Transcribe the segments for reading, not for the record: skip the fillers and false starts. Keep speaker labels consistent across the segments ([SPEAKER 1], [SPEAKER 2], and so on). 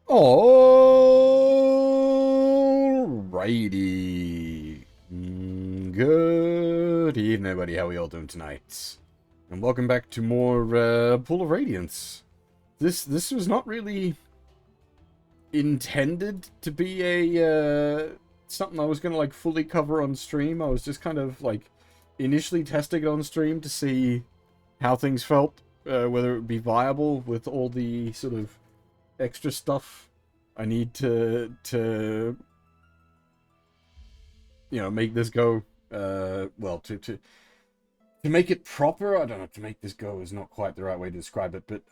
[SPEAKER 1] Alrighty. Good evening, everybody. How are we all doing tonight? And welcome back to more Pool of Radiance. This was not really intended to be a something I was gonna like fully cover on stream. I was just kind of like initially testing it on stream to see how things felt, whether it would be viable with all the sort of extra stuff I need to make this go well to make it proper. I don't know, to make this go is not quite the right way to describe it, but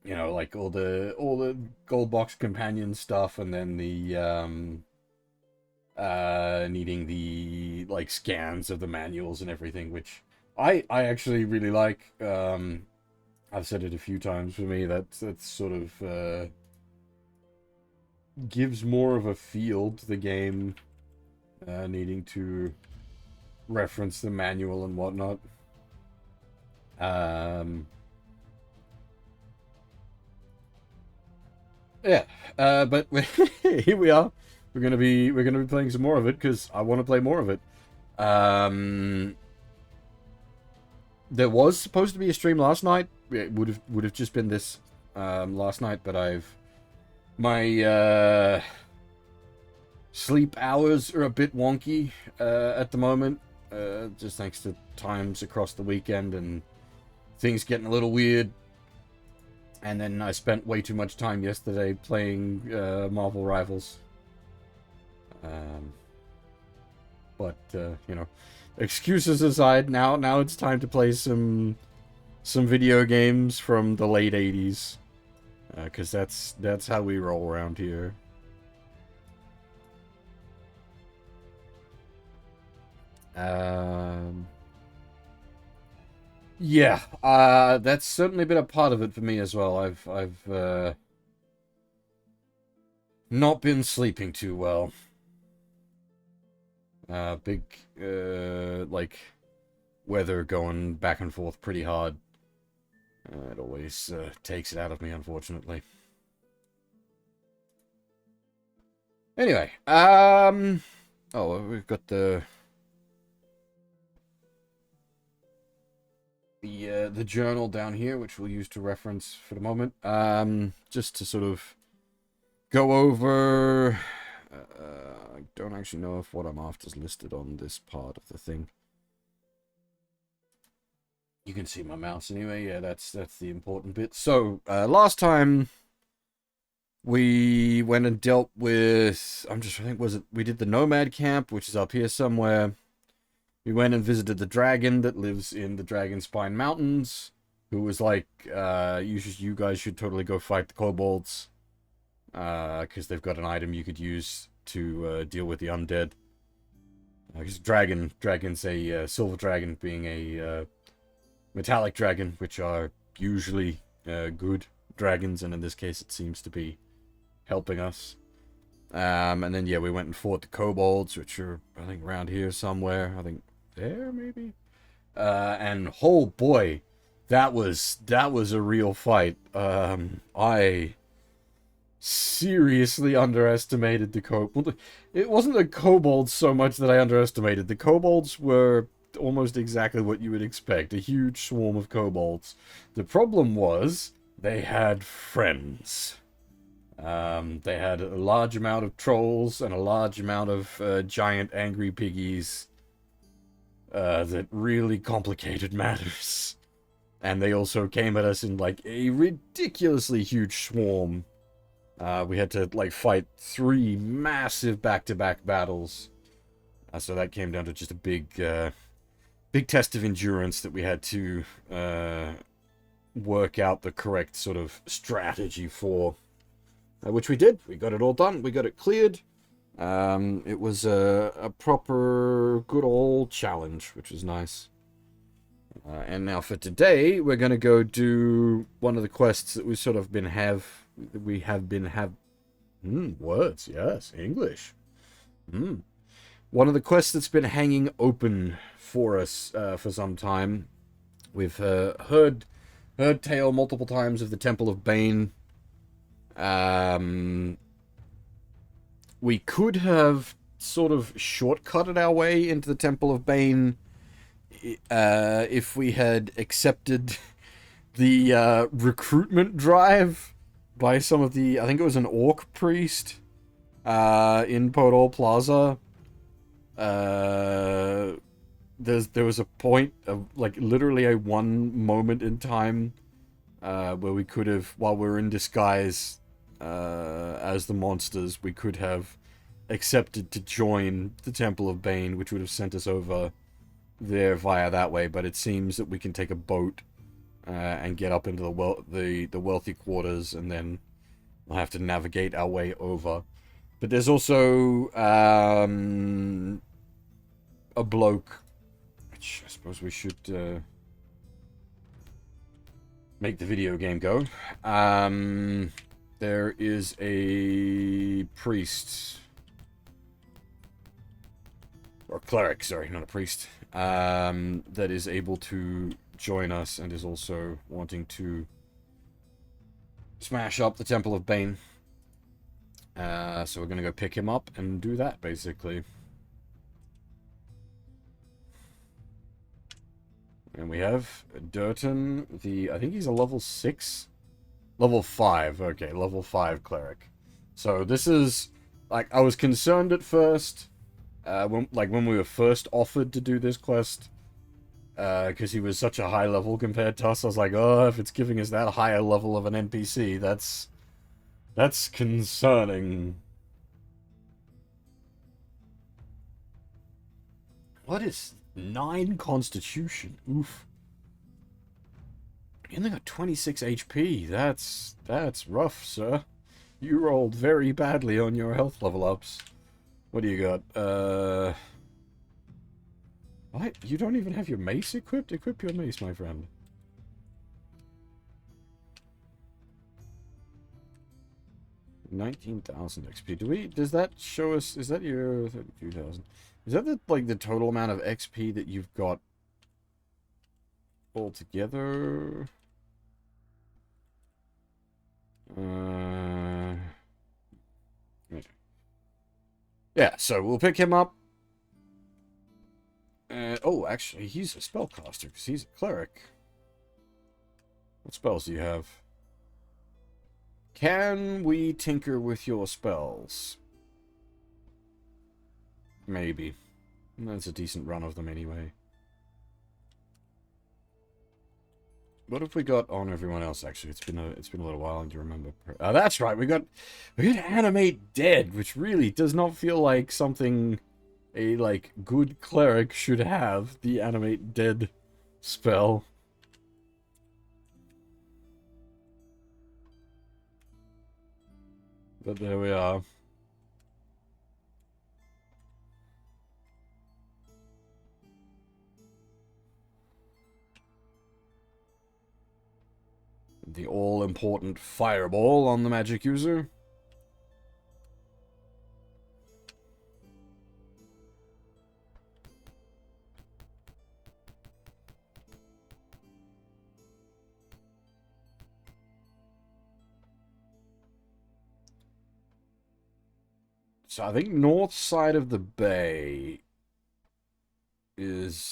[SPEAKER 1] like all the gold box companion stuff, and then the needing the like scans of the manuals and everything, which I actually really like. I've said it a few times. For me, that's sort of gives more of a feel to the game, needing to reference the manual and whatnot. Yeah, but here we are. We're gonna be playing some more of it because I want to play more of it. There was supposed to be a stream last night. It would have just been this last night, but my sleep hours are a bit wonky at the moment, just thanks to times across the weekend and things getting a little weird. And then I spent way too much time yesterday playing Marvel Rivals. But excuses aside, now it's time to play some video games from the late 80s. Because that's how we roll around here. Yeah, that's certainly been a part of it for me as well. I've not been sleeping too well. Big like weather going back and forth pretty hard. It always takes it out of me, unfortunately. Anyway, oh, we've got the journal down here, which we'll use to reference for the moment. Just to sort of go over. I don't actually know if what I'm after is listed on this part of the thing. You can see my mouse anyway. Yeah, that's the important bit. So last time we went and dealt with, I think, we did the Nomad Camp, which is up here somewhere. We went and visited the dragon that lives in the Dragonspine Mountains, who was like, you guys should totally go fight the kobolds, because they've got an item you could use to deal with the undead. Because dragon's a silver dragon, being a metallic dragon, which are usually good dragons, and in this case it seems to be helping us. And then yeah, we went and fought the kobolds, which are I think around here somewhere. I think there maybe. And oh boy, that was a real fight. I seriously underestimated the kobolds. It wasn't the kobolds so much that I underestimated. The kobolds were almost exactly what you would expect, a huge swarm of kobolds. The problem was they had friends. They had a large amount of trolls and a large amount of giant angry piggies that really complicated matters. And they also came at us in like a ridiculously huge swarm. We had to like fight 3 massive back-to-back battles. So that came down to just a big test of endurance that we had to work out the correct sort of strategy for. Which we did. We got it all done. We got it cleared. It was a proper good old challenge, which was nice. And now for today, we're going to go do one of the quests that we sort of words, yes, English. One of the quests that's been hanging open for us for some time. We've heard tale multiple times of the Temple of Bane. We could have sort of shortcutted our way into the Temple of Bane if we had accepted the recruitment drive by some of the, I think it was an orc priest in Podol Plaza. There was a point of, like, literally a one moment in time where we could have, while we were in disguise as the monsters, we could have accepted to join the Temple of Bane, which would have sent us over there via that way. But it seems that we can take a boat and get up into the wealthy quarters, and then we'll have to navigate our way over. But there's also a bloke, which I suppose we should make the video game go. There is a priest, or cleric, sorry, not a priest, that is able to join us and is also wanting to smash up the Temple of Bane. So we're gonna go pick him up and do that, basically. And we have Durton, I think he's a level 6? Level 5, okay, level 5 cleric. So this is, like, I was concerned at first, when we were first offered to do this quest, because he was such a high level compared to us. I was like, oh, if it's giving us that higher level of an NPC, that's concerning. What is 9 constitution? Oof. You only got 26 HP. That's rough, sir. You rolled very badly on your health level ups. What do you got? What? You don't even have your mace equipped? Equip your mace, my friend. $19,000 XP. Does that show us, is that your 32,000? Is that the total amount of XP that you've got altogether? Yeah, so we'll pick him up. Oh, actually, he's a spellcaster because he's a cleric. What spells do you have? Can we tinker with your spells? Maybe. That's a decent run of them anyway. What have we got on everyone else? Actually, it's been a little while, and you remember. That's right. We got animate dead, which really does not feel like something a good cleric should have. The animate dead spell. But there we are. The all-important fireball on the magic user. So I think north side of the bay is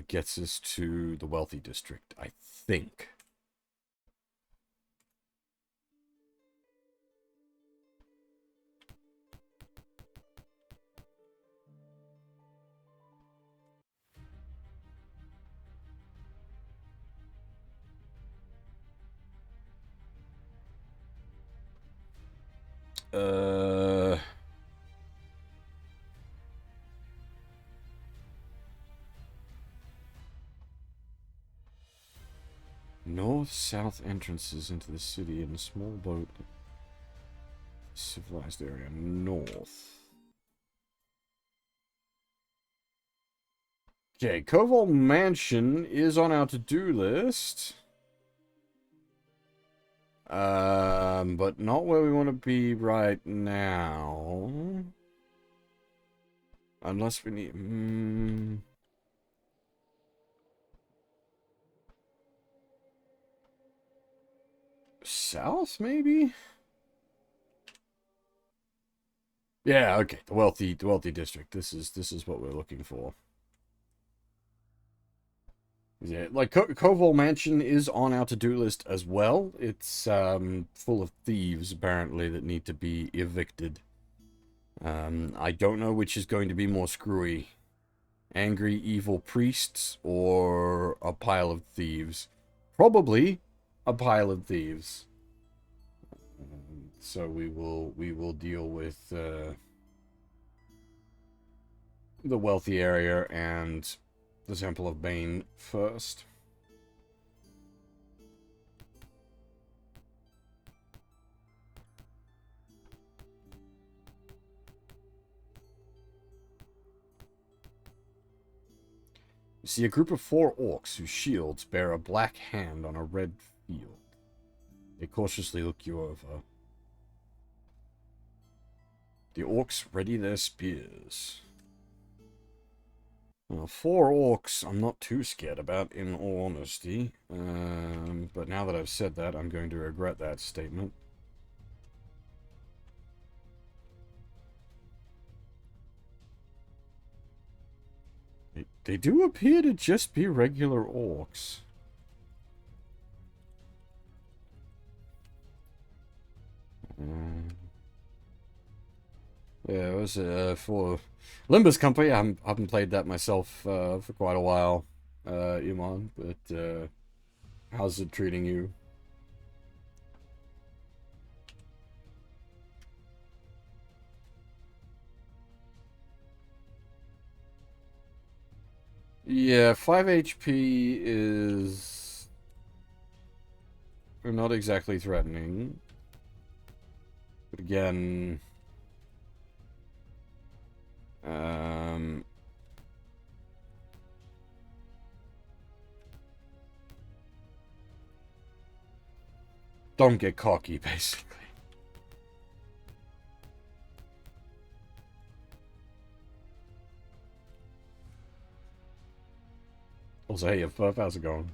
[SPEAKER 1] gets us to the wealthy district, I think. North-south entrances into the city in a small boat. Civilized area north. Okay, Koval Mansion is on our to-do list. But not where we want to be right now. Unless we need... south, maybe? Yeah, okay. The wealthy district. This is what we're looking for. Yeah, like Koval Mansion is on our to-do list as well. It's full of thieves apparently that need to be evicted. I don't know which is going to be more screwy. Angry evil priests or a pile of thieves. Probably a pile of thieves. So we will deal with the wealthy area and the Temple of Bane first. You see a group of 4 orcs whose shields bear a black hand on a red field. They cautiously look you over. The orcs ready their spears. Well, 4 orcs I'm not too scared about, in all honesty. But now that I've said that, I'm going to regret that statement. They do appear to just be regular orcs. Yeah, it was for Limbus Company. I haven't played that myself for quite a while, Iman. But how's it treating you? Yeah, 5 HP is not exactly threatening. But again, don't get cocky, basically. Also, hey, how's it going?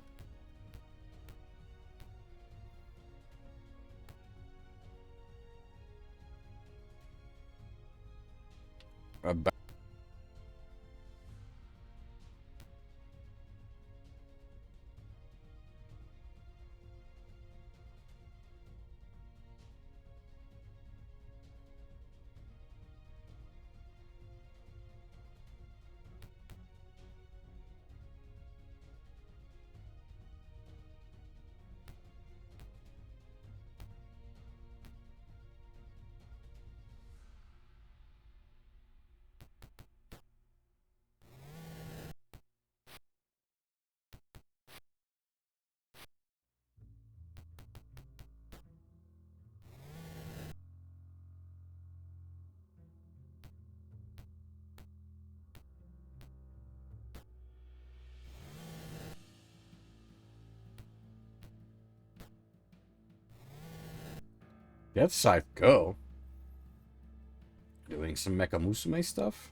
[SPEAKER 1] That's Scythe Go. Doing some Mecha Musume stuff.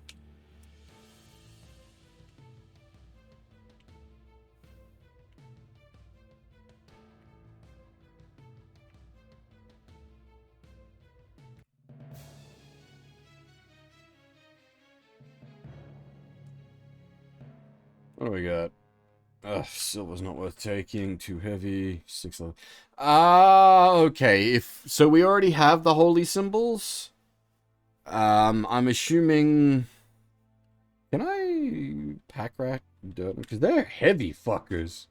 [SPEAKER 1] What do we got? Silver's not worth taking. Too heavy. 6 level. Okay. So we already have the holy symbols. I'm assuming. Can I pack rat dirt? Because they're heavy fuckers.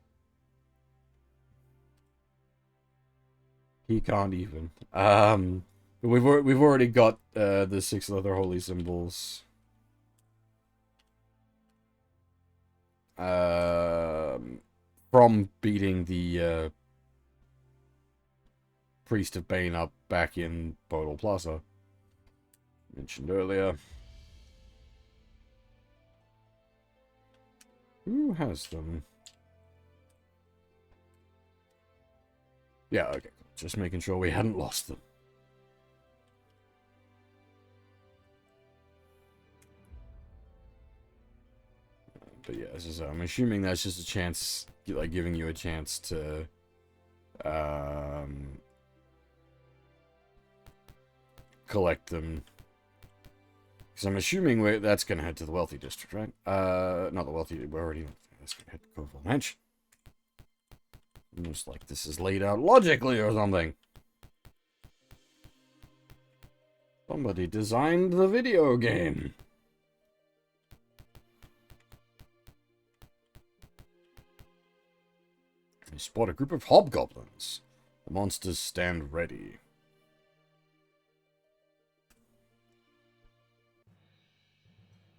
[SPEAKER 1] He can't even. We've already got the 6 other holy symbols. From beating the Priest of Bane up back in Bodal Plaza. Mentioned earlier. Who has them? Yeah, okay. Just making sure we hadn't lost them. But yeah, I'm assuming that's just a chance, like giving you a chance to collect them. Because I'm assuming that's going to head to the wealthy district, right? Not the wealthy, we're already... That's going to head to Cove Mansion. Almost like this is laid out logically or something. Somebody designed the video game. You spot a group of hobgoblins. The monsters stand ready.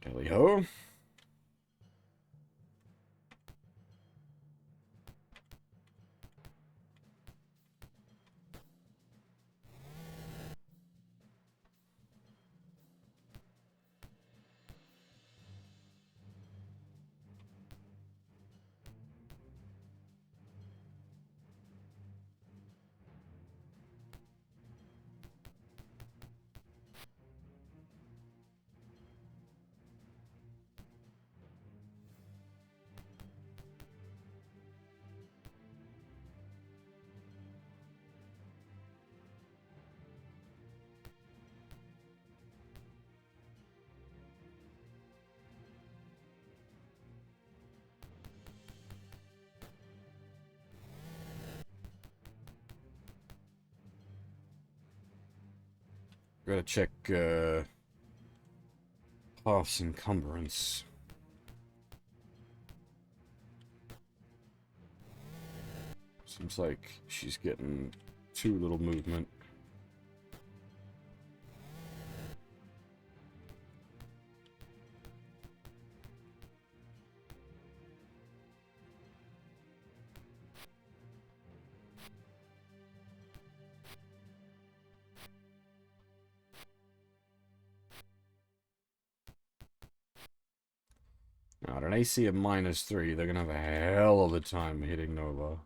[SPEAKER 1] Tally-ho. Gotta check, Path's encumbrance. Seems like she's getting too little movement. Now, at an AC of -3, they're gonna have a hell of a time hitting Nova.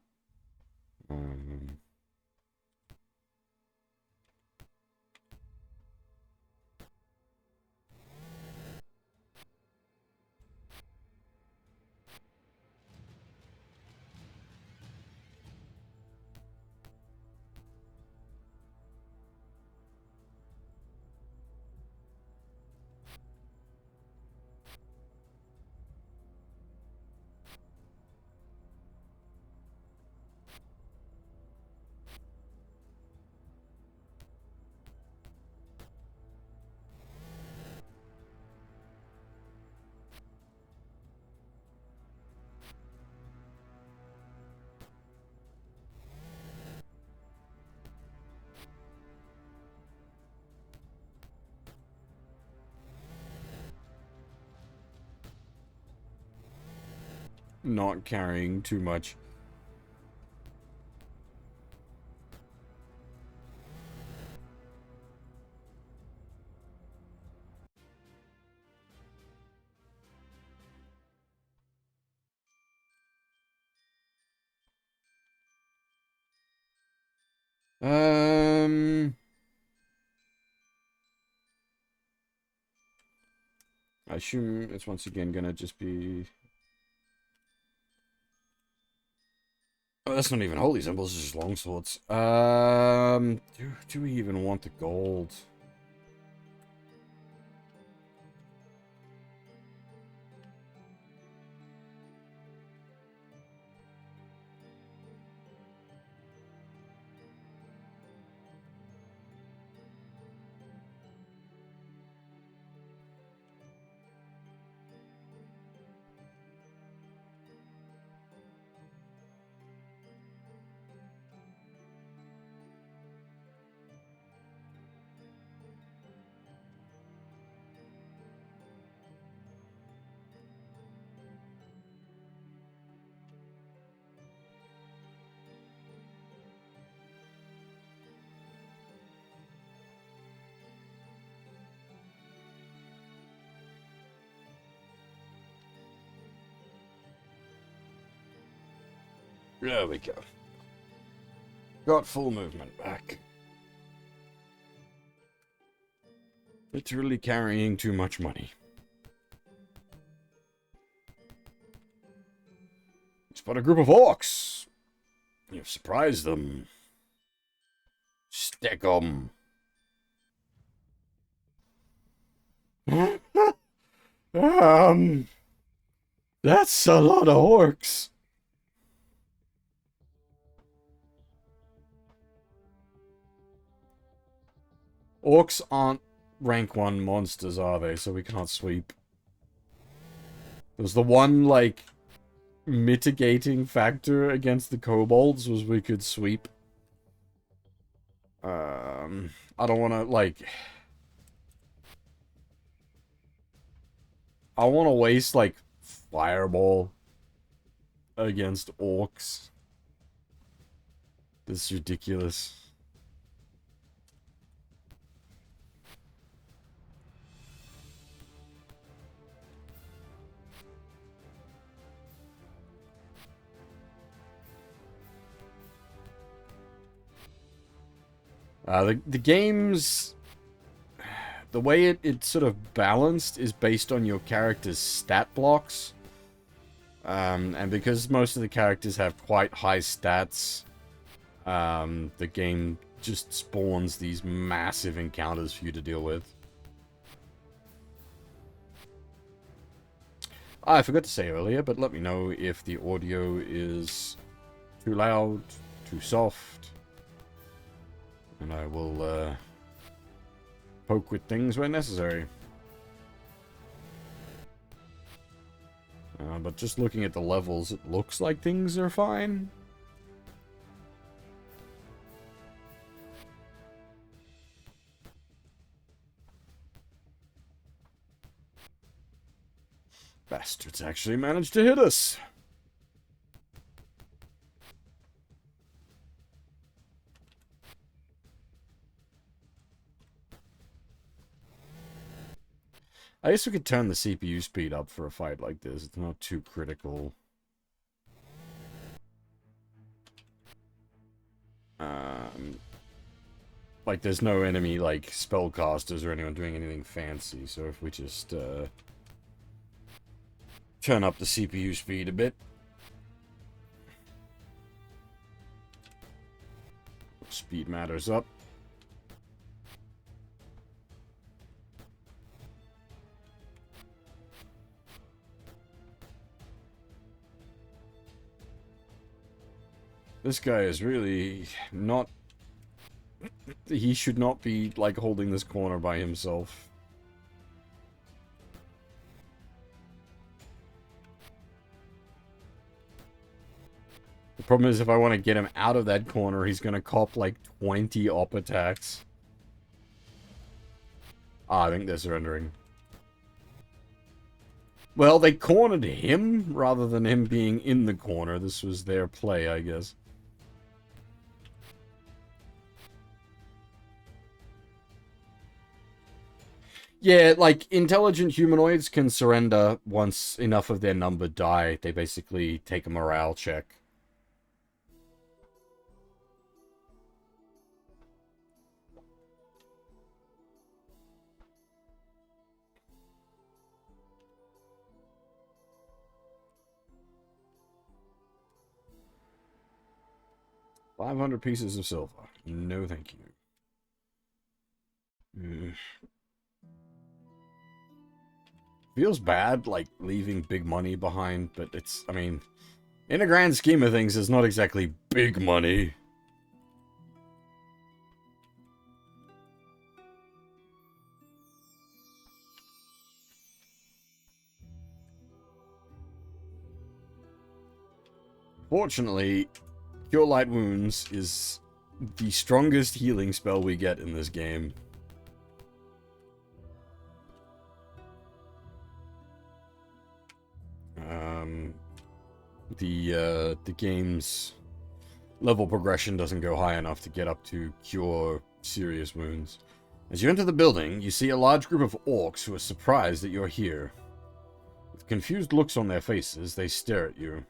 [SPEAKER 1] Not carrying too much. I assume it's once again gonna just be... Oh, that's not even holy symbols, it's just longswords. Do we even want the gold? There we go. Got full movement back. Literally carrying too much money. Spot a group of orcs. You've surprised them. Stick 'em. That's a lot of orcs. Orcs aren't rank 1 monsters, are they? So we can't sweep. There's the one, like, mitigating factor against the kobolds was we could sweep. I don't want to, like... I want to waste, like, fireball against orcs. This is ridiculous. The game's... The way it's sort of balanced is based on your character's stat blocks. And because most of the characters have quite high stats, the game just spawns these massive encounters for you to deal with. I forgot to say earlier, but let me know if the audio is too loud, too soft, and I will poke with things where necessary. But just looking at the levels, it looks like things are fine. Bastards actually managed to hit us. I guess we could turn the CPU speed up for a fight like this. It's not too critical. Like, there's no enemy, like, spellcasters or anyone doing anything fancy, so if we just, turn up the CPU speed a bit. Speed matters up. This guy is really not... He should not be, like, holding this corner by himself. The problem is if I want to get him out of that corner, he's going to cop, like, 20 op attacks. Ah, I think they're surrendering. Well, they cornered him rather than him being in the corner. This was their play, I guess. Yeah, like, intelligent humanoids can surrender once enough of their number die. They basically take a morale check. $500 pieces of silver. No, thank you. Feels bad, like, leaving big money behind, but it's, I mean, in a grand scheme of things, it's not exactly big money. Fortunately, Cure Light Wounds is the strongest healing spell we get in this game. The game's level progression doesn't go high enough to get up to cure serious wounds. As you enter the building, you see a large group of orcs who are surprised that you're here. With confused looks on their faces, they stare at you.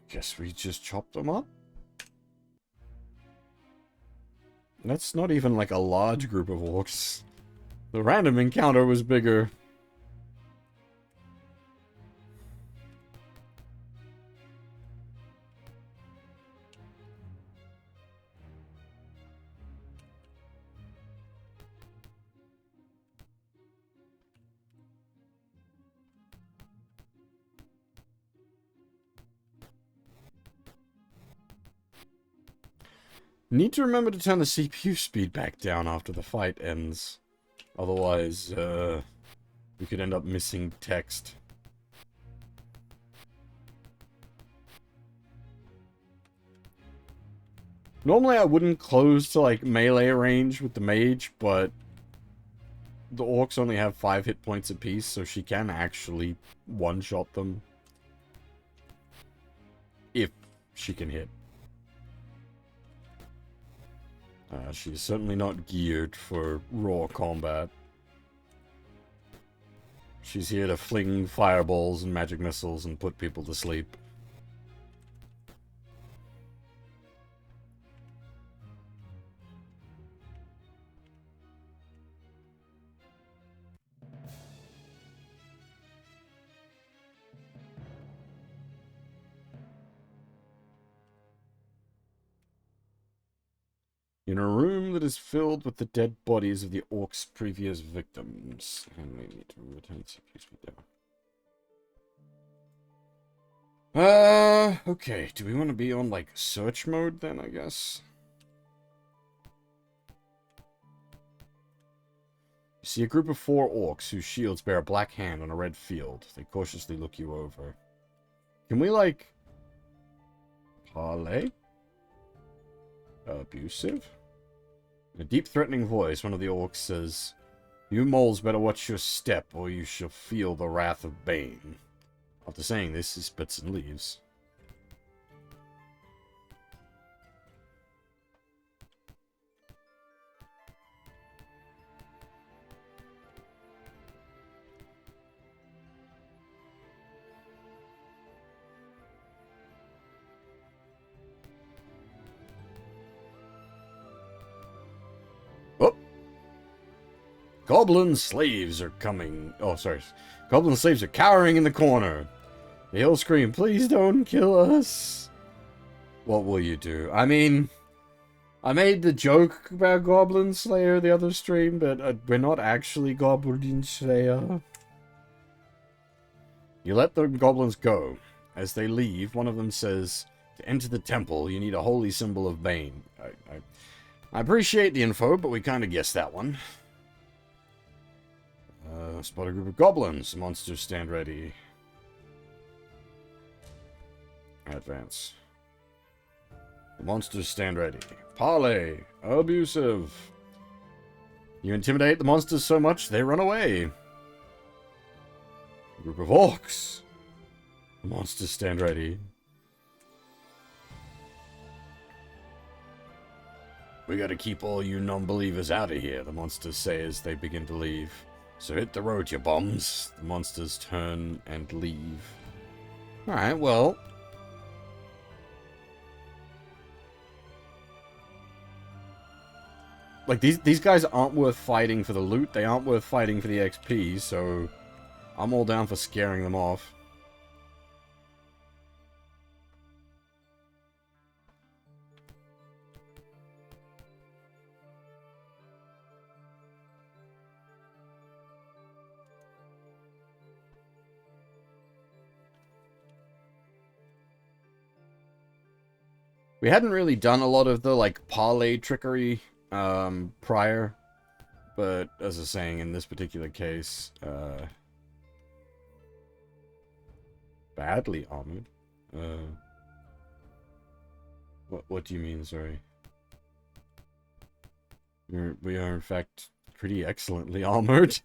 [SPEAKER 1] Guess we just chop them up? That's not even like a large group of orcs. The random encounter was bigger. Need to remember to turn the CPU speed back down after the fight ends. Otherwise, we could end up missing text. Normally I wouldn't close to, like, melee range with the mage, but the orcs only have 5 hit points apiece, so she can actually one-shot them. If she can hit. She's certainly not geared for raw combat. She's here to fling fireballs and magic missiles and put people to sleep. In a room that is filled with the dead bodies of the orcs' previous victims. And we need to return CPU speed down. Okay. Do we want to be on, like, search mode then, I guess? You see a group of 4 orcs whose shields bear a black hand on a red field. They cautiously look you over. Can we, like... Parley? Abusive? In a deep, threatening voice, one of the orcs says, "You moles better watch your step, or you shall feel the wrath of Bane." After saying this, he spits and leaves. Oh! Goblin slaves are coming. Oh, sorry. Goblin slaves are cowering in the corner. They all scream, "Please don't kill us." What will you do? I mean, I made the joke about Goblin Slayer the other stream, but we're not actually Goblin Slayer. You let the goblins go. As they leave, one of them says, "To enter the temple, you need a holy symbol of Bane." I appreciate the info, but we kind of guessed that one. Spot a group of goblins. Monsters stand ready. Advance. The monsters stand ready. Parley. Abusive. You intimidate the monsters so much, they run away. A group of orcs. The monsters stand ready. "We gotta keep all you non-believers out of here," the monsters say as they begin to leave. "So hit the road, you bums." The monsters turn and leave. Alright, well... like, these guys aren't worth fighting for the loot, they aren't worth fighting for the XP, so... I'm all down for scaring them off. We hadn't really done a lot of the, like, parlay trickery prior, but as I was saying, in this particular case, badly armored. What do you mean, sorry? We are in fact pretty excellently armored.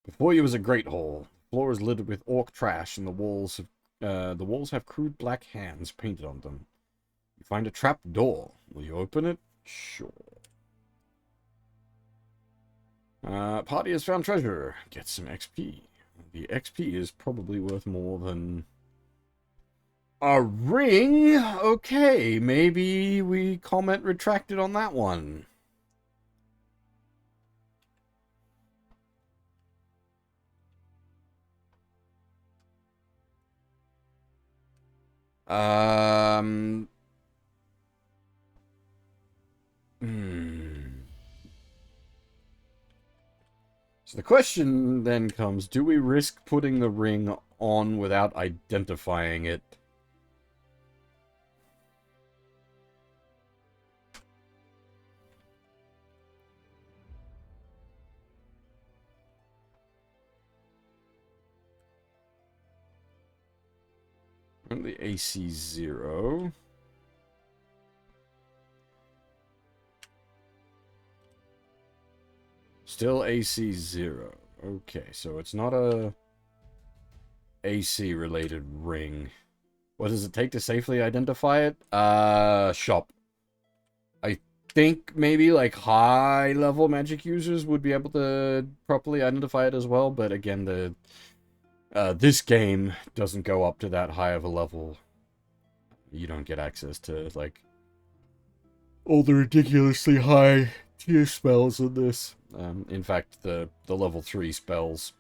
[SPEAKER 1] Before you was a great hall. The floor is littered with orc trash, and the walls have crude black hands painted on them. You find a trap door. Will you open it? Sure. Party has found treasure. Get some XP. The XP is probably worth more than... a ring? Okay, maybe we comment retracted on that one. So the question then comes, do we risk putting the ring on without identifying it? Currently AC 0. Still AC 0. Okay, so it's not a AC related ring. What does it take to safely identify it? Shop. I think maybe like high level magic users would be able to properly identify it as well, but again, this game doesn't go up to that high of a level. You don't get access to like all the ridiculously high tier spells in this. In fact, the level 3 spells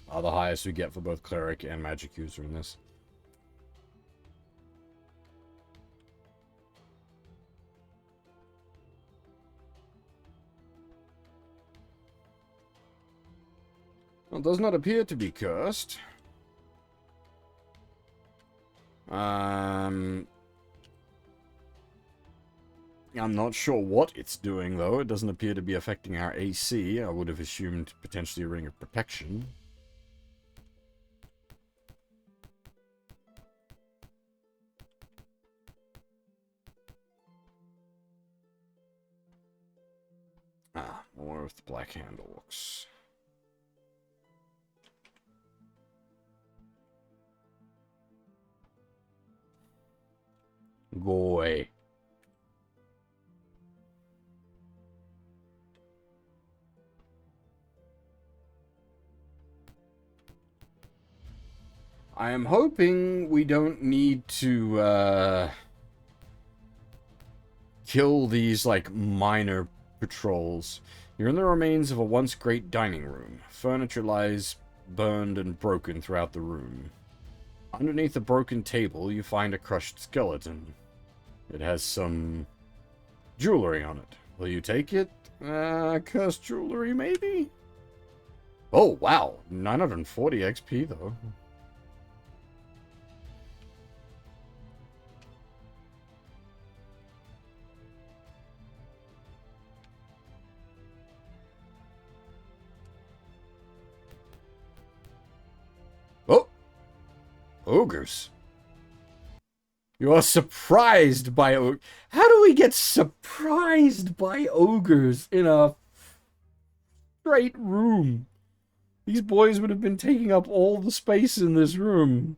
[SPEAKER 1] are the highest we get for both cleric and magic user in this. Well, it does not appear to be cursed. I'm not sure what it's doing, though. It doesn't appear to be affecting our AC. I would have assumed potentially a ring of protection. Ah, more of the black hand orcs. Go away. I am hoping we don't need to, kill these, like, minor patrols. You're in the remains of a once great dining room. Furniture lies burned and broken throughout the room. Underneath a broken table, you find a crushed skeleton. It has some jewelry on it. Will you take it? Cursed jewelry, maybe? Oh, wow. 940 XP, though. Oh! Ogres. You are surprised by ogres. How do we get surprised by ogres in a straight room? These boys would have been taking up all the space in this room.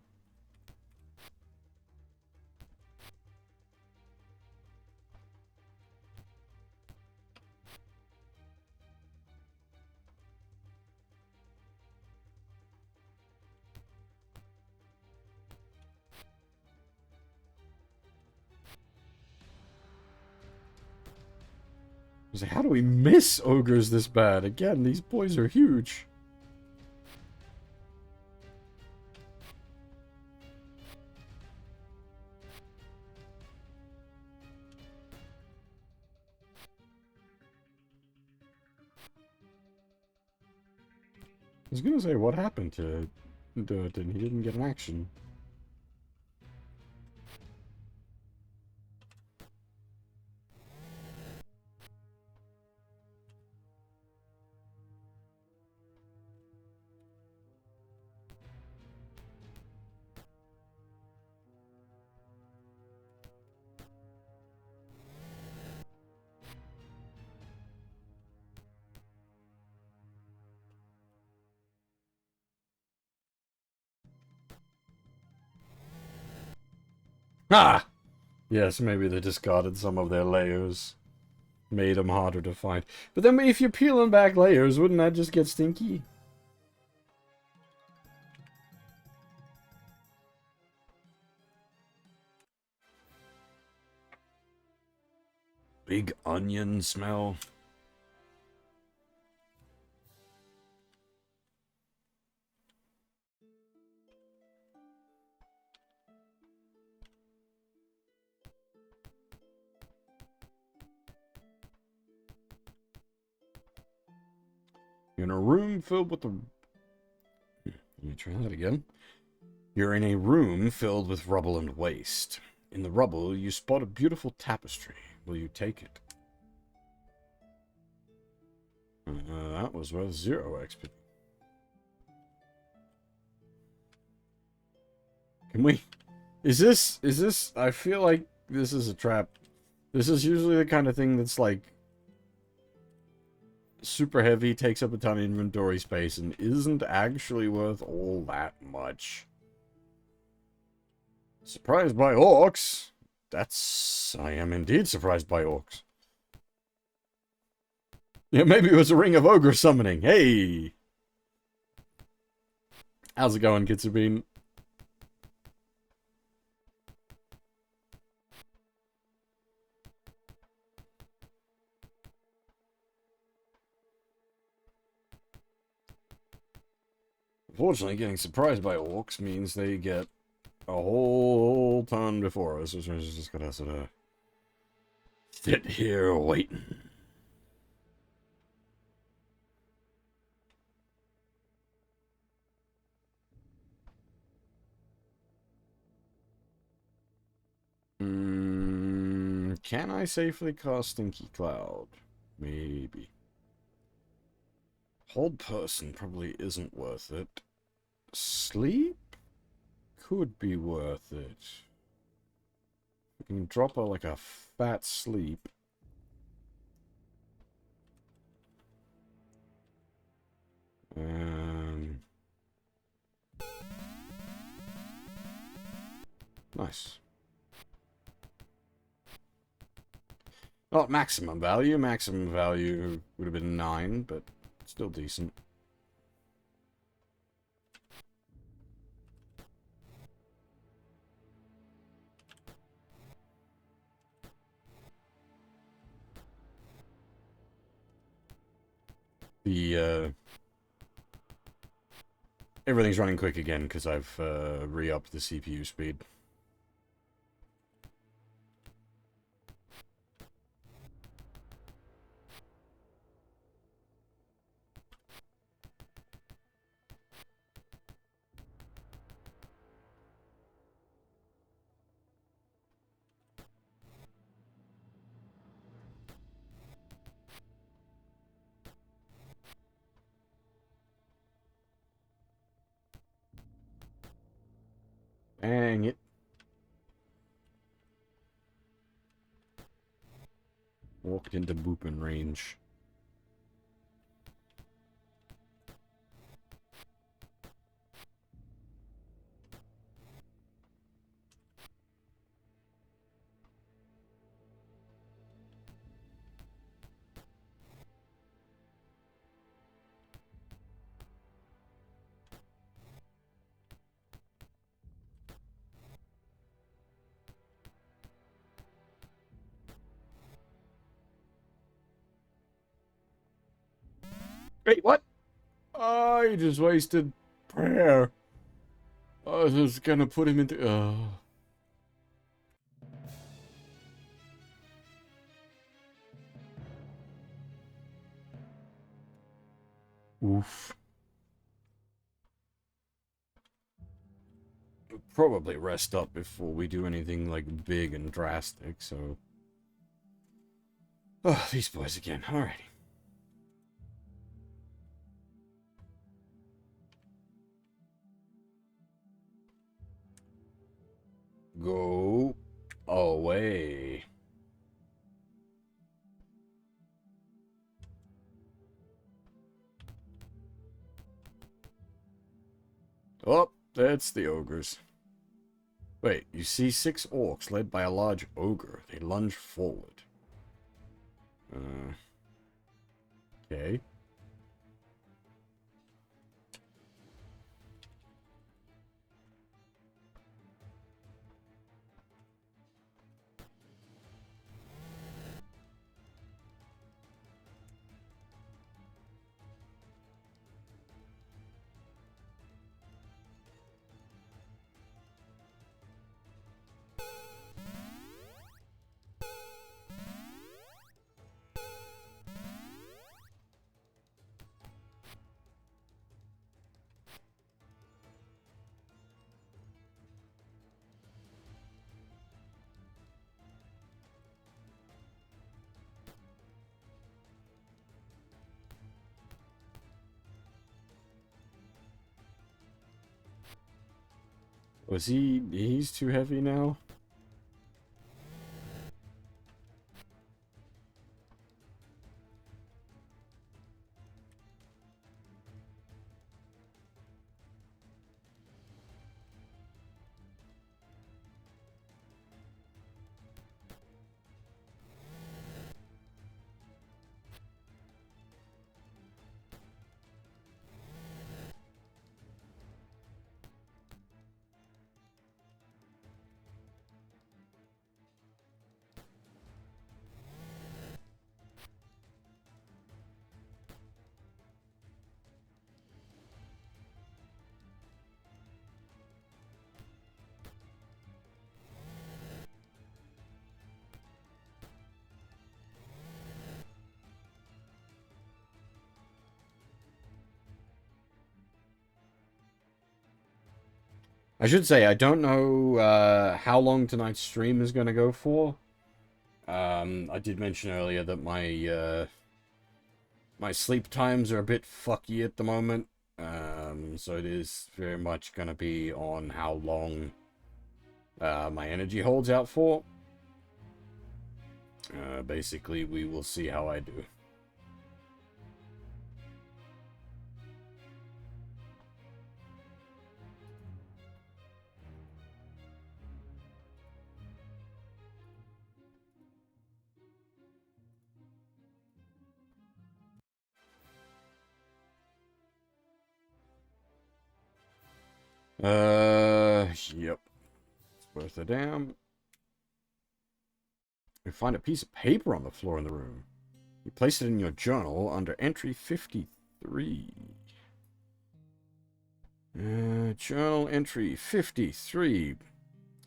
[SPEAKER 1] I was like, how do we miss ogres this bad? Again, these boys are huge. I was gonna say, what happened to Durden? He didn't get an action. Ah! Yes, maybe they discarded some of their layers. Made them harder to find. But then if you're peeling back layers, wouldn't that just get stinky? Big onion smell. You're in a room filled with the... Let me try that again. You're in a room filled with rubble and waste. In the rubble, you spot a beautiful tapestry. Will you take it? That was worth 0 XP. Can we... Is this, I feel like this is a trap. This is usually the kind of thing that's like super heavy, takes up a ton of inventory space, and isn't actually worth all that much. Surprised by orcs? I am indeed surprised by orcs. Yeah, maybe it was a ring of ogre summoning. Hey! How's it going, Kitsubine? Unfortunately, getting surprised by orcs means they get a whole ton before us, which means just gotta sort of sit here waiting. Can I safely cast Stinky Cloud? Maybe. Hold Person probably isn't worth it. Sleep? Could be worth it. We can drop her like a fat sleep. Nice. Not maximum value. Maximum value would have been 9, but still decent. The, everything's running quick again because I've re-upped the CPU speed. Dang it. Walked into booping range. Wait, what? Oh, you just wasted prayer. I was just gonna put him into... Oof. We'll probably rest up before we do anything, like, big and drastic, so... Oh, these boys again. Alrighty. Go away. Oh, that's the ogres. Wait, you see 6 orcs led by a large ogre. They lunge forward. Okay. Was he... He's too heavy now? I should say, I don't know how long tonight's stream is going to go for. I did mention earlier that my sleep times are a bit fucky at the moment. So it is very much going to be on how long my energy holds out for. Basically, we will see how I do. Yep. It's worth a damn. You find a piece of paper on the floor in the room. You place it in your journal under entry 53. Journal entry 53.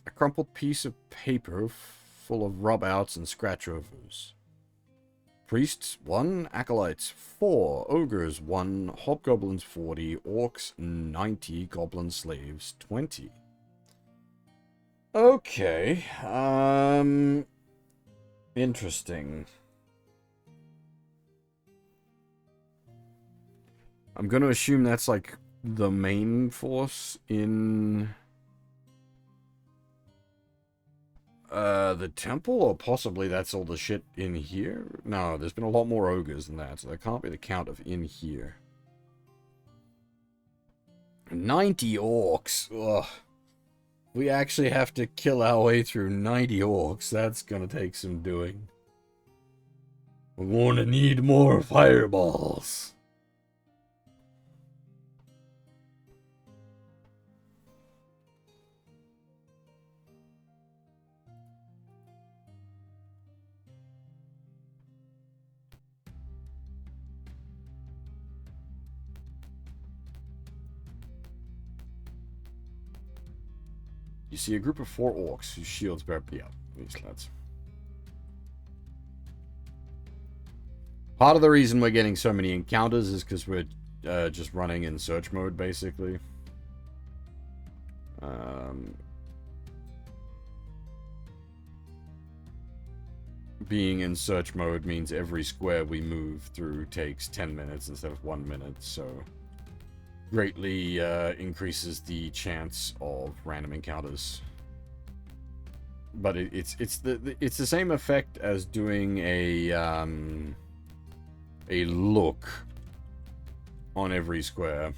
[SPEAKER 1] A crumpled piece of paper full of rub-outs and scratch-overs. Priests 1, acolytes 4, ogres 1, hobgoblins 40, orcs 90, goblin slaves 20. Okay, interesting. I'm gonna assume that's like the main force in the temple, or possibly that's all the shit in here? No, there's been a lot more ogres than that, so that can't be the count of in here. 90 orcs. Ugh. We actually have to kill our way through 90 orcs. That's gonna take some doing. We're gonna need more fireballs. You see a group of 4 orcs whose shields bear... Yeah, these lads. Part of the reason we're getting so many encounters is because we're just running in search mode, basically. Being in search mode means every square we move through takes 10 minutes instead of 1 minute, so... greatly increases the chance of random encounters. But it's the same effect as doing a look on every square.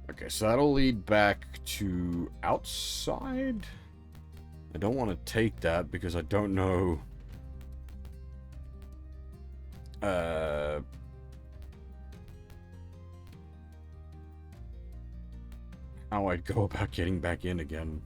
[SPEAKER 1] Okay, so that'll lead back to outside. I don't want to take that because I don't know how I'd go about getting back in again.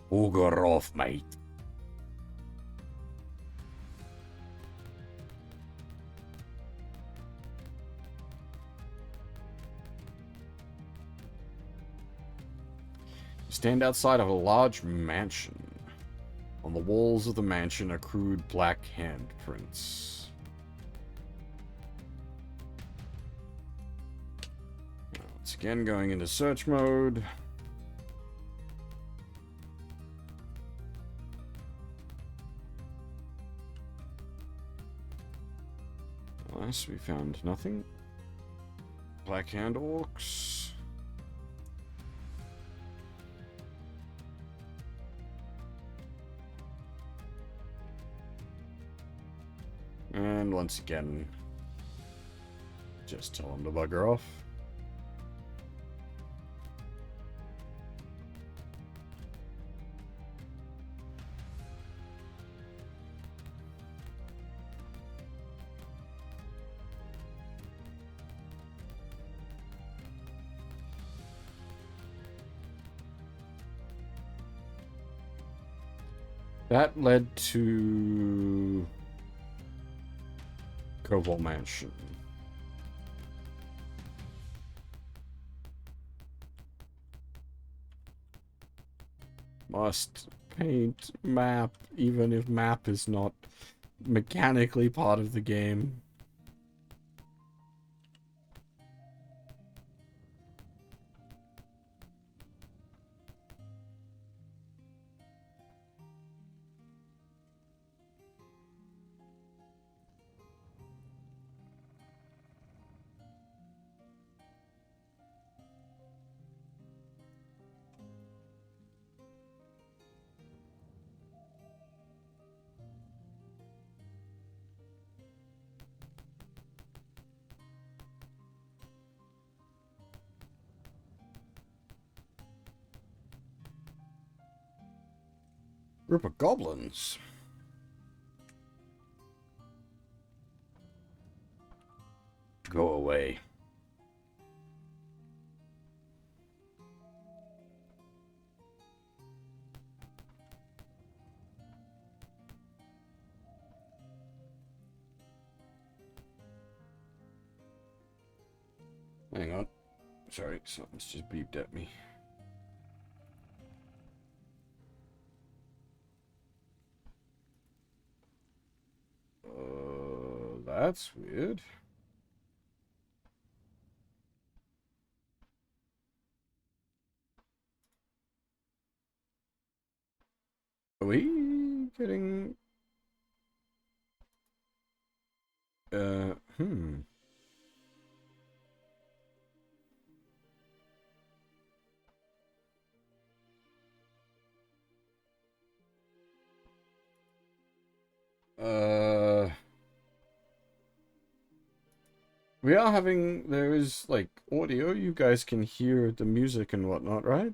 [SPEAKER 1] Ogre off, mate. Stand outside of a large mansion. On the walls of the mansion are crude black handprints. Once again, going into search mode. Nice, we found nothing. Black hand orcs. And once again, just tell them to bugger off. That led to Koval Mansion. Must paint map, even if map is not mechanically part of the game. Group of goblins. Go away. Hang on. Sorry, something's just beeped at me. That's weird. Are we getting... hmm. We are having... There is, like, audio. You guys can hear the music and whatnot, right?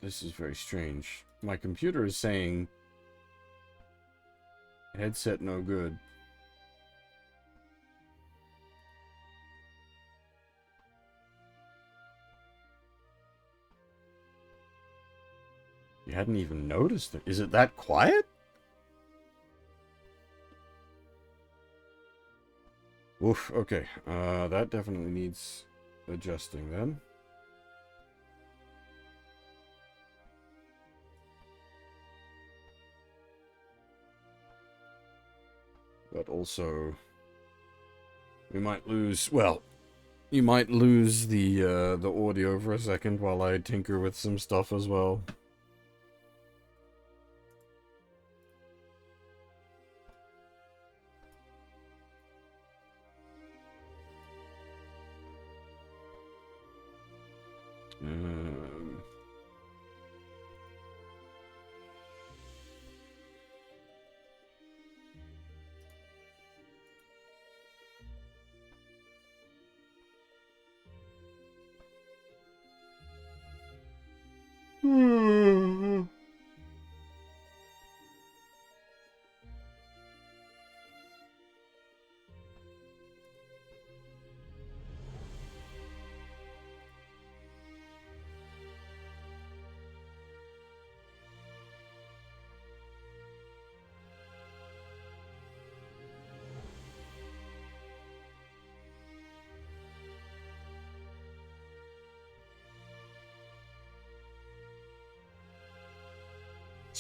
[SPEAKER 1] This is very strange. My computer is saying... Headset no good. You hadn't even noticed it. Is it that quiet? Oof, okay. That definitely needs adjusting then. But also, we might lose, well, you might lose the audio for a second while I tinker with some stuff as well.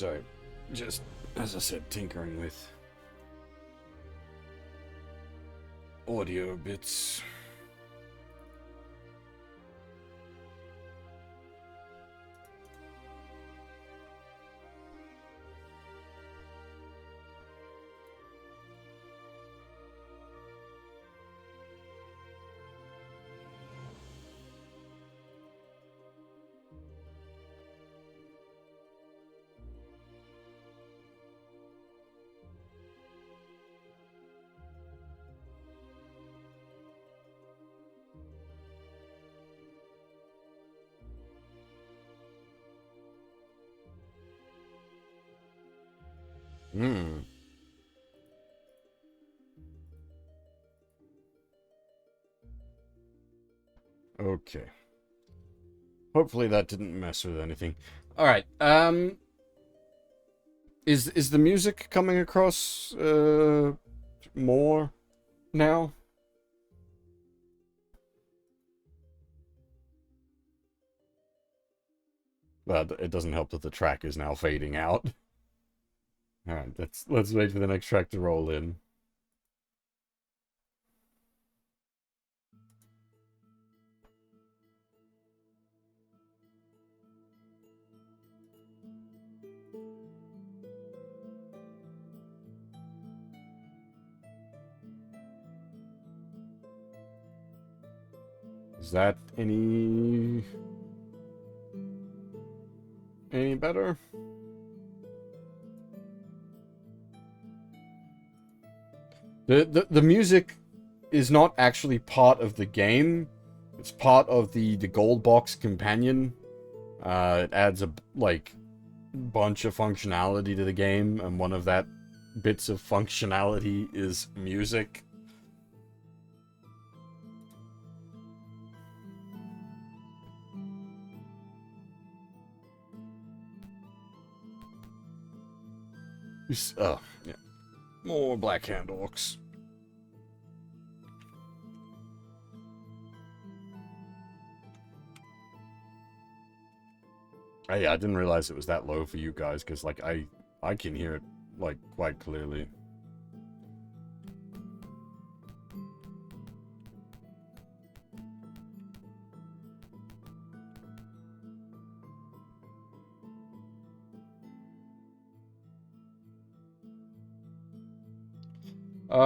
[SPEAKER 1] Sorry. Just, as I said, tinkering with audio bits. Hmm. Okay. Hopefully that didn't mess with anything. Alright, is the music coming across, more now? Well, it doesn't help that the track is now fading out. Alright, let's wait for the next track to roll in. Is that any better? The music is not actually part of the game. It's part of the gold box companion. It adds a like bunch of functionality to the game, and one of that bits of functionality is music. Oh, yeah. More Black Hand Orcs. Yeah, I didn't realize it was that low for you guys, because, like, I can hear it, like, quite clearly.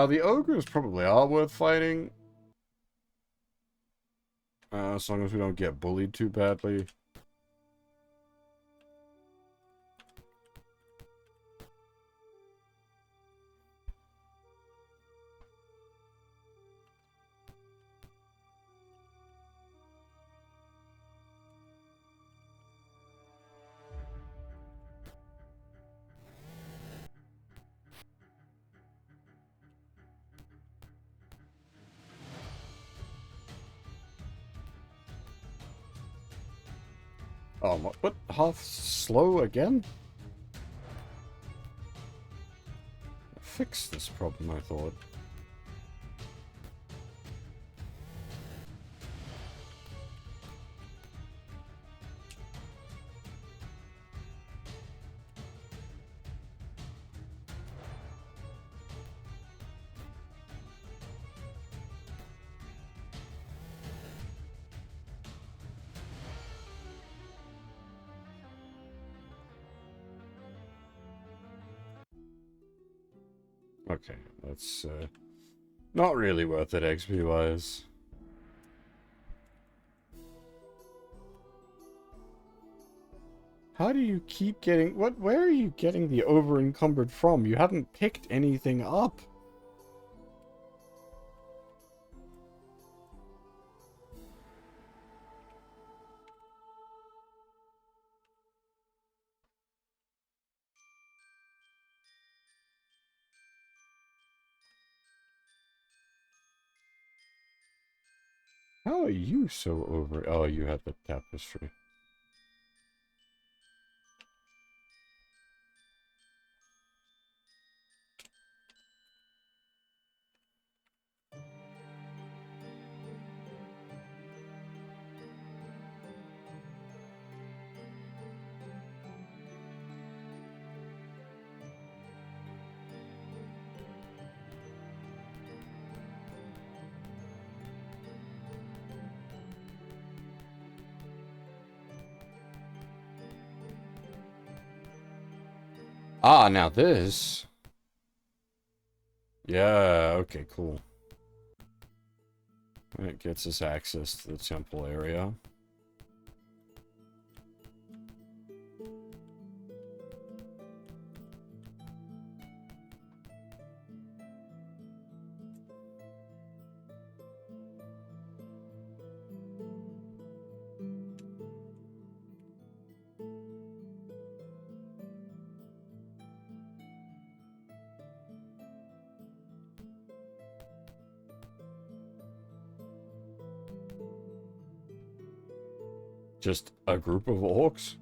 [SPEAKER 1] The ogres probably are worth fighting. As long as we don't get bullied too badly. Oh, what? Half slow again? Fix this problem, I thought. Okay, that's, not really worth it XP-wise. How do you keep getting... Where are you getting the over-encumbered from? You haven't picked anything up. How are you so over... Oh, you had the tapestry. Ah, now this. Yeah, okay, cool. It gets us access to the temple area. Just a group of orcs?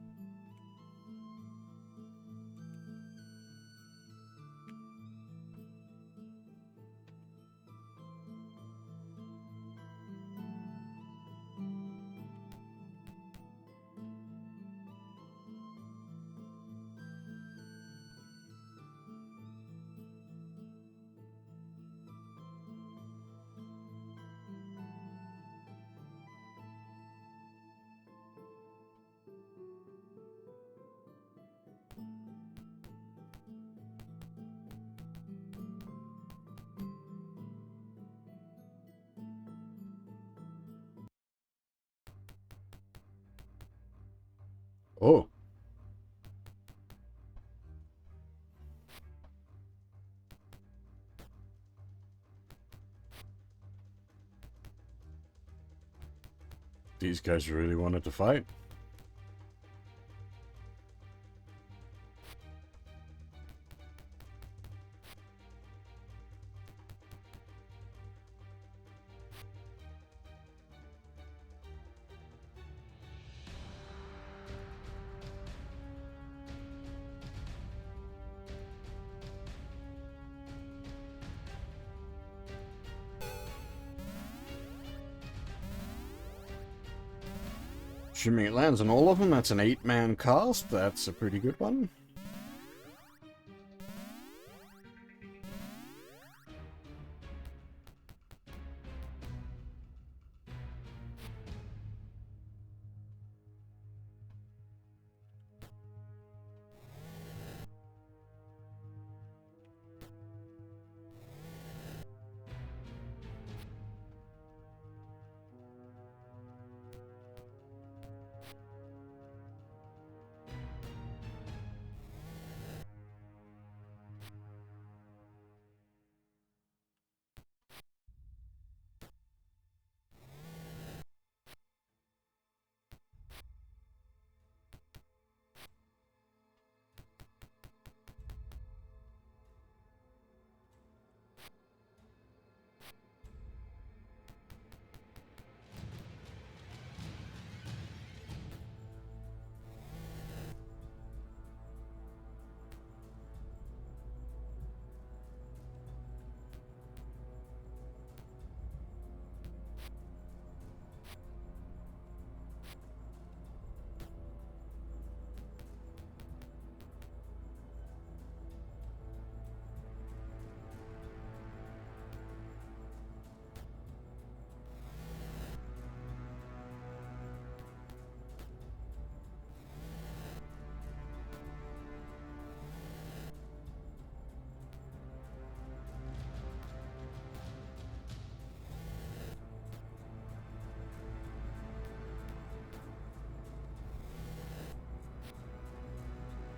[SPEAKER 1] Oh. These guys really wanted to fight. Assuming it lands on all of them, that's an 8-man cast. That's a pretty good one.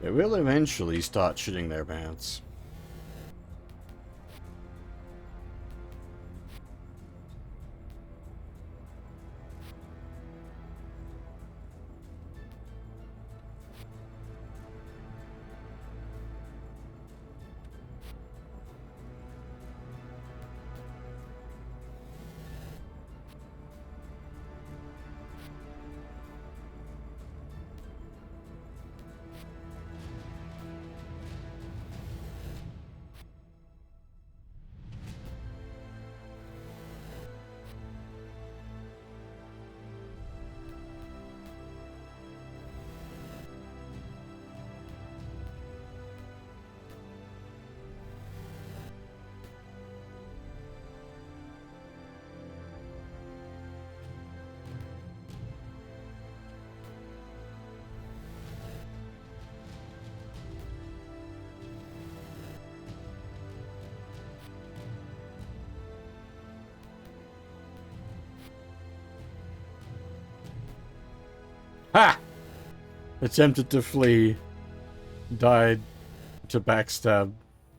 [SPEAKER 1] They will eventually start shitting their pants. Ha! Attempted to flee. Died to backstab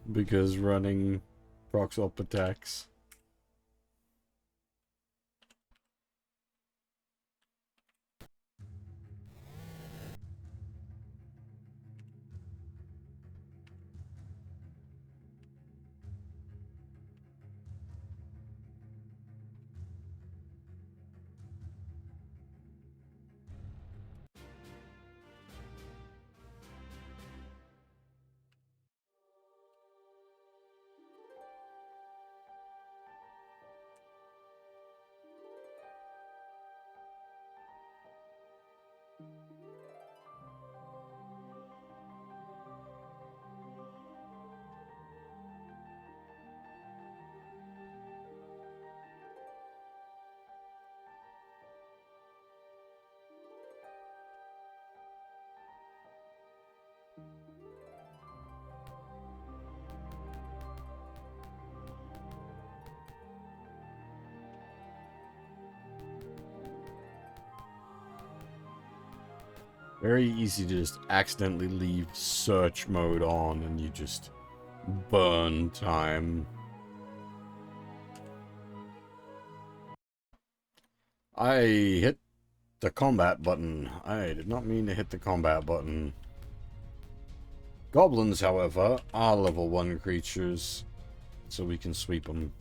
[SPEAKER 1] because running procs up attacks. Very easy to just accidentally leave search mode on and you just burn time. I hit the combat button. I did not mean to hit the combat button. Goblins, however, are level 1 creatures, so we can sweep them.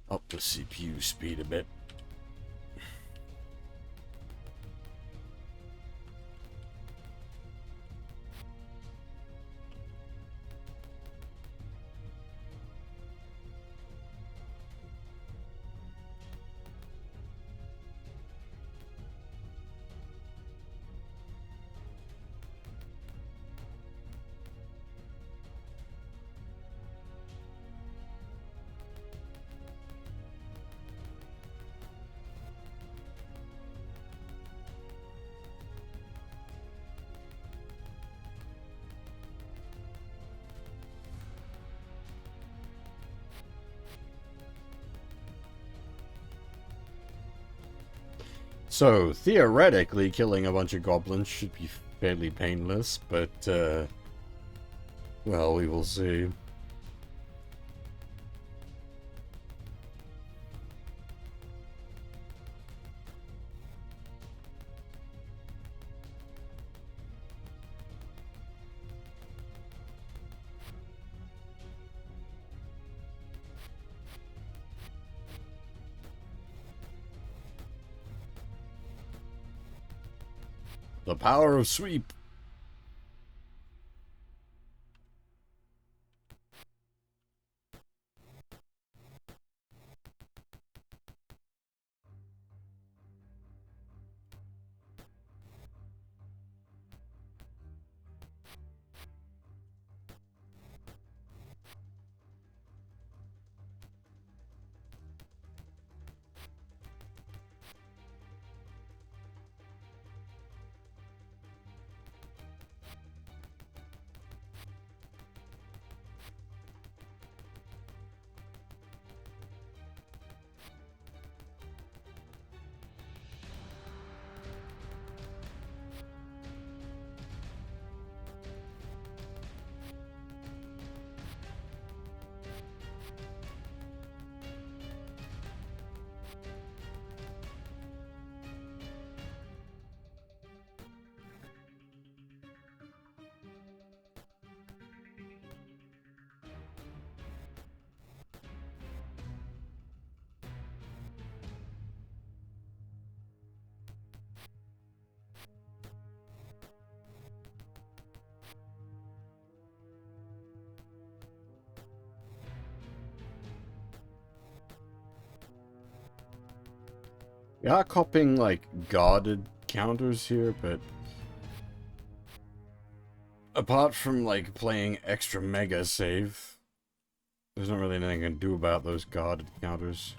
[SPEAKER 1] Up the CPU speed a bit. So, theoretically, killing a bunch of goblins should be fairly painless, but, well, we will see. The power of sweep. We are copying, like, guarded counters here, but apart from, like, playing extra mega save, there's not really anything I can do about those guarded counters.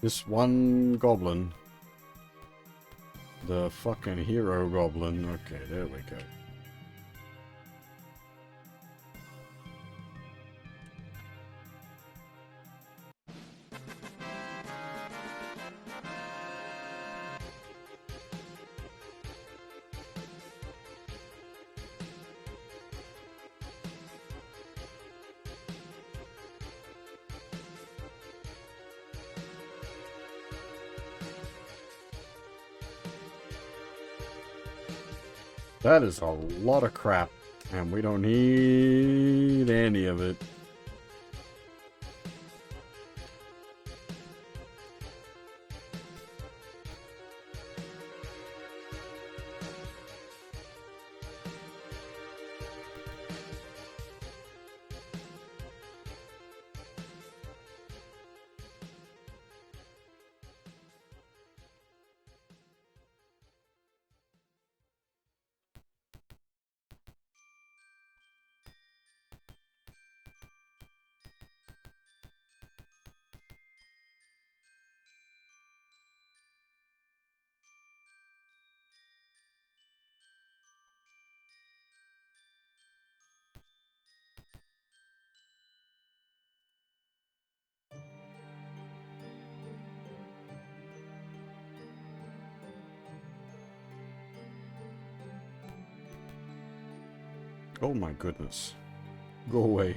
[SPEAKER 1] This one goblin. The fucking hero goblin. Okay, there we go. That is a lot of crap, and we don't need any of it. Oh my goodness. Go away.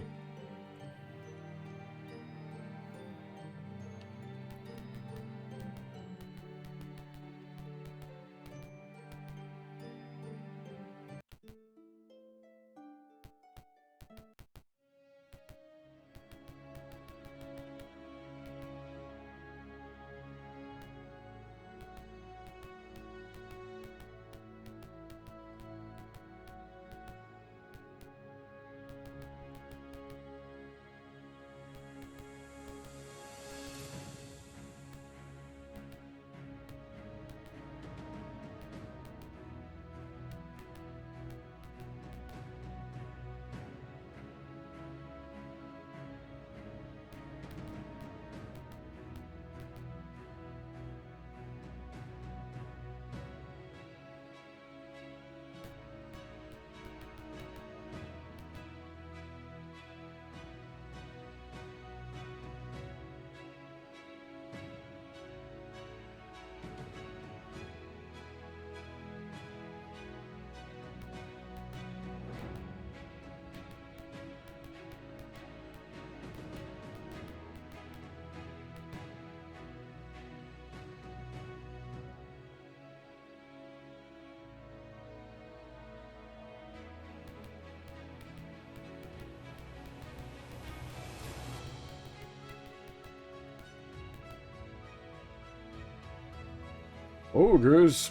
[SPEAKER 1] Ogres.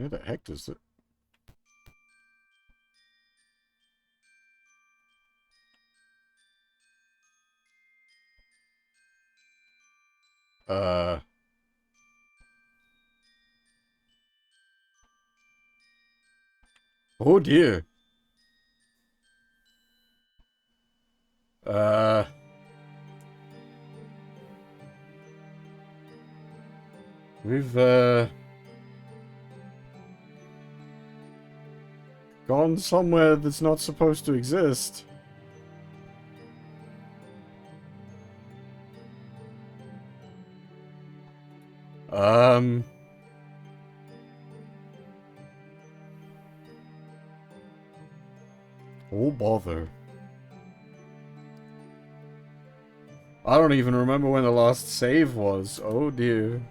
[SPEAKER 1] Where the heck does it? Oh dear. Uh... We've, gone somewhere that's not supposed to exist. Oh bother. I don't even remember when the last save was. Oh dear.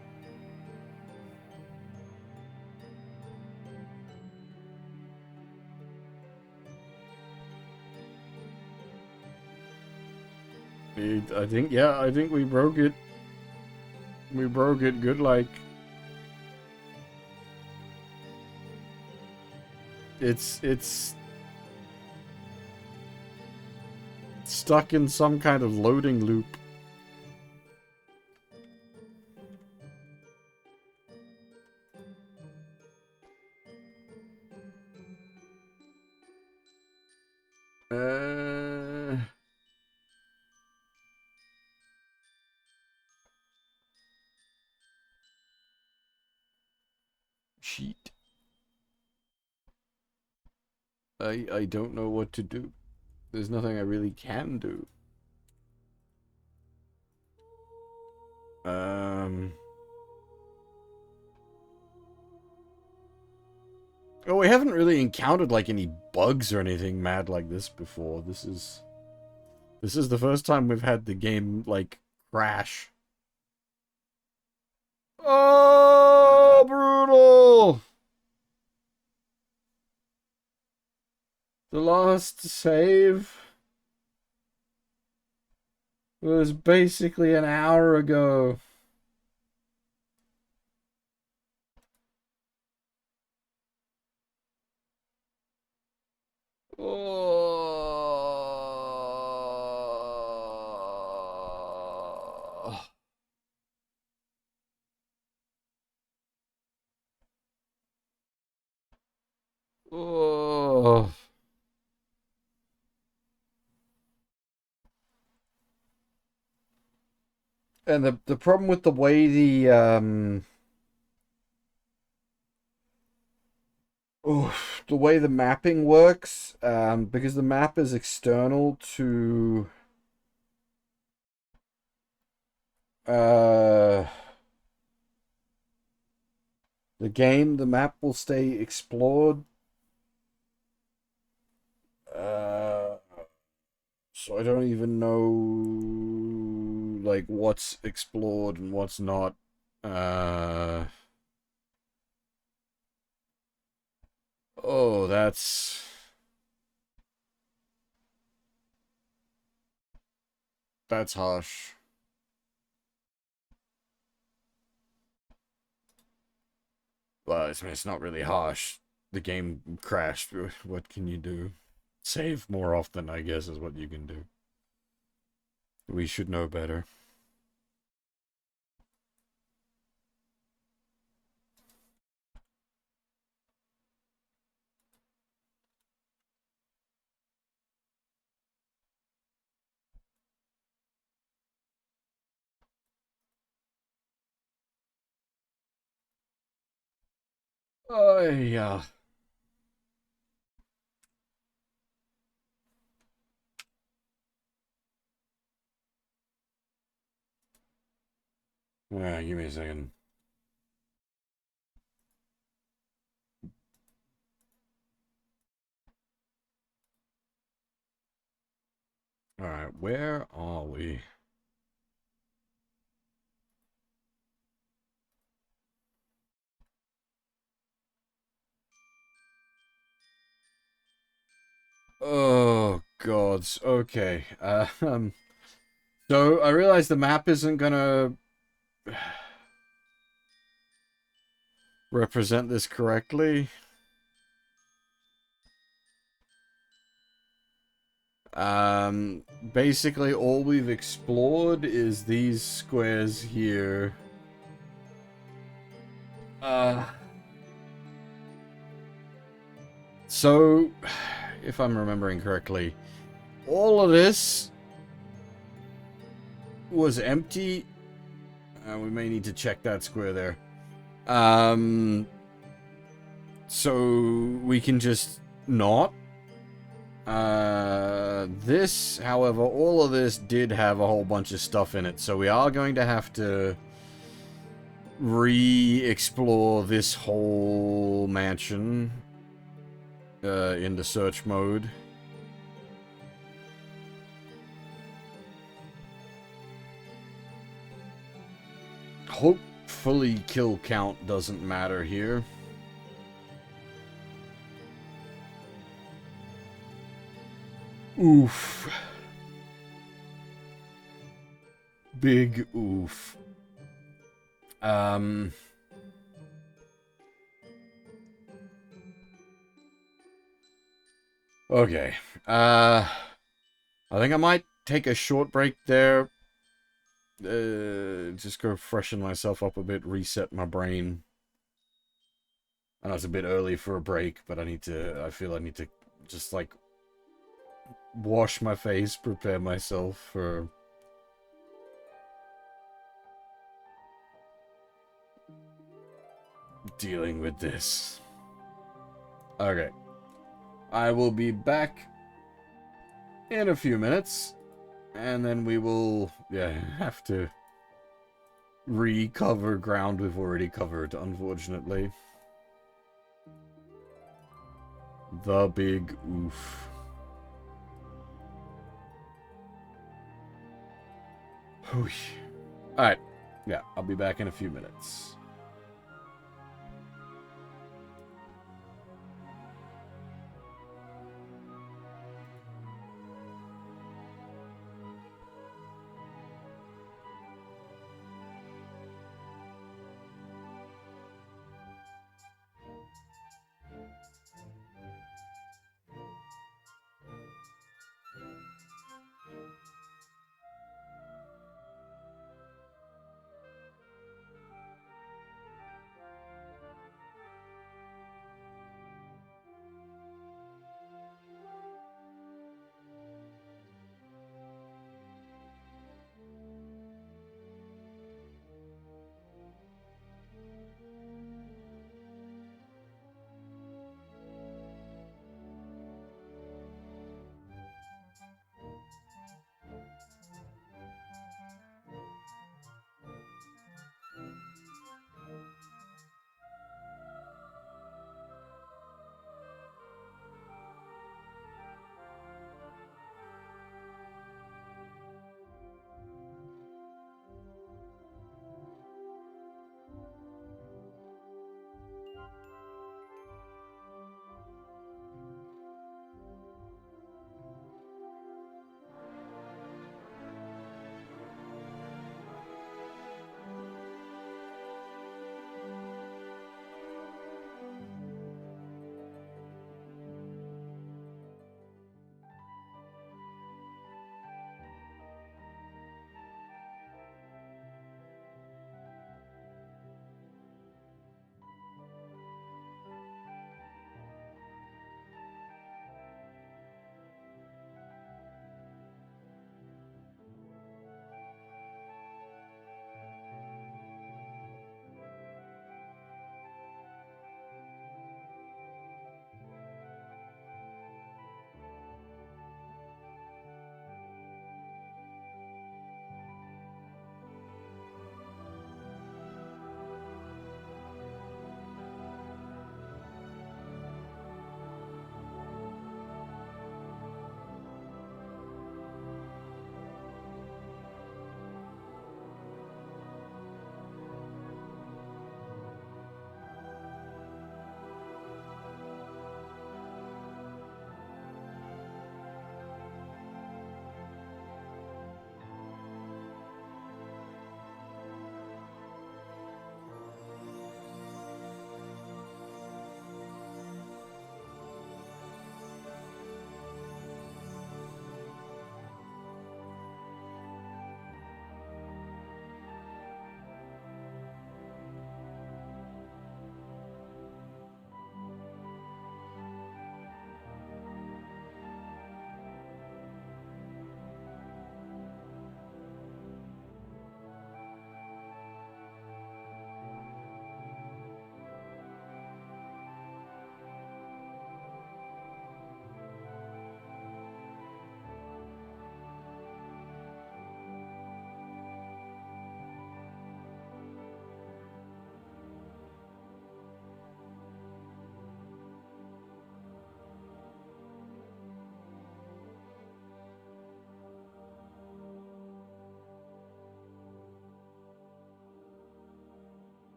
[SPEAKER 1] I think, yeah, I think we broke it. We broke it good like. It's stuck in some kind of loading loop. Sheet. I don't know what to do. There's nothing I really can do. Oh, we haven't really encountered like any bugs or anything mad like this before. This is the first time we've had the game like crash. Oh, brutal! The last save was basically an hour ago. Oh. Oh. And the problem with the way the way the mapping works, because the map is external to the game, the map will stay explored. So I don't even know like what's explored and what's not. Oh, that's harsh. Well, it's not really harsh. The game crashed. What can you do? Save more often, I guess, is what you can do. We should know better. Oh, yeah. Give me a second. Alright, where are we? Oh, gods. Okay. So I realize the map isn't gonna represent this correctly. Basically all we've explored is these squares here. So, if I'm remembering correctly, all of this was empty. We may need to check that square there. So we can just not. This, however, all of this did have a whole bunch of stuff in it, so we are going to have to re-explore this whole mansion into search mode. hopefully kill count doesn't matter here. Oof. Big oof. Okay. I think I might take a short break there. Just go freshen myself up a bit, reset my brain. I know it's a bit early for a break, but I feel I need to just, like, wash my face, prepare myself for dealing with this. Okay. I will be back in a few minutes, and then we will, have to recover ground we've already covered, unfortunately. The big oof. Alright. Yeah, I'll be back in a few minutes.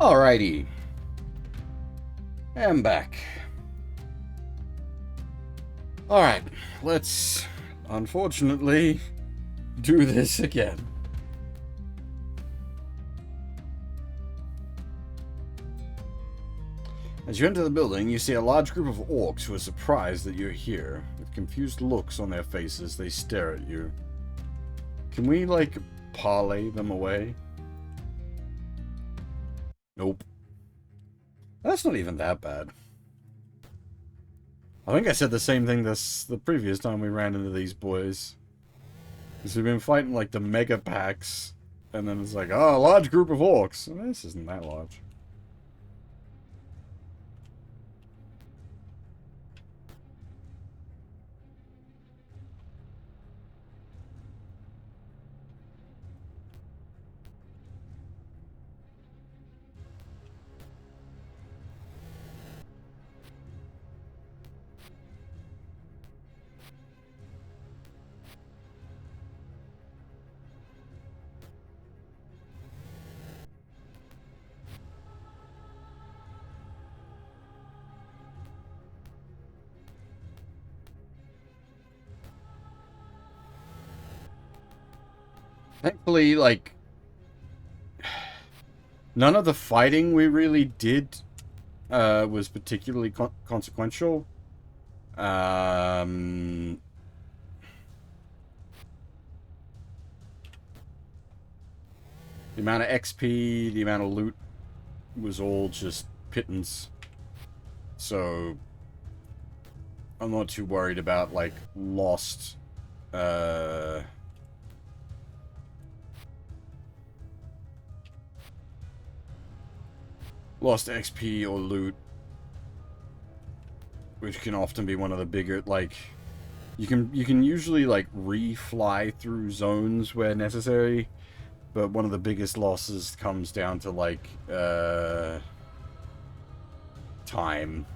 [SPEAKER 1] Alrighty. I'm back. Alright, let's, unfortunately, do this again. As you enter the building, you see a large group of orcs who are surprised that you're here. With confused looks on their faces, they stare at you. Can we, like, parlay them away? Nope. That's not even that bad. I think I said the same thing the previous time we ran into these boys. Because we've been fighting, like, the mega packs. And then it's like, oh, a large group of orcs. This isn't that large. Thankfully, like, none of the fighting we really did was particularly consequential. The amount of XP, the amount of loot was all just pittance. So, I'm not too worried about, like, lost XP or loot, which can often be one of the bigger, like, you can usually, like, re-fly through zones where necessary, but one of the biggest losses comes down to, like, time.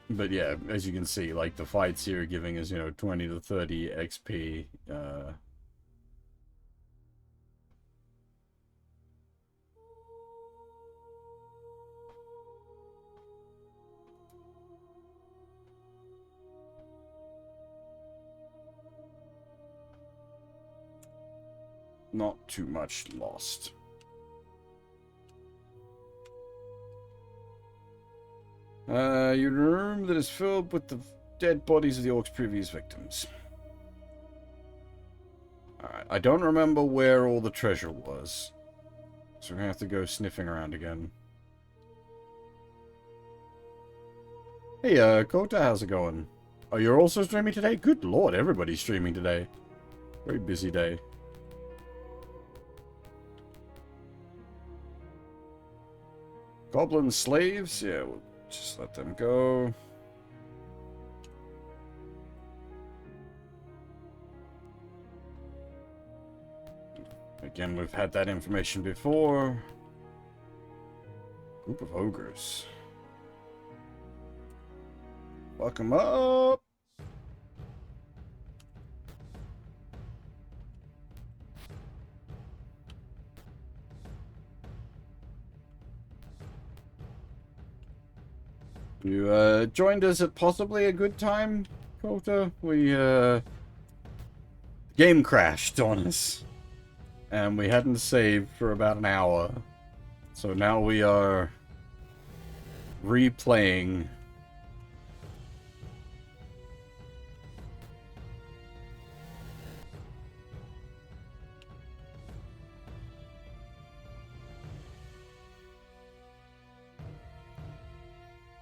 [SPEAKER 1] But yeah, as you can see, like, the fights here are giving us, 20 to 30 XP. Not too much lost. You're in a room that is filled with the dead bodies of the orcs' previous victims. Alright, I don't remember where all the treasure was, so we're gonna have to go sniffing around again. Hey, Kota, how's it going? Oh, you're also streaming today? Good lord, everybody's streaming today. Very busy day. Goblin slaves? Yeah, we'll just let them go. Again, we've had that information before. Group of ogres. Fuck them up! You, joined us at possibly a good time, Kota? We, game crashed on us. And we hadn't saved for about an hour. So now we are replaying.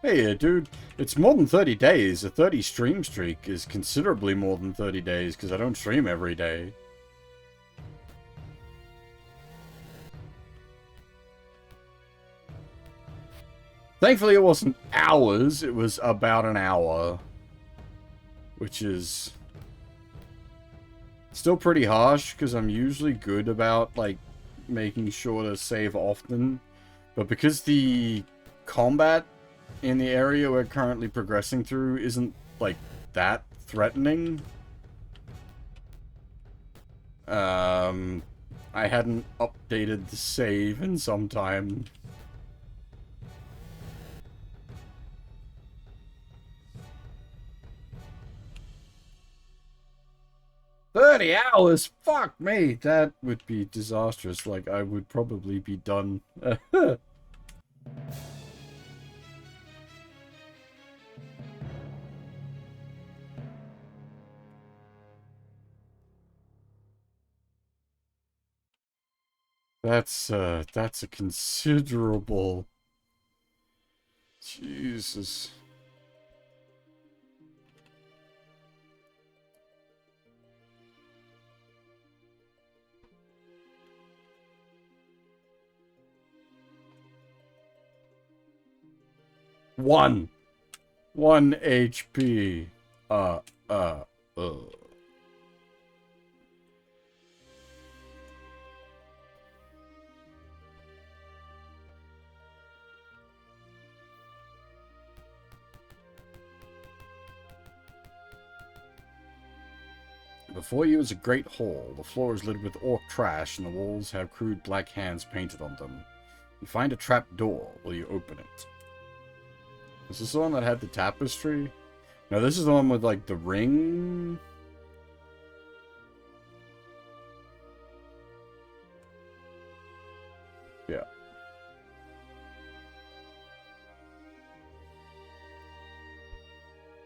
[SPEAKER 1] Hey, dude, it's more than 30 days. A 30 stream streak is considerably more than 30 days, because I don't stream every day. Thankfully, it wasn't hours, it was about an hour. Which is still pretty harsh, because I'm usually good about, like, making sure to save often. But because the combat in the area we're currently progressing through isn't, like, that threatening. I hadn't updated the save in some time. $30? Fuck me! That would be disastrous. Like, I would probably be done. That's a considerable... Jesus. One HP. Uh. Before you is a great hall. The floor is littered with orc trash, and the walls have crude black hands painted on them. You find a trap door. Will you open it? Is this the one that had the tapestry? No, this is the one with, like, the ring. Yeah.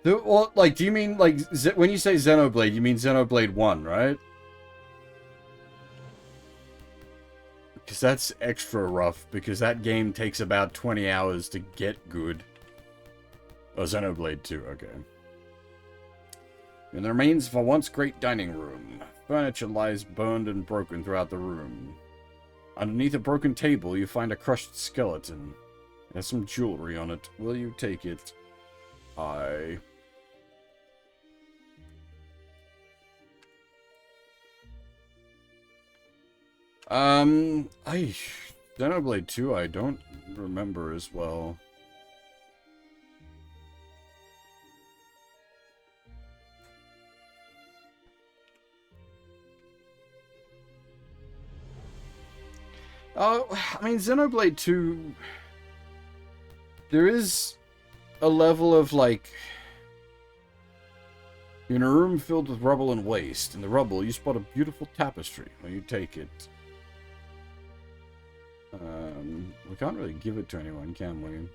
[SPEAKER 1] Well, like, do you mean, like, when you say Xenoblade, you mean Xenoblade 1, right? Because that's extra rough, because that game takes about 20 hours to get good. Oh, Xenoblade 2, okay. In the remains of a once great dining room, furniture lies burned and broken throughout the room. Underneath a broken table, you find a crushed skeleton. It has some jewelry on it. Will you take it? Aye. Xenoblade 2, I don't remember as well. Oh, I mean, Xenoblade 2... There is a level of, like... You're in a room filled with rubble and waste. In the rubble, you spot a beautiful tapestry. Will you take it? We can't really give it to anyone, can we?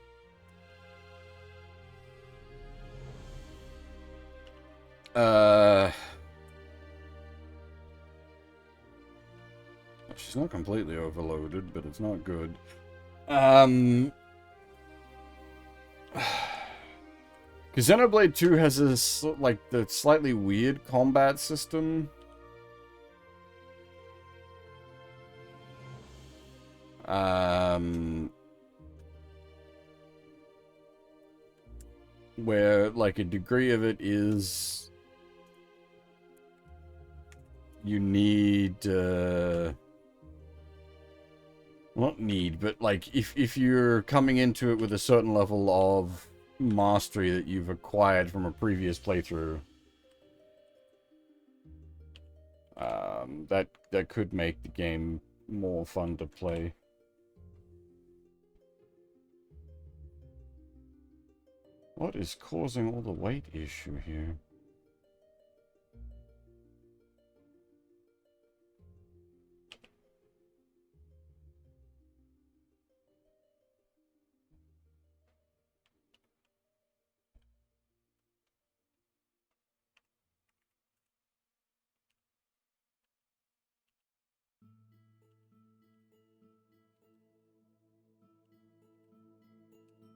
[SPEAKER 1] She's not completely overloaded, but it's not good. Because Xenoblade 2 has this, like, the slightly weird combat system. Where, like, a degree of it is... You need, not need, but, like, if you're coming into it with a certain level of mastery that you've acquired from a previous playthrough, that could make the game more fun to play. What is causing all the weight issue here?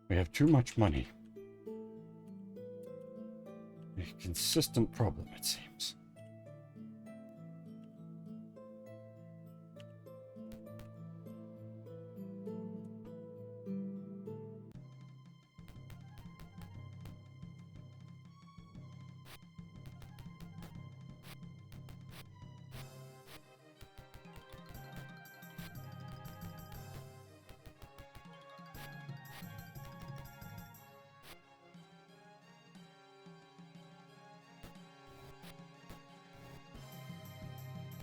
[SPEAKER 1] We have too much money. A consistent problem, it seems.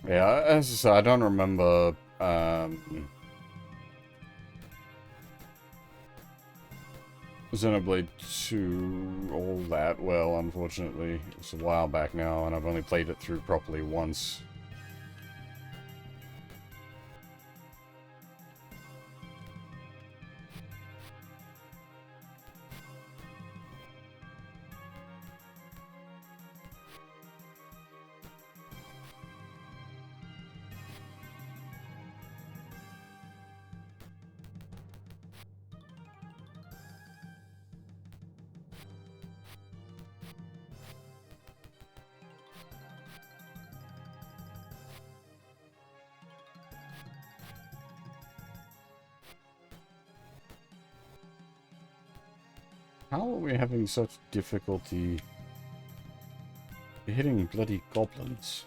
[SPEAKER 1] Yeah, as I said, I don't remember Xenoblade 2 all that well, unfortunately. It's a while back now, and I've only played it through properly once. How are we having such difficulty hitting bloody goblins?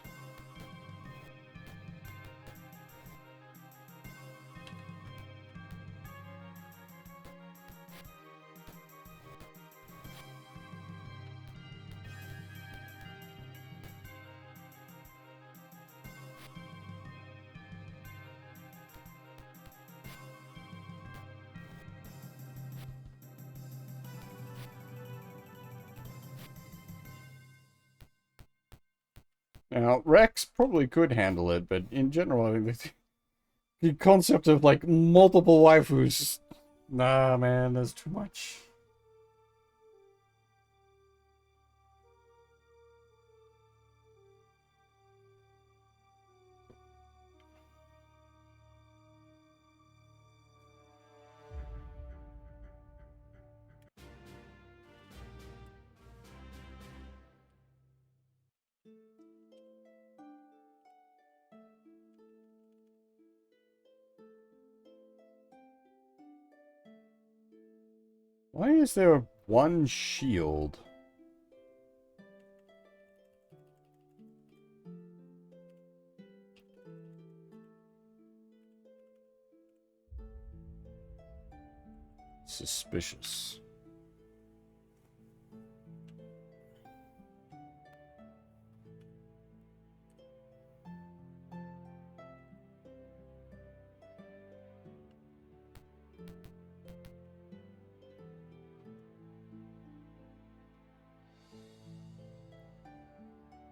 [SPEAKER 1] Now, Rex probably could handle it, but in general, I think the concept of, like, multiple waifus... Nah, man, there's too much. Why is there one shield? Suspicious.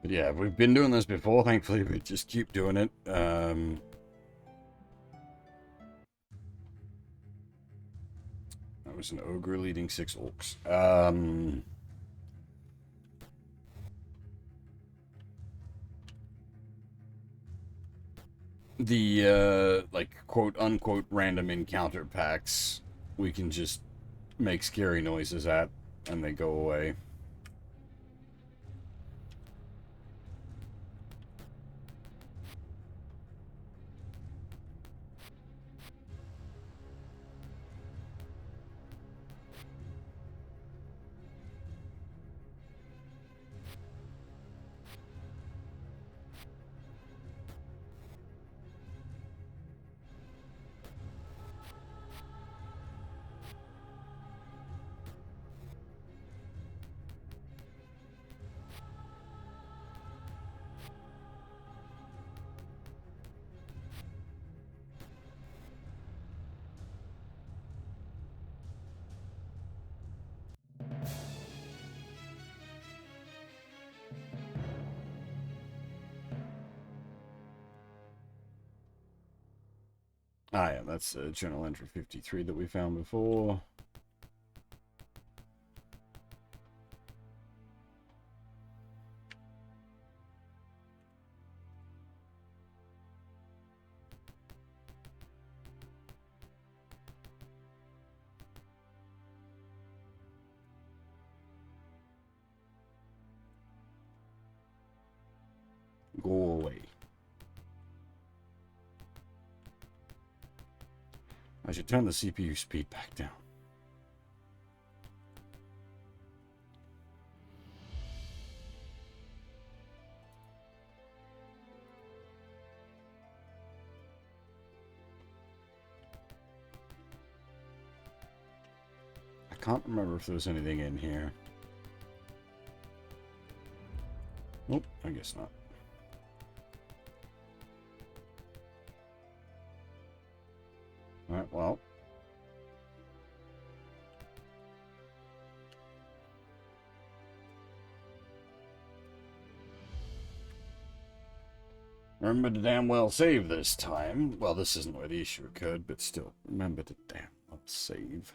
[SPEAKER 1] But yeah, we've been doing this before, thankfully we just keep doing it. That was an ogre leading 6 orcs. The, like, quote-unquote random encounter packs, we can just make scary noises at, and they go away. Ah, yeah, that's journal entry 53 that we found before. Go away. I should turn the CPU speed back down. I can't remember if there was anything in here. Nope, I guess not. Alright, well. Remember to damn well save this time. Well, this isn't where the issue occurred, but still, remember to damn well save.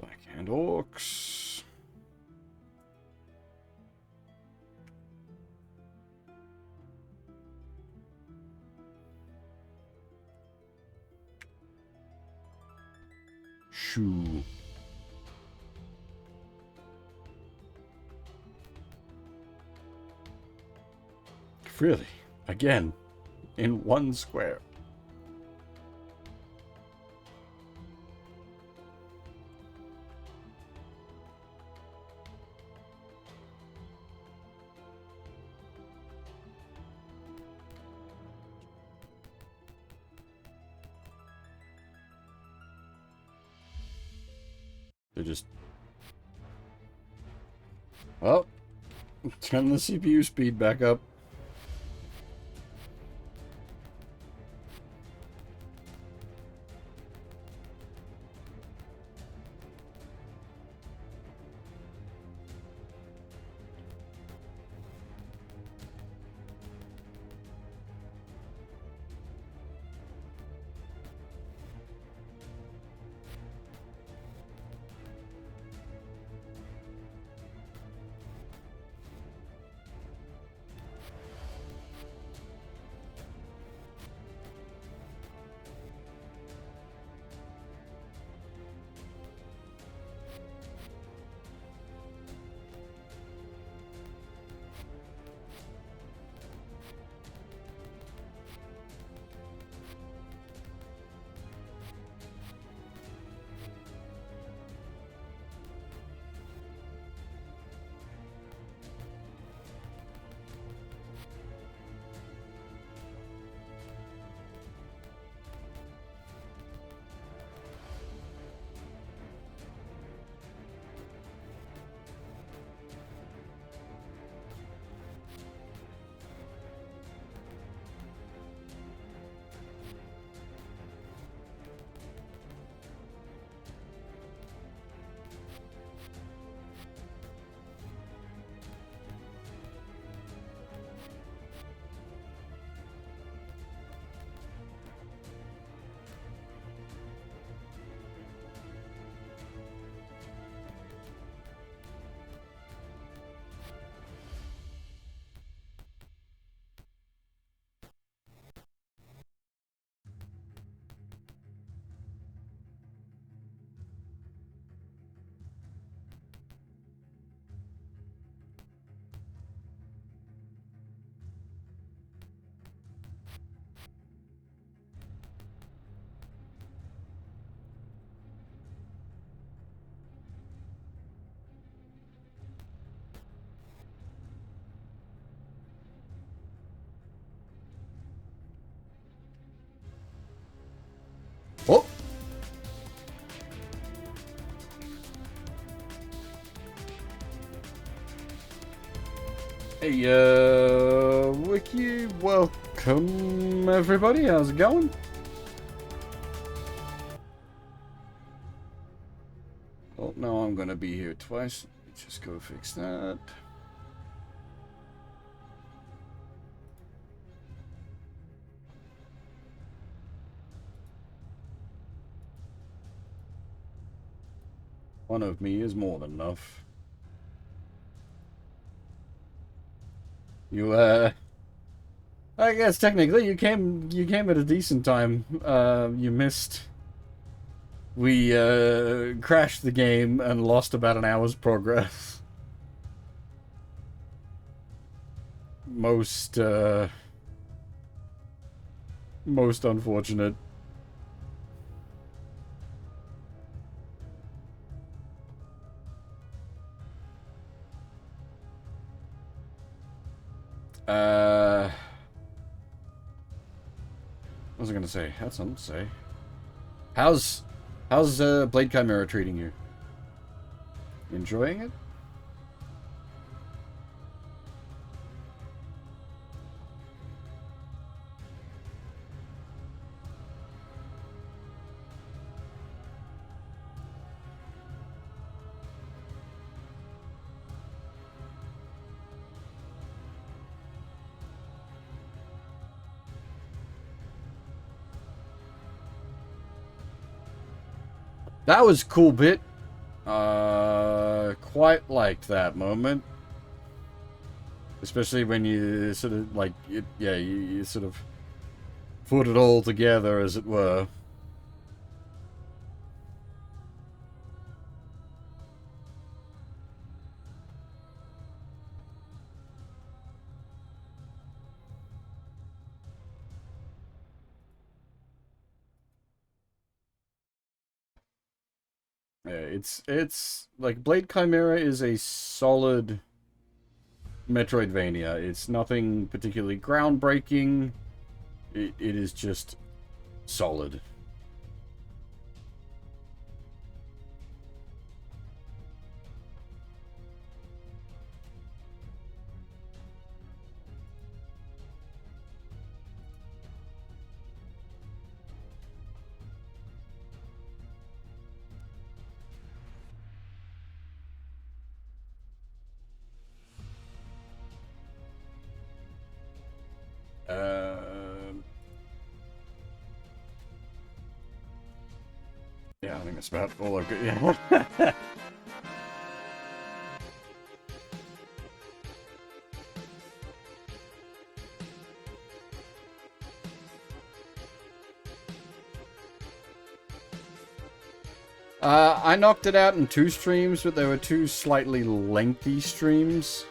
[SPEAKER 1] Backhand orcs. Shoo. Really? Again? In one square? They're just... Well, turn the CPU speed back up. Oh! Hey, Wiki, welcome everybody, how's it going? Well, now I'm gonna be here twice. Let me just go fix that. One of me is more than enough. You, I guess technically you came at a decent time. You missed. We, crashed the game and lost about an hour's progress. Most unfortunate. What was I gonna say? Had something to say. How's Blade Chimera treating you? Enjoying it? That was a cool bit. Quite liked that moment. Especially when you sort of, like, you sort of put it all together, as it were. Yeah, it's like Blade Chimera is a solid Metroidvania. It's nothing particularly groundbreaking. It is just solid. Uh, yeah, I think that's about all I've got. Yeah. I knocked it out in 2 streams, but they were 2 slightly lengthy streams.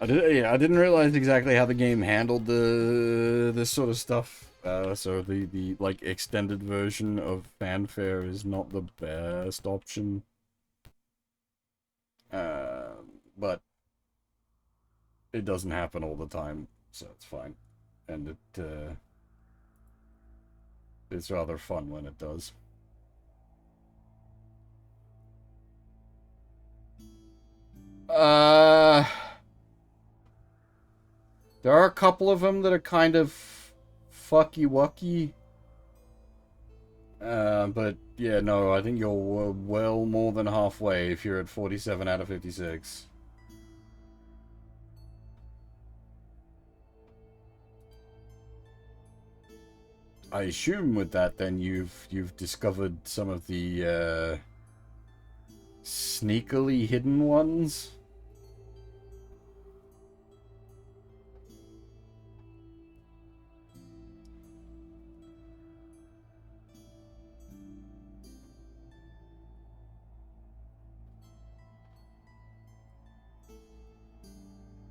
[SPEAKER 1] I didn't realize exactly how the game handled this sort of stuff. So the like extended version of fanfare is not the best option. But it doesn't happen all the time, so it's fine. And it's rather fun when it does. Uh, there are a couple of them that are kind of fucky-wucky. But yeah, no, I think you're well more than halfway if you're at 47 out of 56. I assume with that, then you've discovered some of the sneakily hidden ones.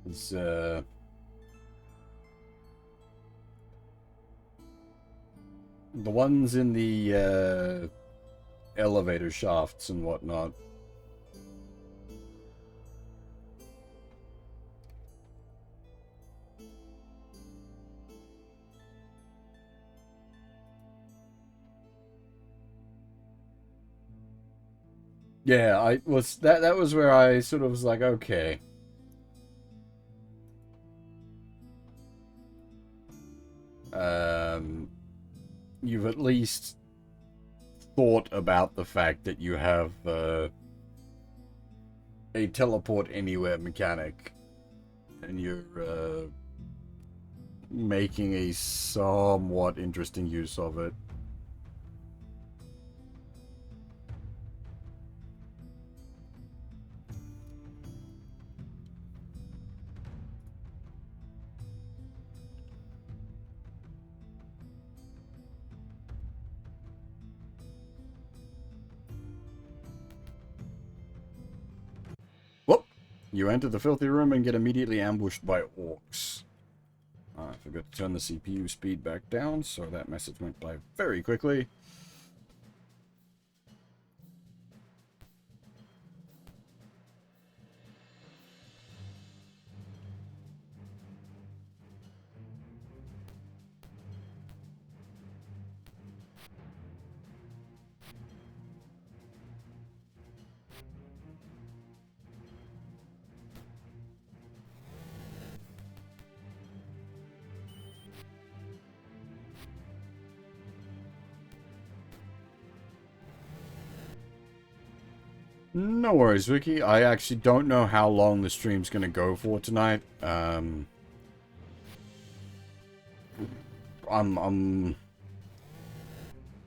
[SPEAKER 1] It's the ones in the elevator shafts and whatnot. Yeah, I was that was where I sort of was like, okay. Um, you've at least thought about the fact that you have a teleport anywhere mechanic, and you're making a somewhat interesting use of it. Whoop! You enter the filthy room and get immediately ambushed by orcs. I forgot to turn the CPU speed back down, so that message went by very quickly. No worries, Vicky. I actually don't know how long the stream's gonna go for tonight. I'm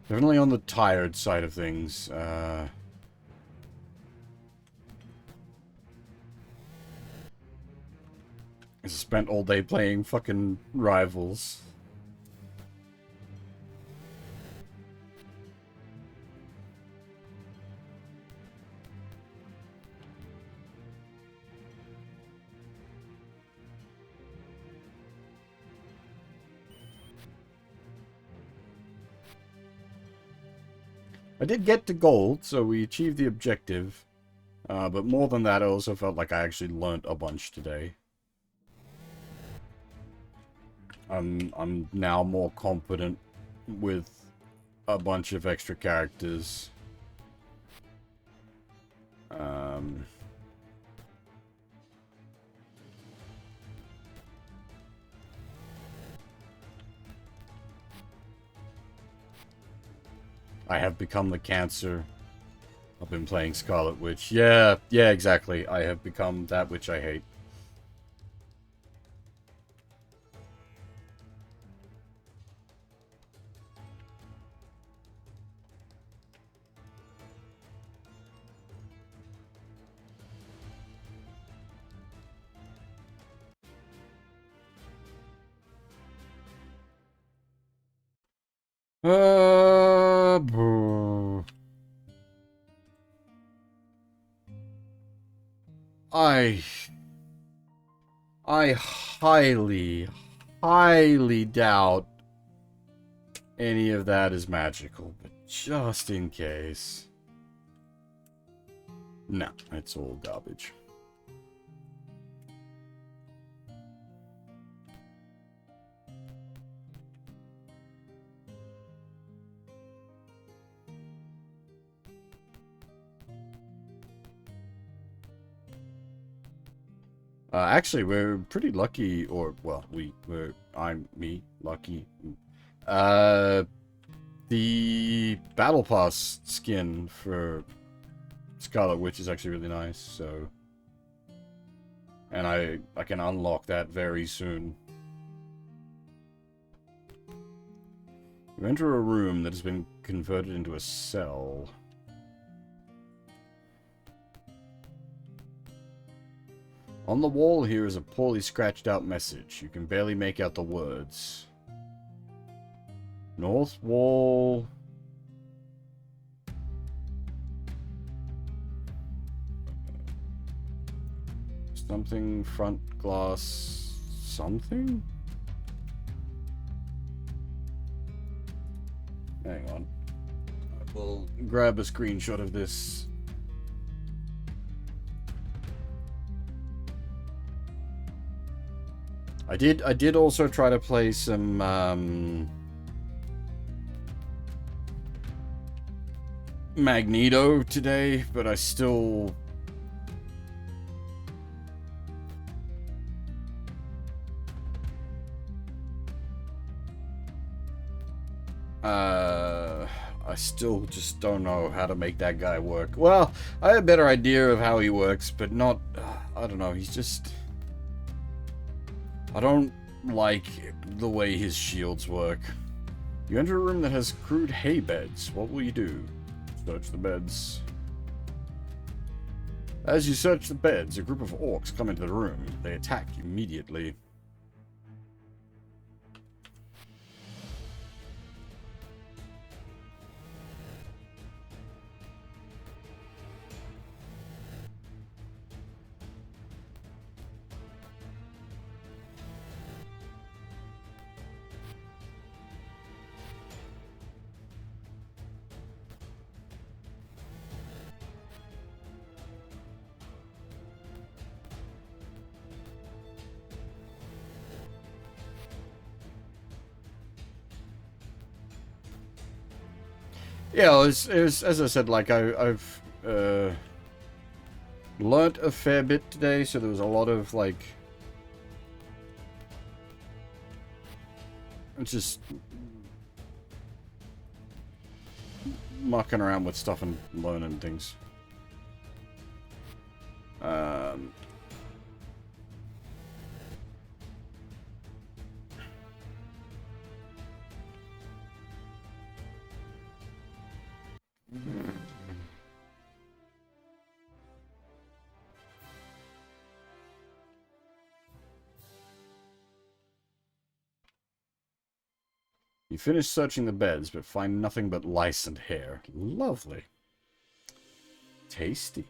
[SPEAKER 1] definitely on the tired side of things. I spent all day playing fucking Rivals. I did get to gold, so we achieved the objective. But more than that, I also felt like I actually learnt a bunch today. I'm now more confident with a bunch of extra characters. I have become the Cancer. I've been playing Scarlet Witch. Yeah, exactly. I have become that which I hate. Boo. I highly, highly doubt any of that is magical, but just in case. No, it's all garbage. Actually, we're pretty lucky, or, well, I'm lucky. The Battle Pass skin for Scarlet Witch is actually really nice, so... And I can unlock that very soon. You enter a room that has been converted into a cell. On the wall here is a poorly scratched out message. You can barely make out the words. North wall... Something, front glass... Something? Hang on. I will grab a screenshot of this. I did also try to play some Magneto today, but I still just don't know how to make that guy work. Well, I have a better idea of how he works, but not I don't know, he's just... I don't like the way his shields work. You enter a room that has crude hay beds. What will you do? Search the beds. As you search the beds, a group of orcs come into the room. They attack immediately. Yeah, it was, as I said, like, I've learnt a fair bit today, so there was a lot of, like, just mucking around with stuff and learning things. Um, You finish searching the beds, but find nothing but lice and hair. Lovely. Tasty.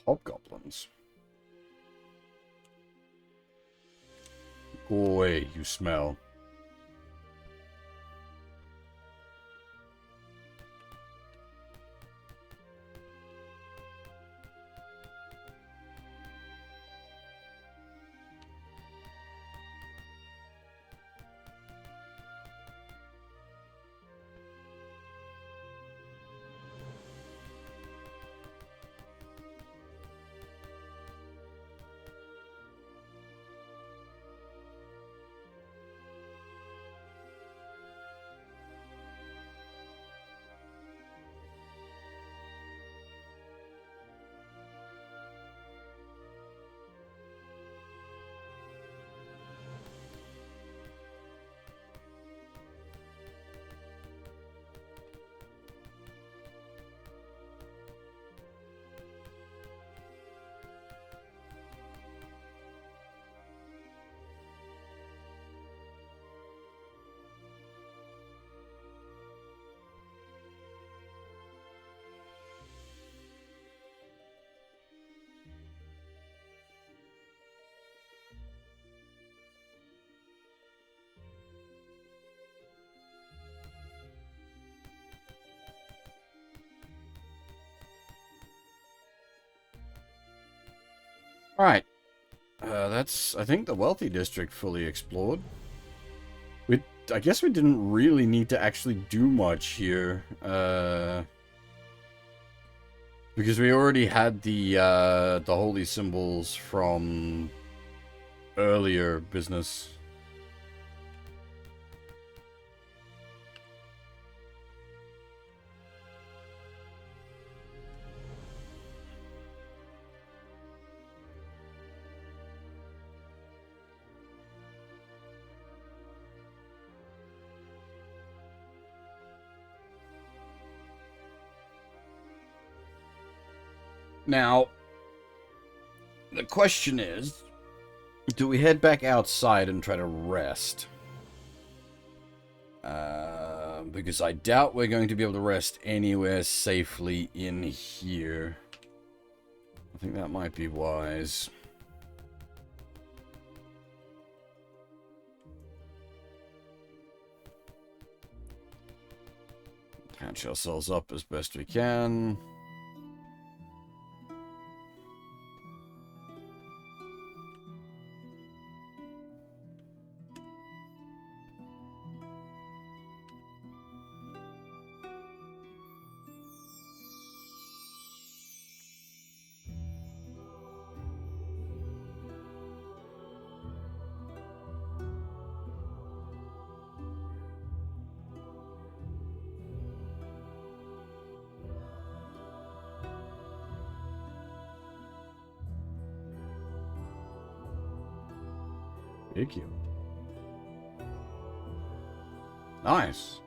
[SPEAKER 1] Hobgoblins. Go away, you smell. Alright. That's, I think, the wealthy district fully explored. I guess we didn't really need to actually do much here. Because we already had the holy symbols from earlier business. Now, the question is, do we head back outside and try to rest? Because I doubt we're going to be able to rest anywhere safely in here. I think that might be wise. Patch ourselves up as best we can. Thank you. Nice.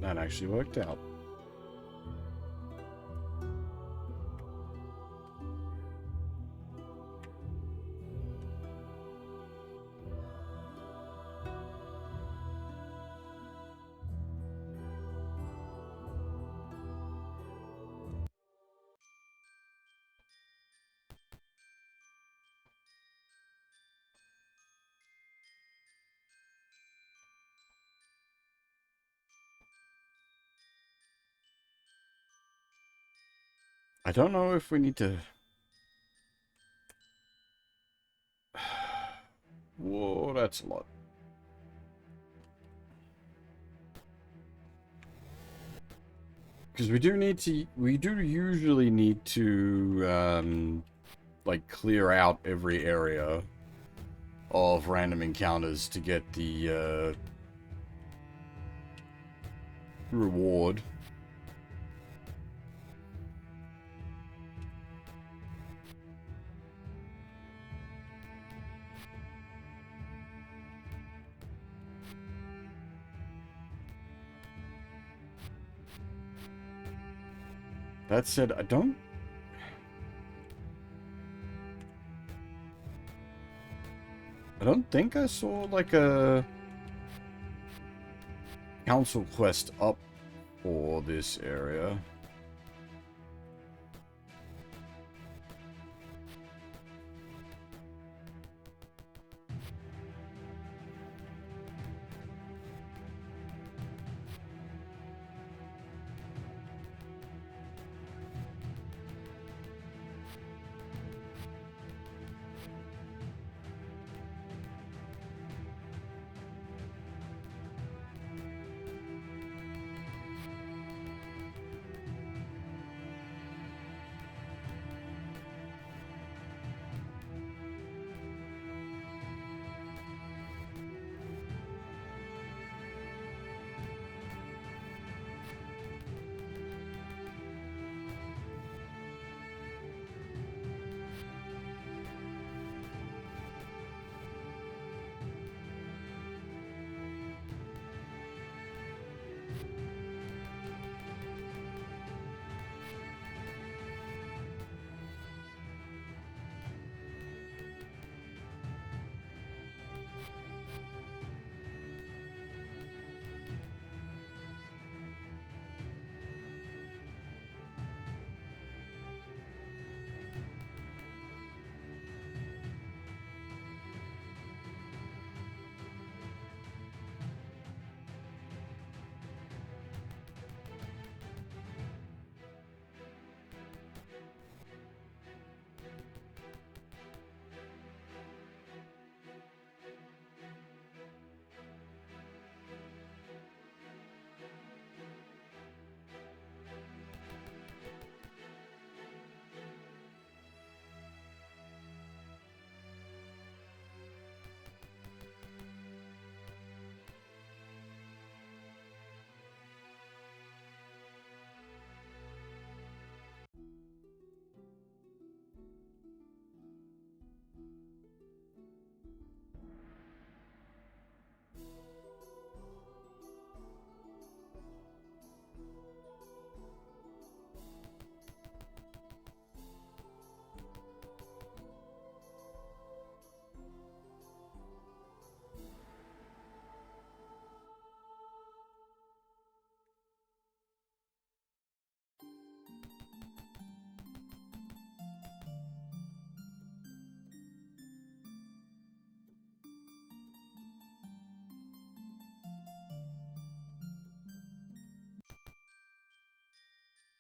[SPEAKER 1] That actually worked out. I don't know if we need to... Whoa, that's a lot. Because we do usually need to, like, clear out every area of random encounters to get the, reward. That said, I don't think I saw, like, a council quest up for this area.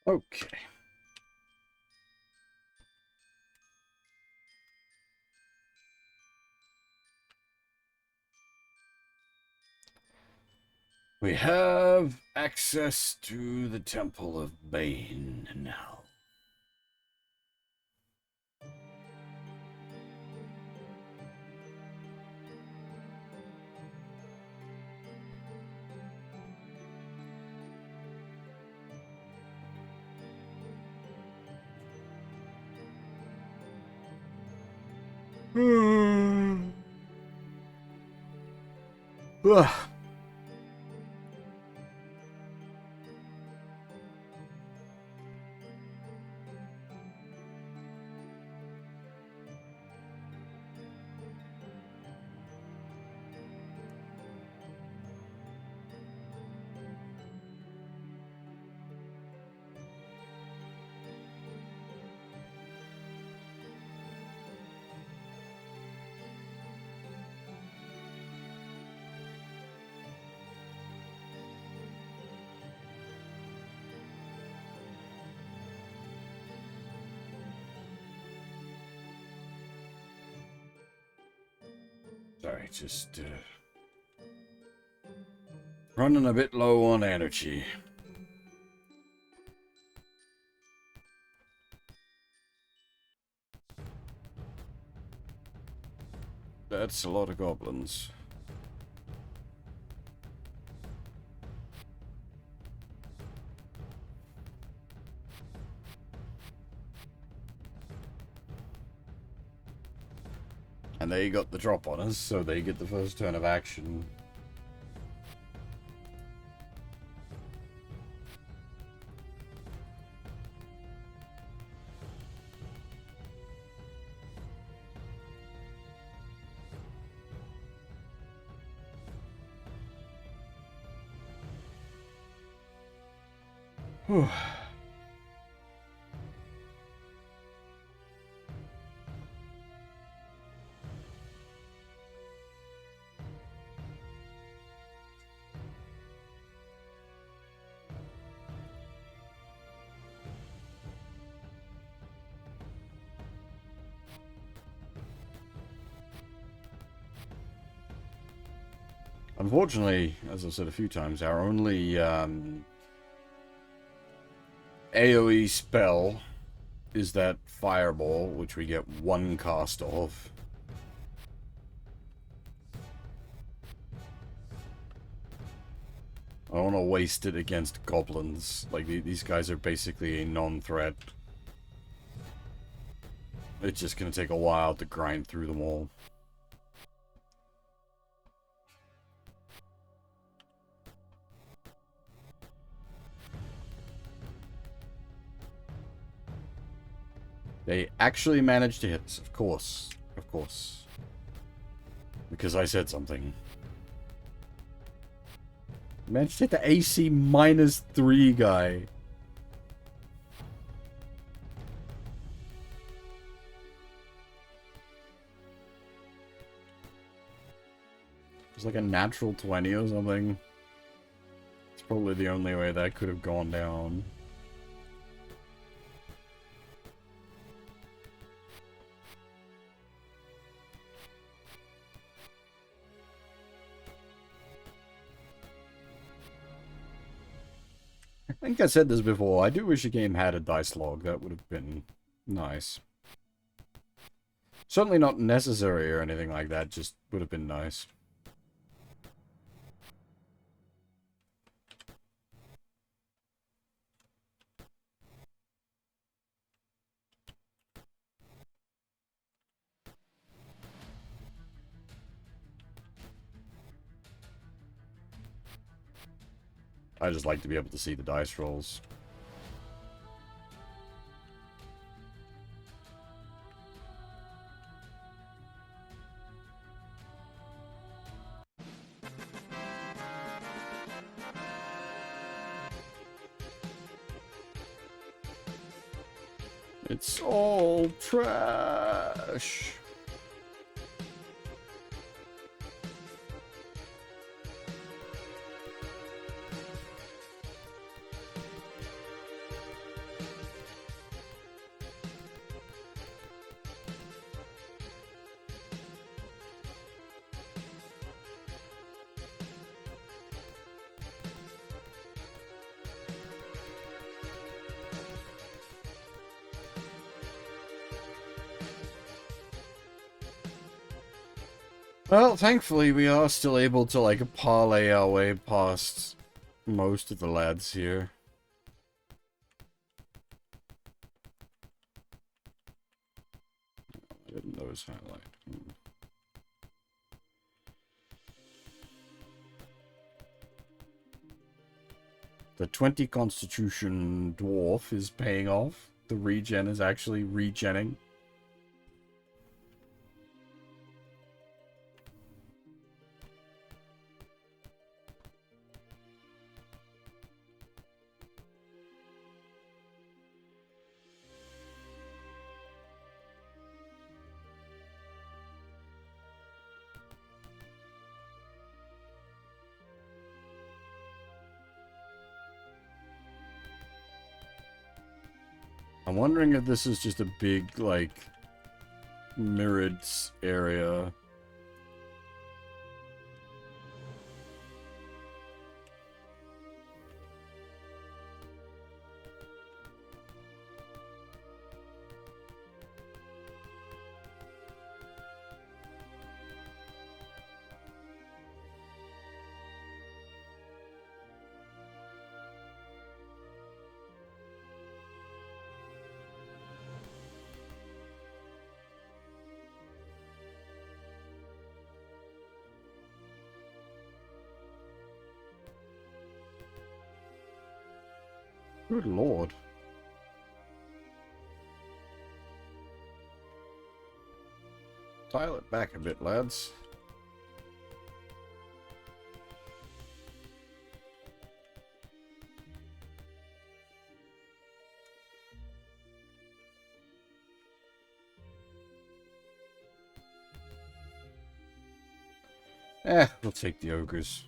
[SPEAKER 1] Okay. We have access to the Temple of Bane now. Ugh. Sorry, just running a bit low on energy. That's a lot of goblins. And they got the drop on us, so they get the first turn of action. Whew. Unfortunately, as I've said a few times, our only AoE spell is that fireball, which we get one cast of. I don't want to waste it against goblins. Like, these guys are basically a non-threat. It's just going to take a while to grind through them all. They actually managed to hit us, of course. Of course. Because I said something. Managed to hit the AC -3 guy. It's like a natural 20 or something. It's probably the only way that could have gone down. I think I said this before. I do wish a game had a dice log. That would have been nice. Certainly not necessary or anything like that. Just would have been nice. I just like to be able to see the dice rolls. It's all trash. Well, thankfully we are still able to, like, parlay our way past most of the lads here. I didn't notice highlight. The 20 Constitution Dwarf is paying off. The regen is actually regenning. I'm wondering if this is just a big, like, mirrored area. Good lord. Dial it back a bit, lads. We'll take the ogres.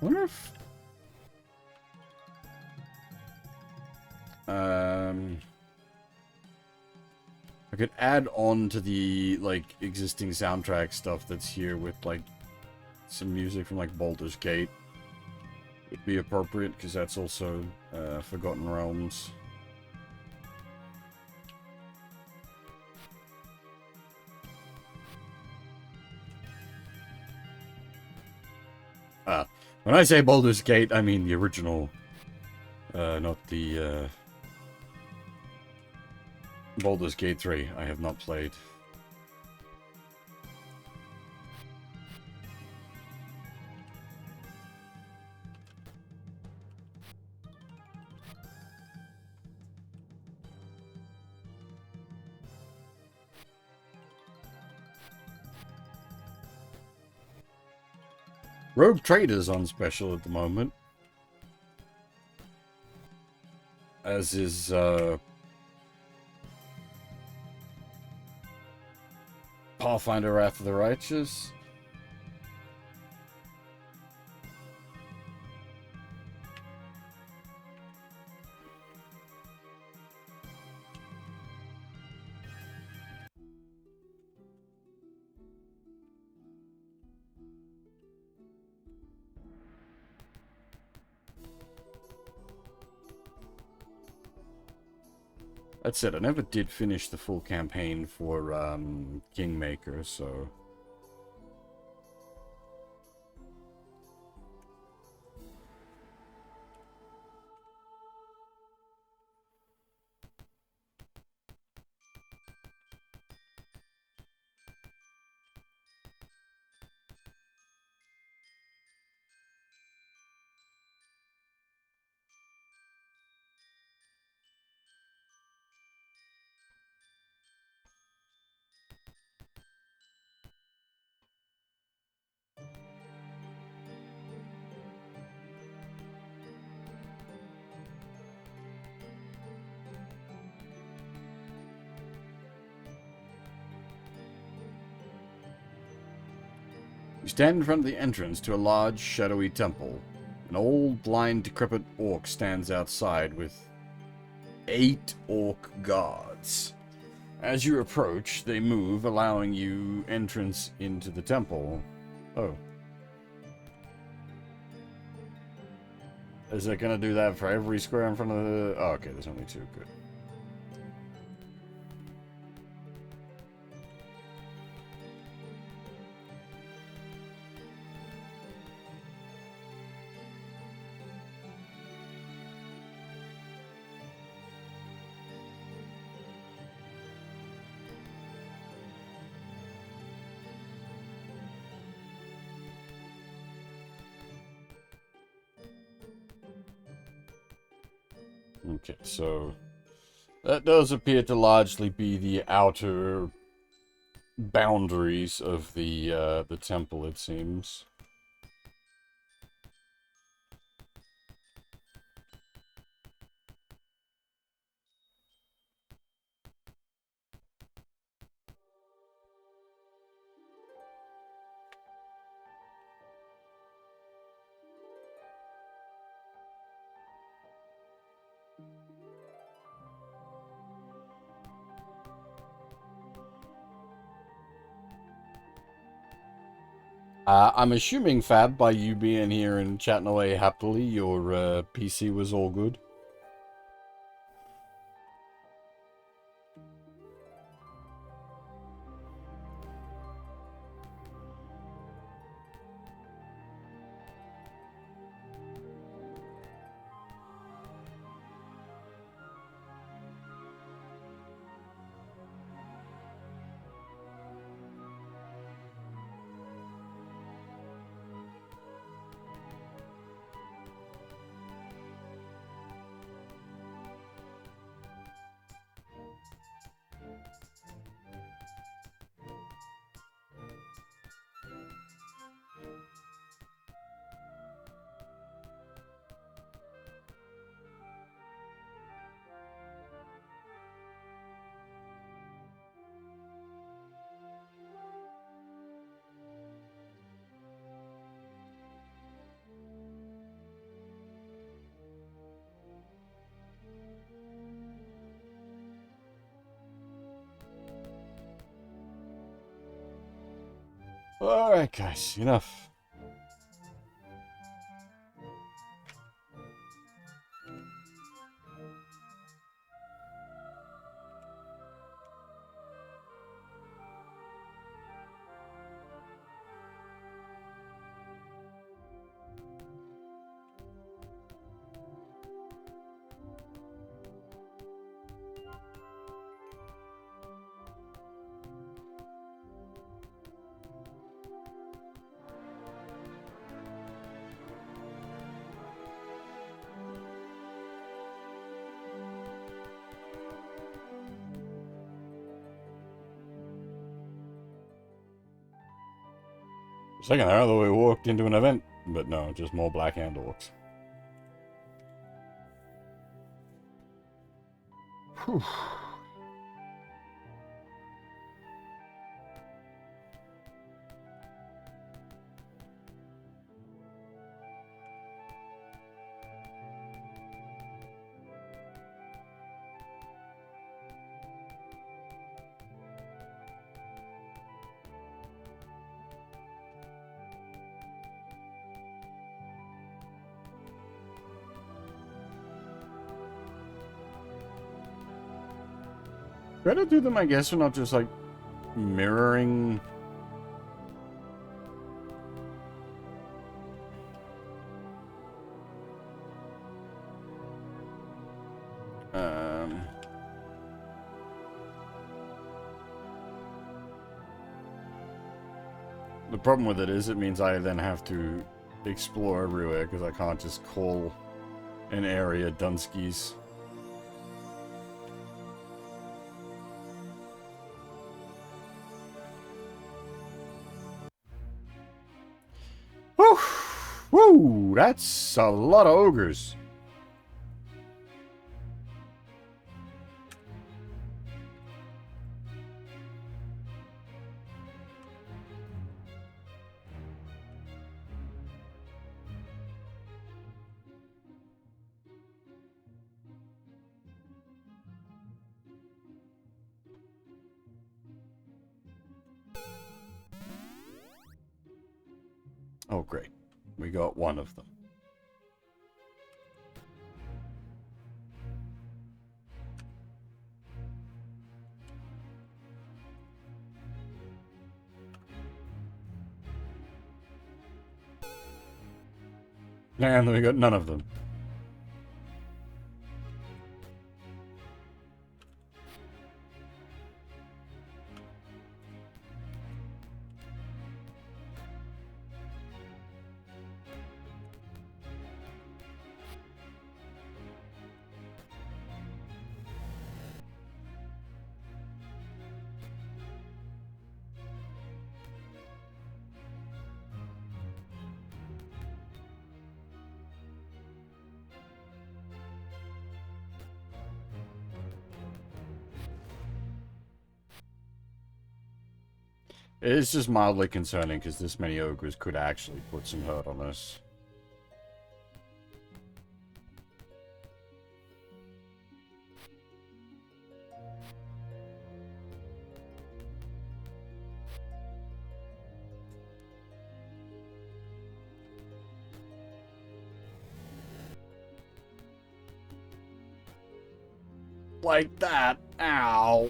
[SPEAKER 1] I wonder if... I could add on to the, like, existing soundtrack stuff that's here with, like, some music from, like, Baldur's Gate. Would be appropriate, because that's also, Forgotten Realms. When I say Baldur's Gate, I mean the original, not the, Baldur's Gate 3. I have not played. Rogue Trader's on special at the moment. As is, Pathfinder Wrath of the Righteous. That's it. I never did finish the full campaign for Kingmaker, so... You stand in front of the entrance to a large, shadowy temple. An old, blind, decrepit orc stands outside with 8 orc guards. As you approach, they move, allowing you entrance into the temple. Oh. Is it gonna do that for every square in front of the... Oh, okay, there's only 2. Good. Okay, so that does appear to largely be the outer boundaries of the temple, it seems. I'm assuming, Fab, by you being here and chatting away happily, your PC was all good. Alright, guys, enough. Second, I thought we walked into an event, but no, just more Black Hand orcs. Whew. Better do them, I guess, or not just like mirroring. The problem with it is it means I then have to explore everywhere because I can't just call an area Dunskies. Woo! Woo! That's a lot of ogres. Oh, great. We got one of them. And we got none of them. It's just mildly concerning because this many ogres could actually put some hurt on us. Like that. Ow.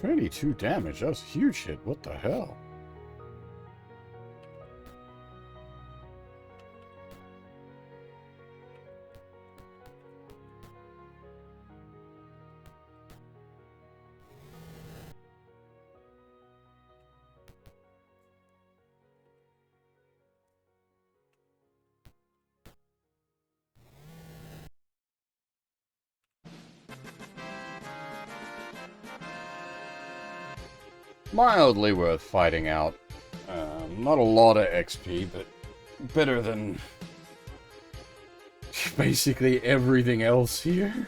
[SPEAKER 1] 22 damage. That was a huge hit. What the hell? Mildly worth fighting out. Not a lot of XP, but better than basically everything else here.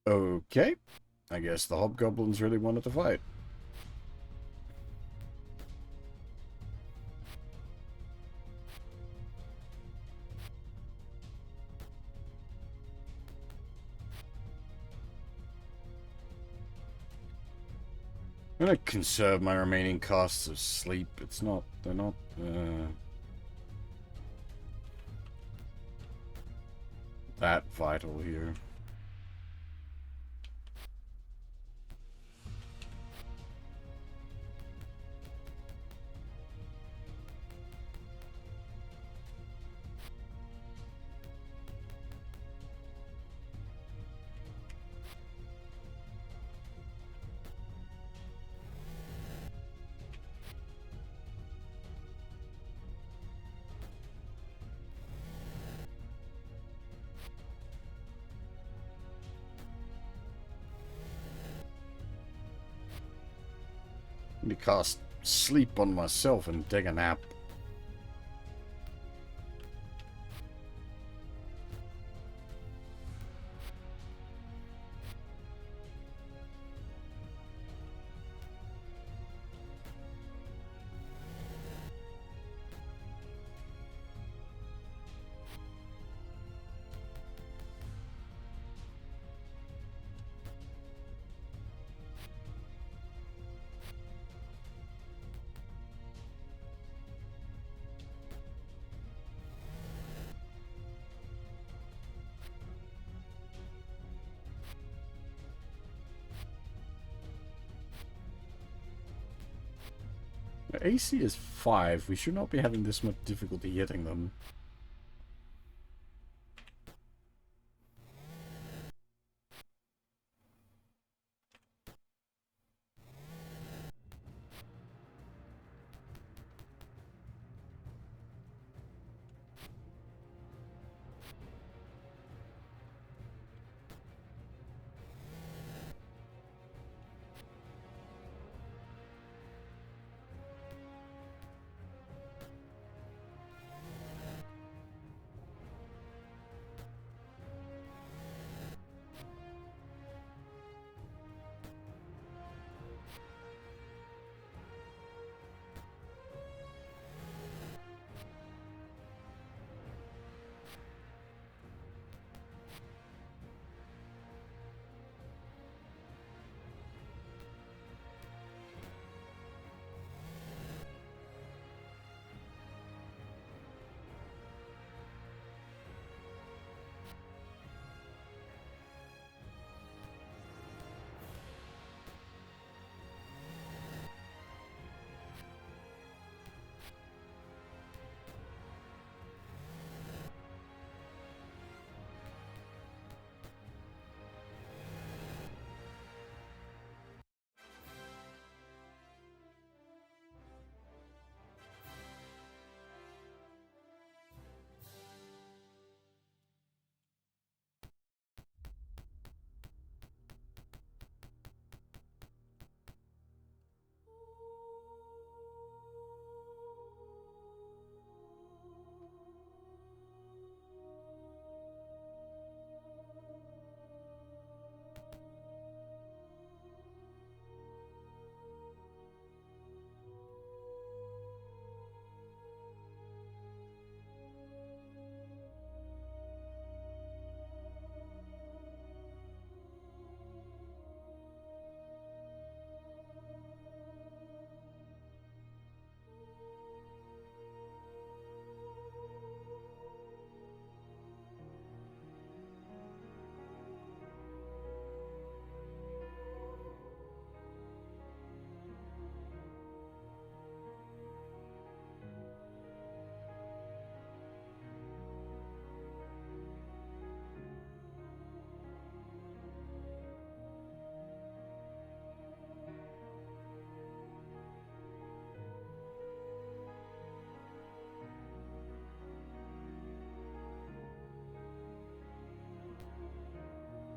[SPEAKER 1] Okay. I guess the hobgoblins really wanted to fight. I'm gonna conserve my remaining costs of sleep. They're not, that vital here. Let me cast sleep on myself and take a nap. AC is 5. We should not be having this much difficulty hitting them.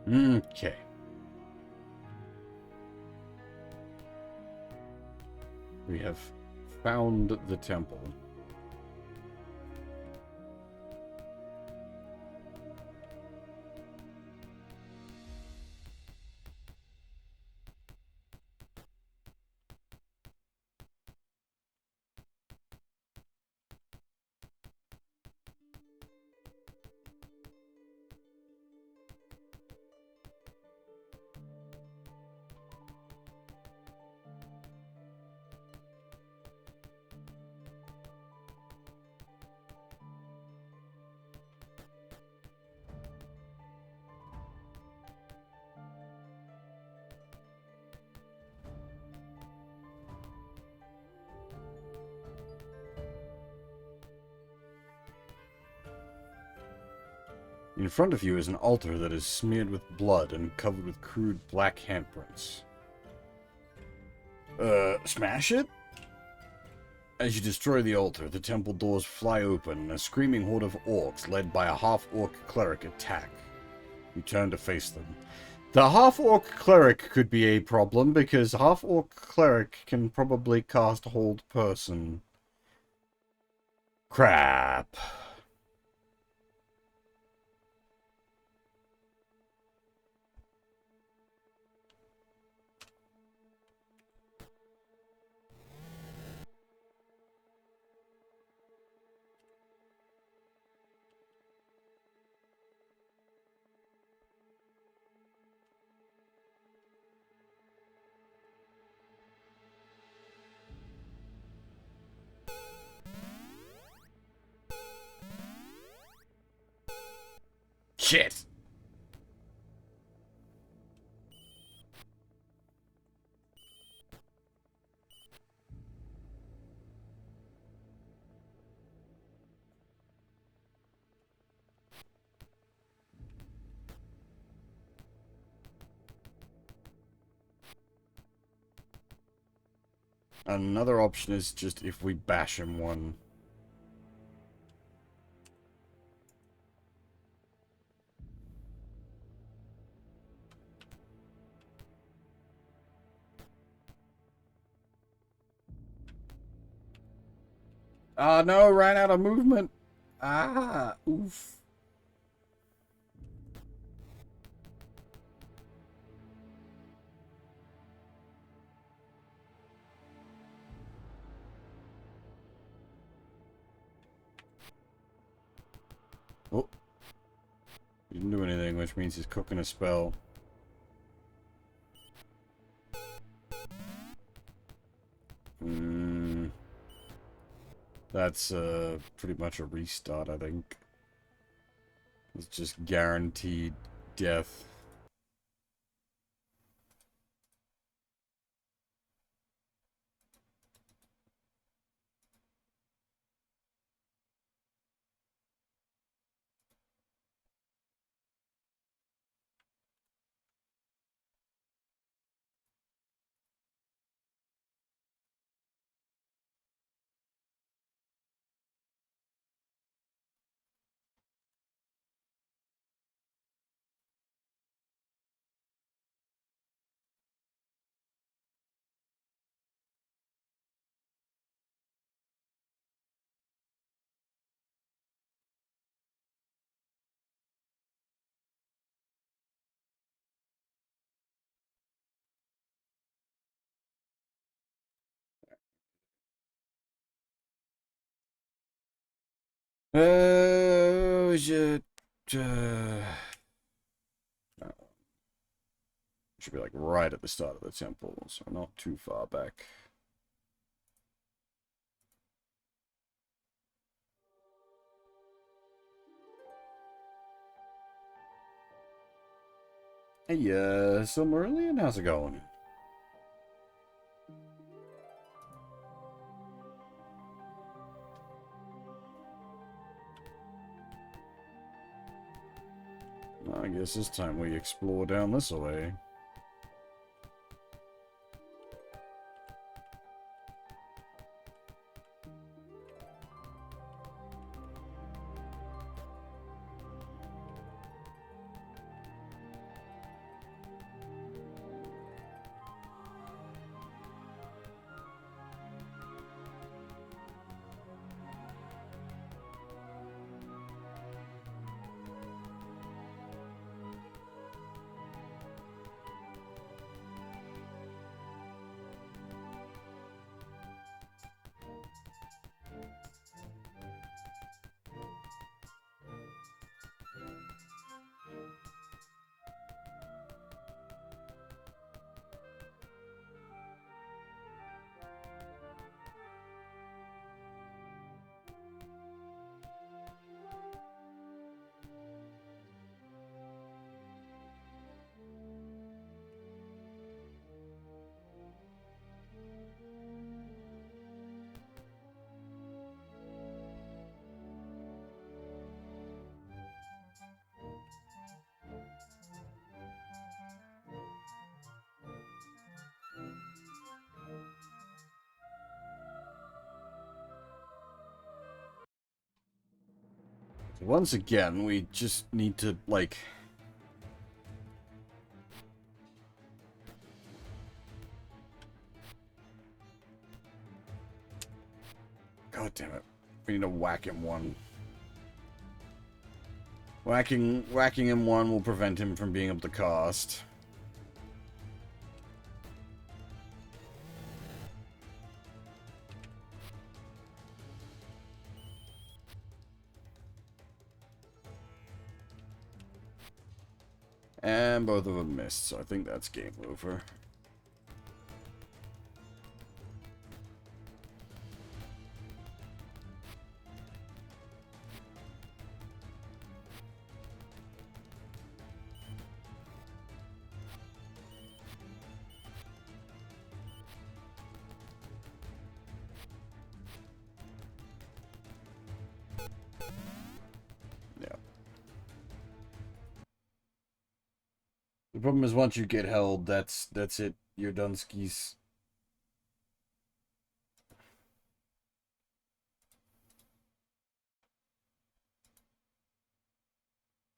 [SPEAKER 1] Okay. We have found the temple. In front of you is an altar that is smeared with blood and covered with crude black handprints. Smash it? As you destroy the altar, the temple doors fly open and a screaming horde of orcs led by a half-orc cleric attack. You turn to face them. The half-orc cleric could be a problem because half-orc cleric can probably cast hold person. Crap. Shit! Another option is just if we bash him one. Ah, no, ran out of movement. Ah, oof. Oh. He didn't do anything, which means he's cooking a spell. That's pretty much a restart, I think. It's just guaranteed death. Shit. Should be like right at the start of the temple, so not too far back. Hey, Silmarillion, how's it going? I guess this time we explore down this way. Once again, we just need to, like... God damn it. We need to whack him one. Whacking him one will prevent him from being able to cast. And both of them missed, so I think that's game over. Yeah. The problem is once you get held, that's it. You're done skis.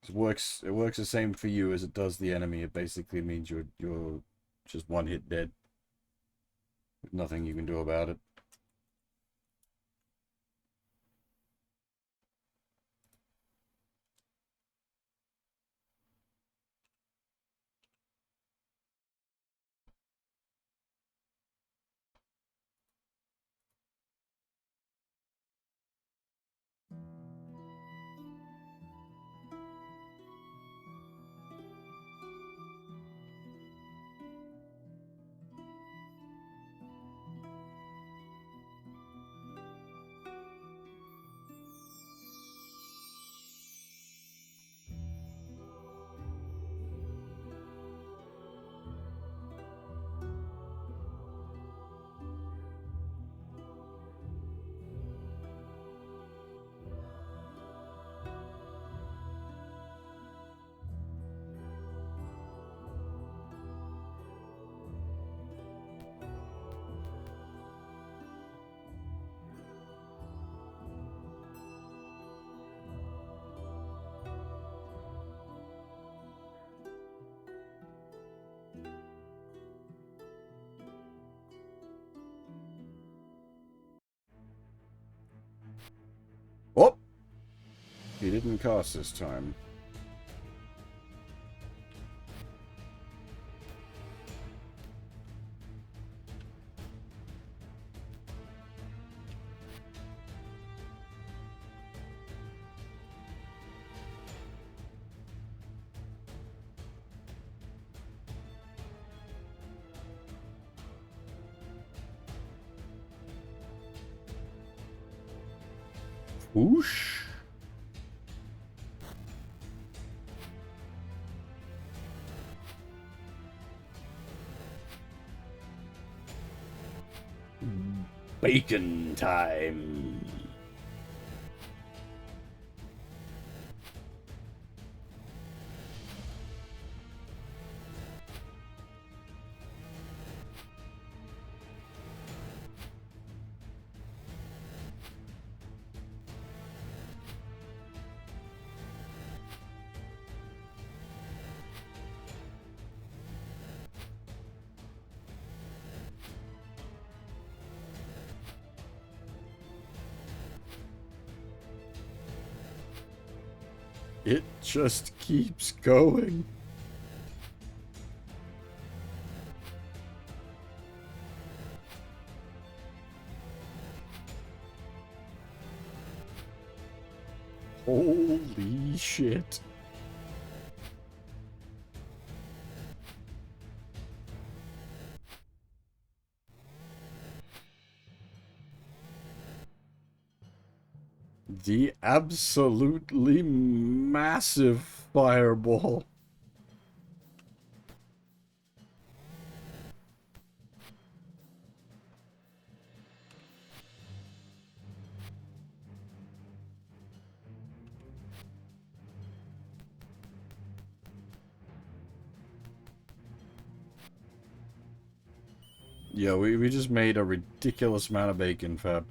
[SPEAKER 1] It works the same for you as it does the enemy. It basically means you're just one hit dead. With nothing you can do about it. Oh! He didn't cast this time. Whoosh! Bacon time! It just keeps going. Holy shit. The absolutely massive fireball. Yeah, we just made a ridiculous amount of bacon, Fab.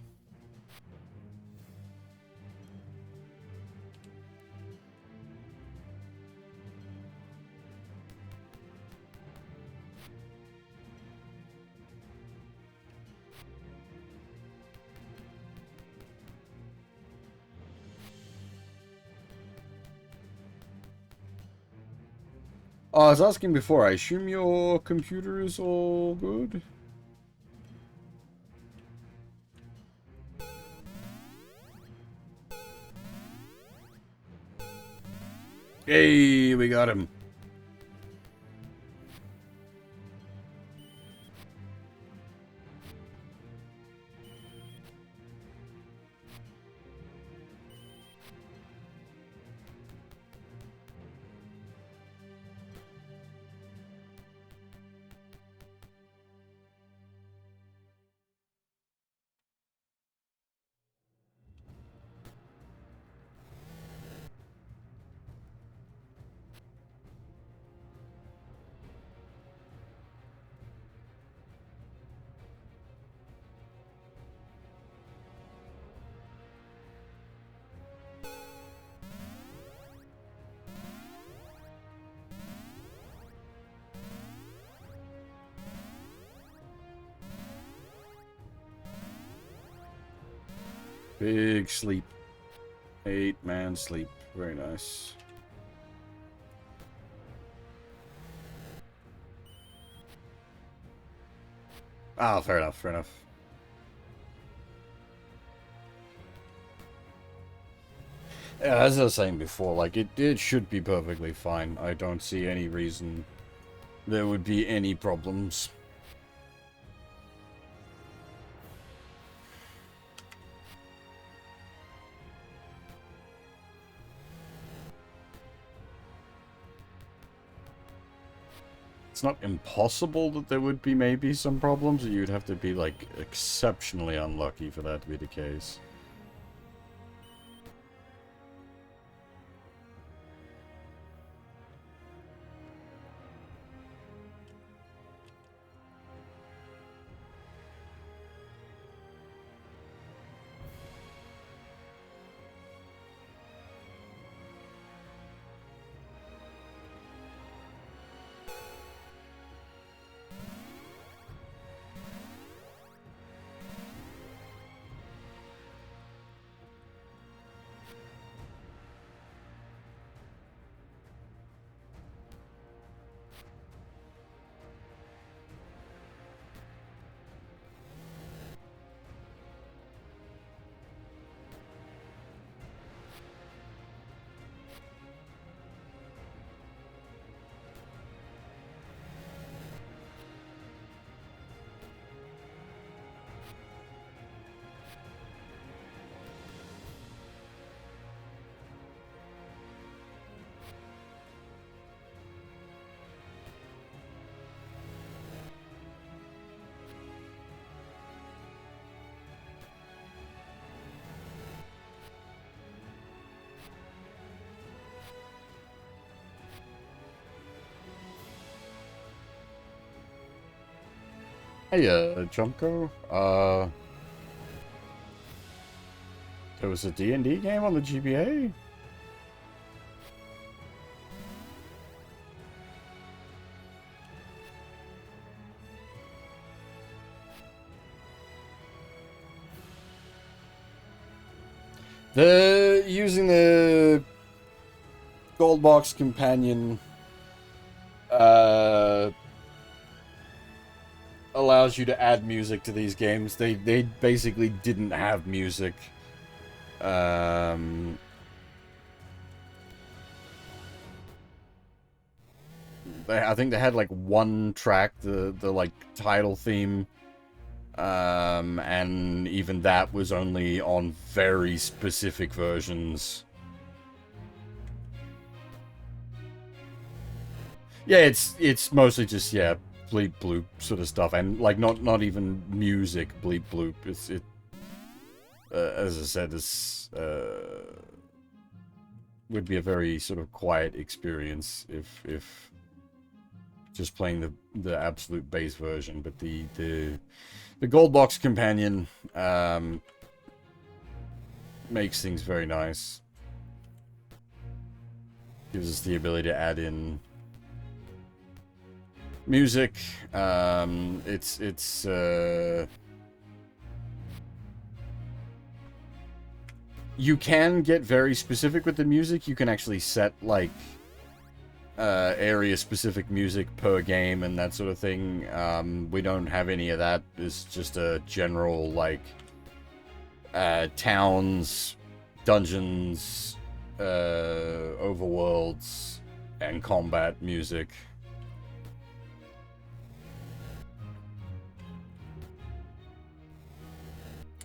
[SPEAKER 1] Oh, I was asking before. I assume your computer is all good? Hey, we got him. Big sleep. 8-man sleep. Very nice. Ah, fair enough, fair enough. Yeah, as I was saying before, like, it should be perfectly fine. I don't see any reason there would be any problems. It's not impossible that there would be maybe some problems, or you'd have to be, like, exceptionally unlucky for that to be the case. Hey, Jumko, there was a D&D game on the GBA? Using the Gold Box Companion, allows you to add music to these games. They basically didn't have music. I think they had like one track, the like title theme, and even that was only on very specific versions. Yeah, it's mostly just, yeah, bleep bloop sort of stuff, and like not even music bleep bloop. As I said, this would be a very sort of quiet experience if just playing the absolute base version. But the Gold Box Companion makes things very nice. Gives us the ability to add in music. It's you can get very specific with the music. You can actually set, like, area-specific music per game and that sort of thing. We don't have any of that. It's just a general, like, towns, dungeons, overworlds, and combat music.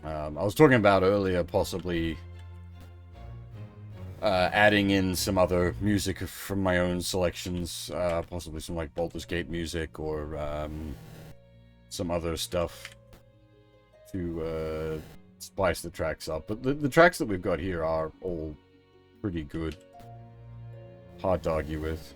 [SPEAKER 1] I was talking about earlier possibly adding in some other music from my own selections, possibly some like Baldur's Gate music or some other stuff to spice the tracks up. But the tracks that we've got here are all pretty good. Hard to argue with.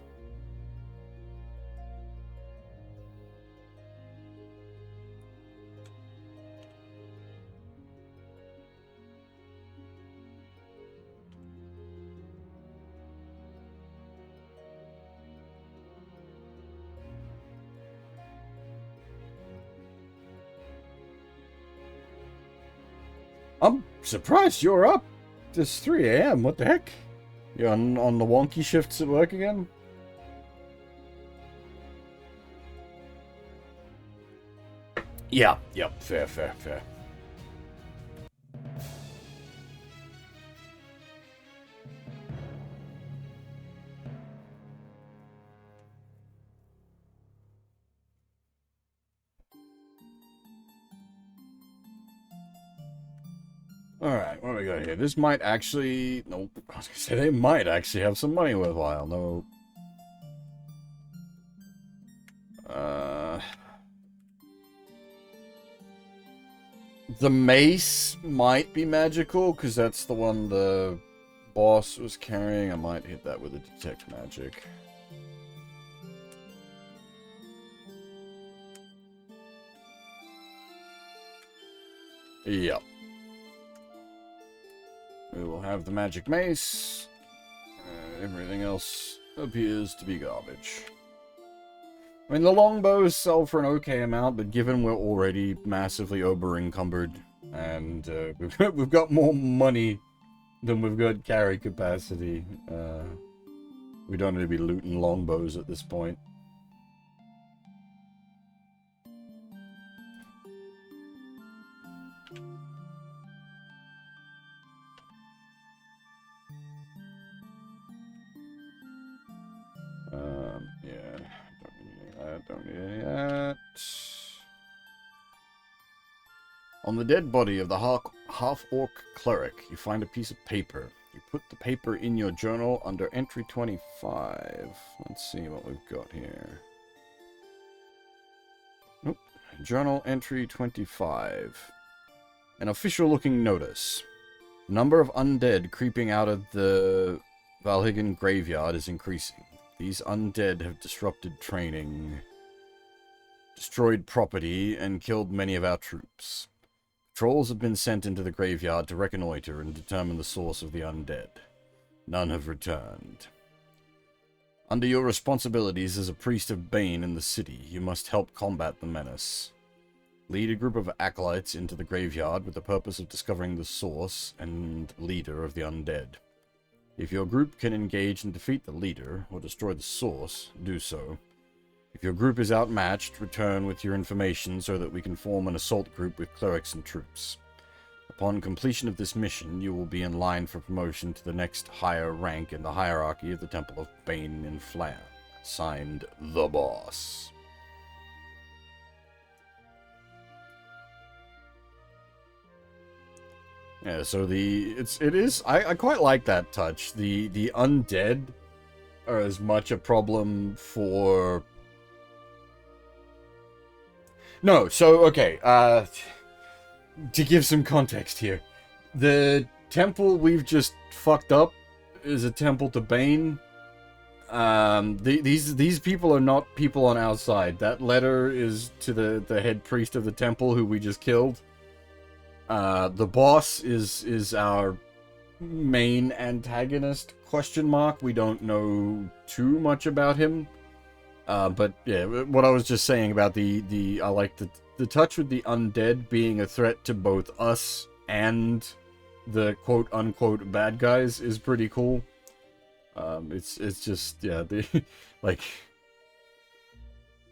[SPEAKER 1] I'm surprised you're up. It's 3 a.m. What the heck? You're on the wonky shifts at work again? Yeah, yep, fair. Alright, what do we got here? This might actually... Nope, I was gonna say they might actually have some money worthwhile. No. The mace might be magical, because that's the one the boss was carrying. I might hit that with a detect magic. Yep. We will have the magic mace. Everything else appears to be garbage. I mean, the longbows sell for an okay amount, but given we're already massively over-encumbered, and we've got more money than we've got carry capacity, we don't need to be looting longbows at this point. Yeah, don't need any of that. On the dead body of the half-orc cleric, you find a piece of paper. You put the paper in your journal under entry 25. Let's see what we've got here. Nope. Journal entry 25. An official-looking notice. The number of undead creeping out of the Valhigan graveyard is increasing. These undead have disrupted training, destroyed property, and killed many of our troops. Trolls have been sent into the graveyard to reconnoiter and determine the source of the undead. None have returned. Under your responsibilities as a priest of Bane in the city, you must help combat the menace. Lead a group of acolytes into the graveyard with the purpose of discovering the source and leader of the undead. If your group can engage and defeat the leader, or destroy the source, do so. If your group is outmatched, return with your information so that we can form an assault group with clerics and troops. Upon completion of this mission, you will be in line for promotion to the next higher rank in the hierarchy of the Temple of Bane and Flam. Signed, The Boss. Yeah, so I quite like that touch. The undead are as much a problem for... No, so, okay, to give some context here. The temple we've just fucked up is a temple to Bane. These people are not people on our side. That letter is to the head priest of the temple who we just killed. The boss is our main antagonist, question mark. We don't know too much about him. But yeah, what I was just saying about I like the touch with the undead being a threat to both us and the quote-unquote bad guys is pretty cool. It's just, yeah, the like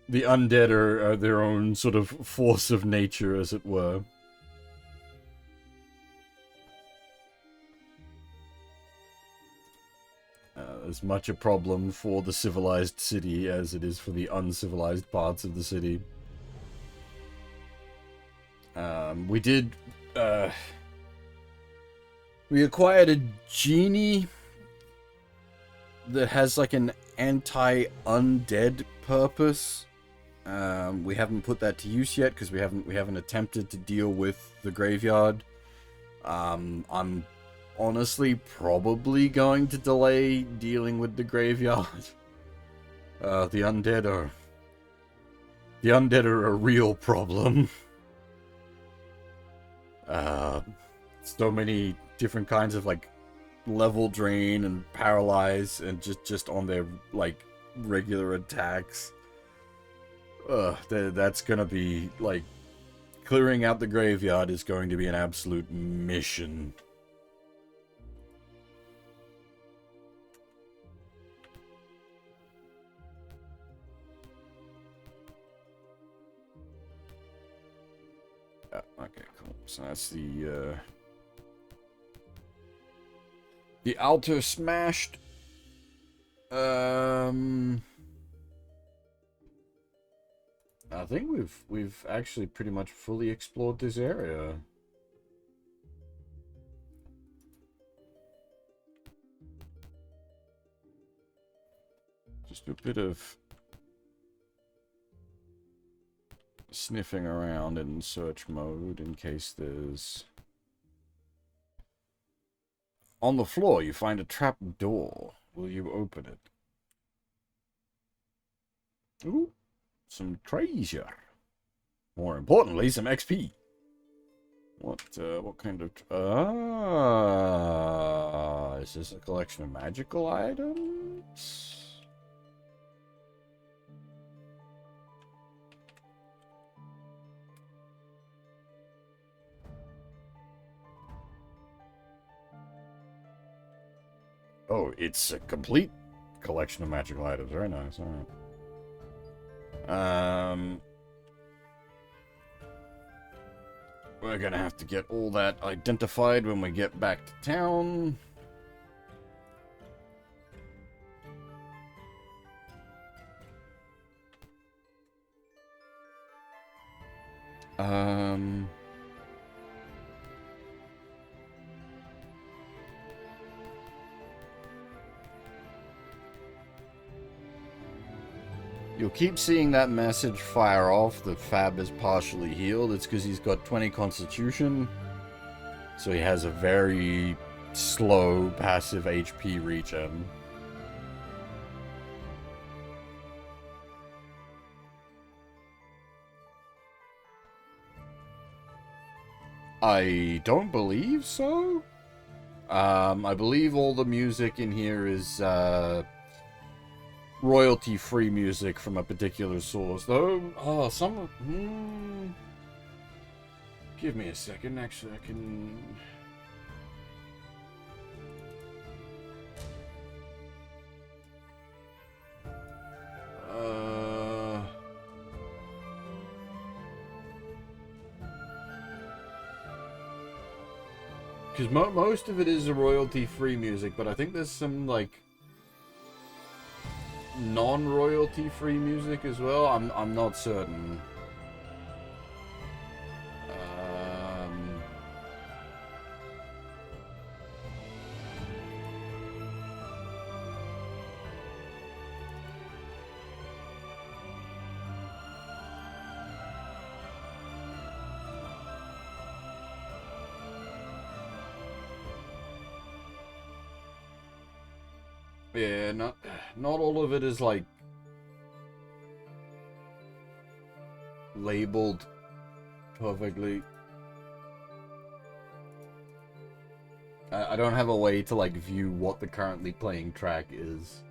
[SPEAKER 1] the undead are their own sort of force of nature, as it were. As much a problem for the civilized city as it is for the uncivilized parts of the city. We did, we acquired a genie that has like an anti-undead purpose. We haven't put that to use yet because we haven't attempted to deal with the graveyard. I'm honestly probably going to delay dealing with the graveyard. The undead are a real problem. So many different kinds of like level drain and paralyze and just on their like regular attacks. That's gonna be like clearing out the graveyard is going to be an absolute mission. Okay, cool. So that's the altar smashed. I think we've actually pretty much fully explored this area. Just a bit of sniffing around in search mode in case there's... On the floor, you find a trap door. Will you open it? Ooh, some treasure. More importantly, some XP. What kind of... is this a collection of magical items? Oh, it's a complete collection of magical items. Very nice. All right. We're gonna have to get all that identified when we get back to town. You'll keep seeing that message fire off that Fab is partially healed. It's because he's got 20 constitution. So he has a very slow passive HP regen. I don't believe so. I believe all the music in here is royalty-free music from a particular source. Though, give me a second. Actually, I can... Because most of it is a royalty-free music, but I think there's some, like, non-royalty-free music as well. I'm not certain. Yeah, not all of it is like labeled perfectly. I don't have a way to like view what the currently playing track is.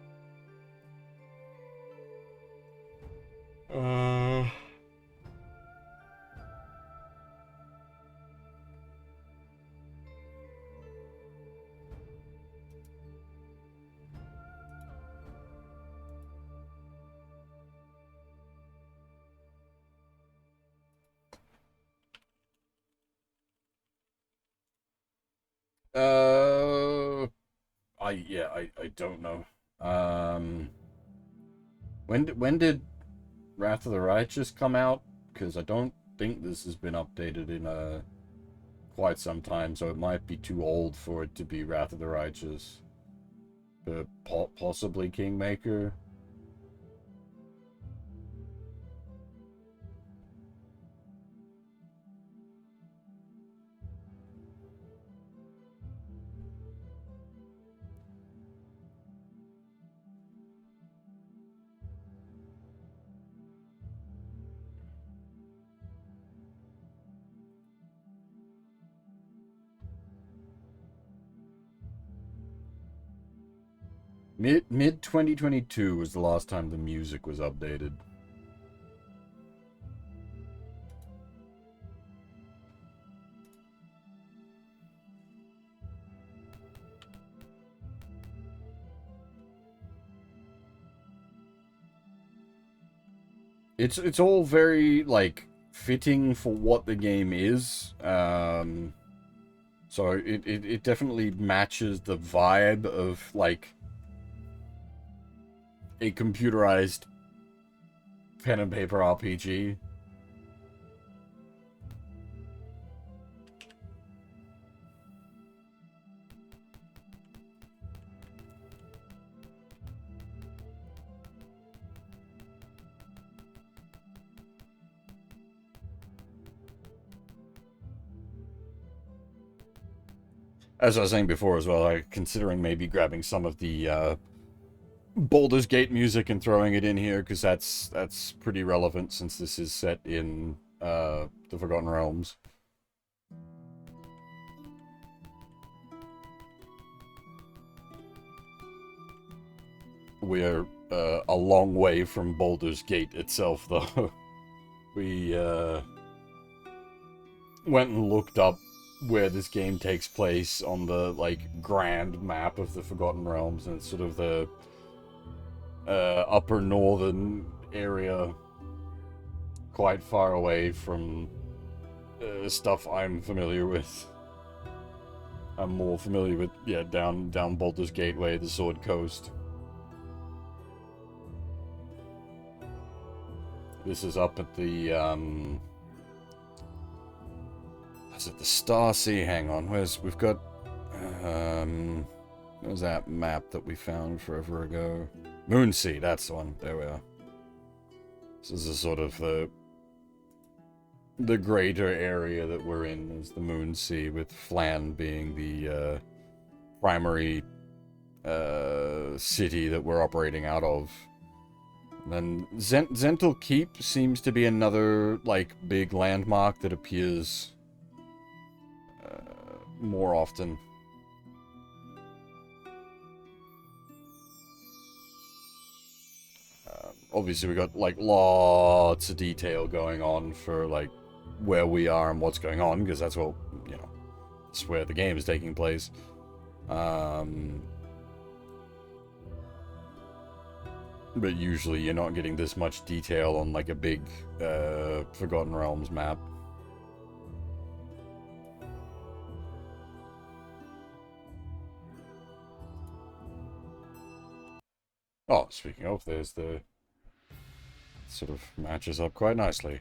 [SPEAKER 1] Uh, I don't know. When did Wrath of the Righteous come out? Because I don't think this has been updated in quite some time, so it might be too old for it to be Wrath of the Righteous. But possibly Kingmaker. Mid 2022 was the last time the music was updated. It's all very like fitting for what the game is. So it definitely matches the vibe of like a computerized pen and paper RPG. As I was saying before as well, I'm considering maybe grabbing some of the Baldur's Gate music and throwing it in here, because that's pretty relevant since this is set in the Forgotten Realms. We're a long way from Baldur's Gate itself, though. We went and looked up where this game takes place on the like grand map of the Forgotten Realms, and it's sort of the upper northern area, quite far away from stuff I'm familiar with. I'm more familiar with down Baldur's Gateway, the Sword Coast. This is up at the is it the Star Sea? Hang on, we've got where's that map that we found forever ago? Moonsea, that's the one. There we are. This is a sort of the greater area that we're in is the Moonsea, with Flan being the primary city that we're operating out of. And then Zental Keep seems to be another like big landmark that appears more often. Obviously, we got like lots of detail going on for like where we are and what's going on, because that's what, you know, that's where the game is taking place. But usually you're not getting this much detail on like a big Forgotten Realms map. Oh, speaking of, there's the sort of matches up quite nicely.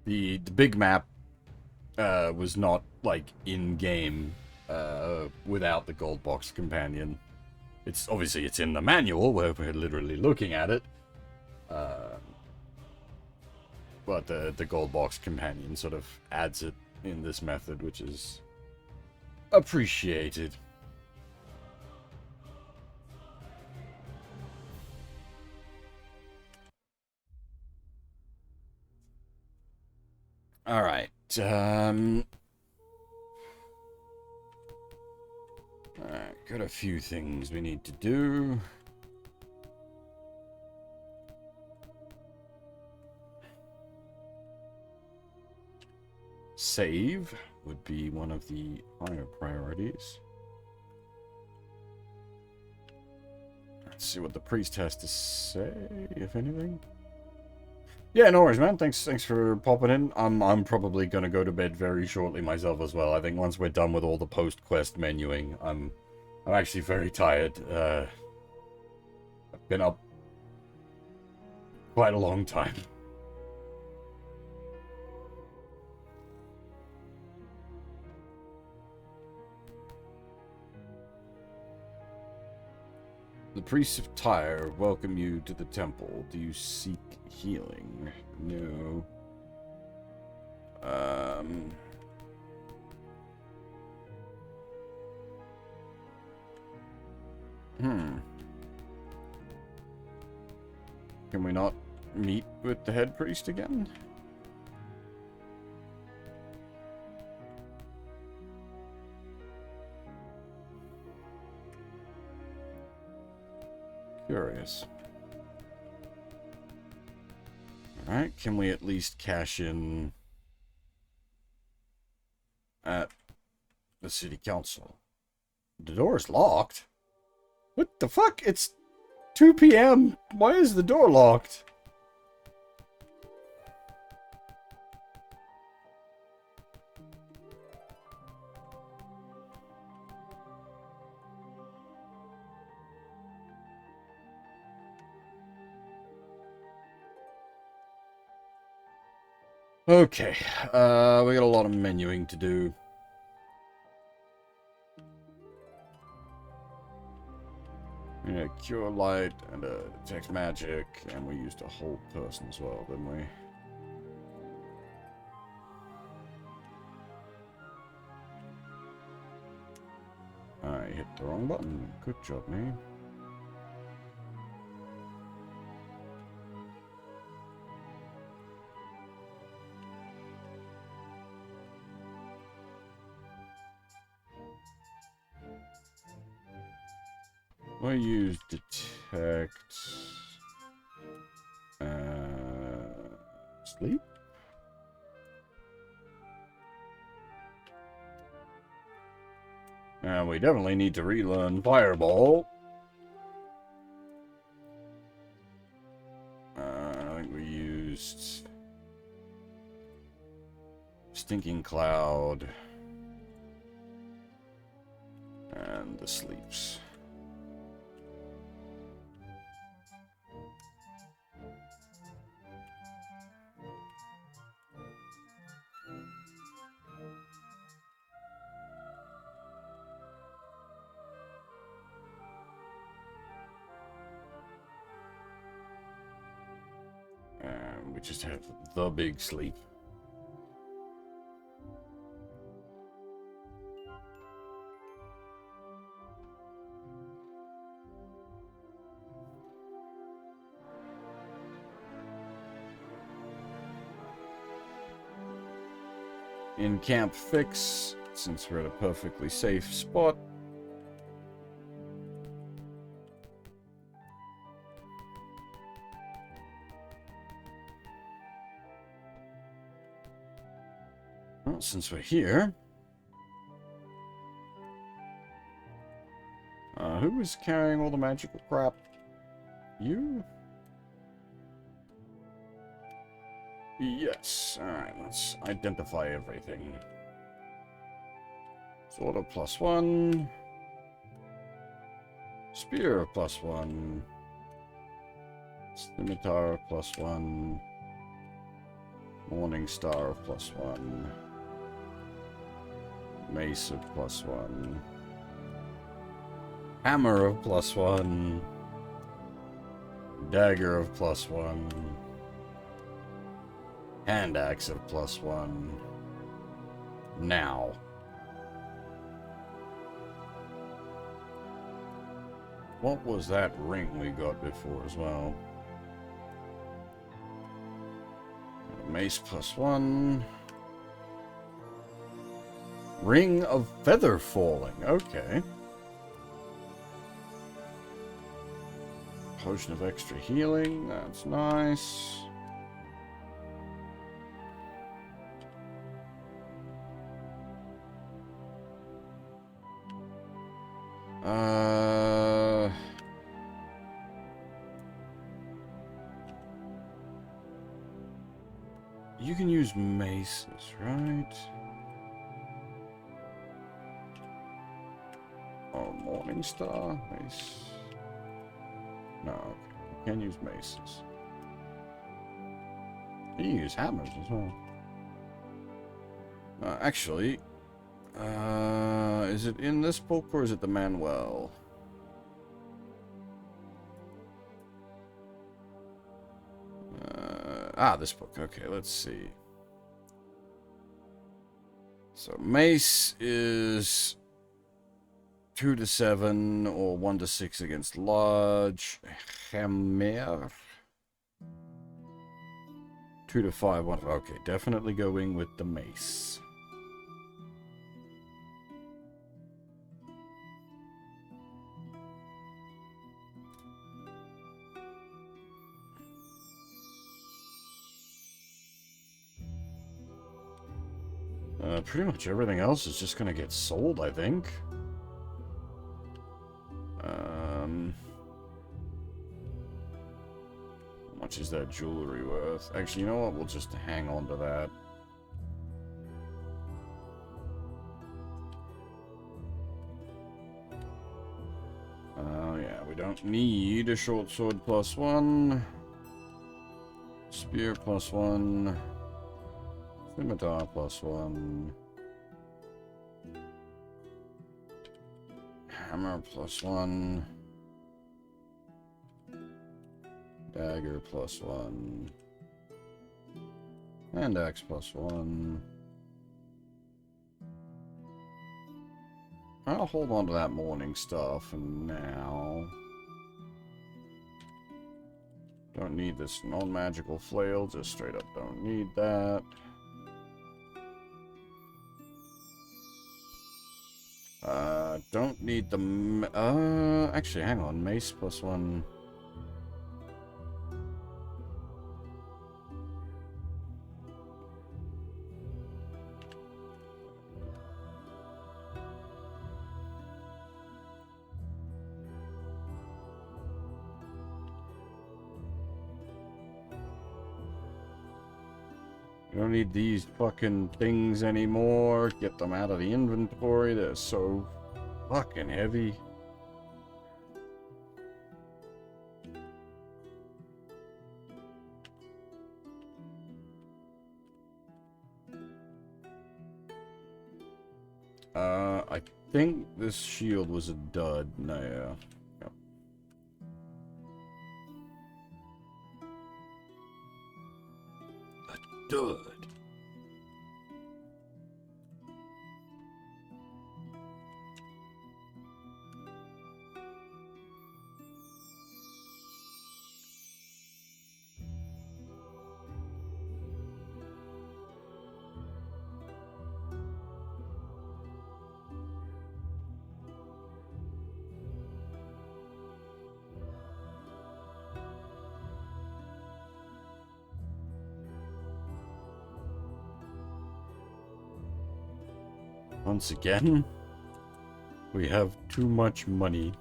[SPEAKER 1] The big map was not like in game without the gold box companion. It's obviously it's in the manual where we're literally looking at it, but the gold box companion sort of adds it in this method, which is appreciated. All right. Alright, got a few things we need to do. Save would be one of the higher priorities. see what the priest has to say, if anything. Yeah, no worries, man. Thanks for popping in. I'm probably gonna go to bed very shortly myself as well. I think once we're done with all the post-quest menuing, I'm actually very tired. I've been up quite a long time. The priests of Tyre welcome you to the temple. Do you seek healing? No. Can we not meet with the head priest again? Curious. Alright, can we at least cash in at the city council? The door is locked. What the fuck? It's 2 p.m. Why is the door locked? Okay, we got a lot of menuing to do. Yeah, cure light and detect magic, and we used a hold person as well, didn't we? I hit the wrong button. Good job, me. I use detect. Sleep? And we definitely need to relearn Fireball. I think we used Stinking Cloud and the Sleeps. And we just have the big sleep. In camp fix, since we're at a perfectly safe spot. Well, since we're here, who was carrying all the magical crap? You? Yes. Alright, let's identify everything. Sword of +1. Spear of +1. Scimitar of +1. Morning Star of +1. Mace of +1. Hammer of +1. Dagger of +1. Hand axe of +1. Now. What was that ring we got before as well? Mace +1. Ring of Feather Falling. Okay. Potion of extra healing. That's nice. You can use maces, right? Oh, Morningstar? Mace. No, okay. You can use maces. You can use hammers as well. Actually, is it in this book or is it the manual? This book. Okay, let's see. So mace is 2 to 7 or 1 to 6 against large. Hammer 2 to 5. 1 to, okay, definitely going with the mace. Pretty much everything else is just gonna get sold, I think. How much is that jewelry worth? Actually, you know what? We'll just hang on to that. Yeah, we don't need a short sword +1. Spear +1. Scimitar +1. Hammer +1. Dagger +1. And axe +1. I'll hold on to that morning stuff for now. Don't need this non-magical flail, just straight up don't need that. Don't need the... actually, hang on. Mace +1. We don't need these fucking things anymore. Get them out of the inventory. They're so fucking heavy. I think this shield was a dud. No, yeah. Yep. A dud. Once again, we have too much money.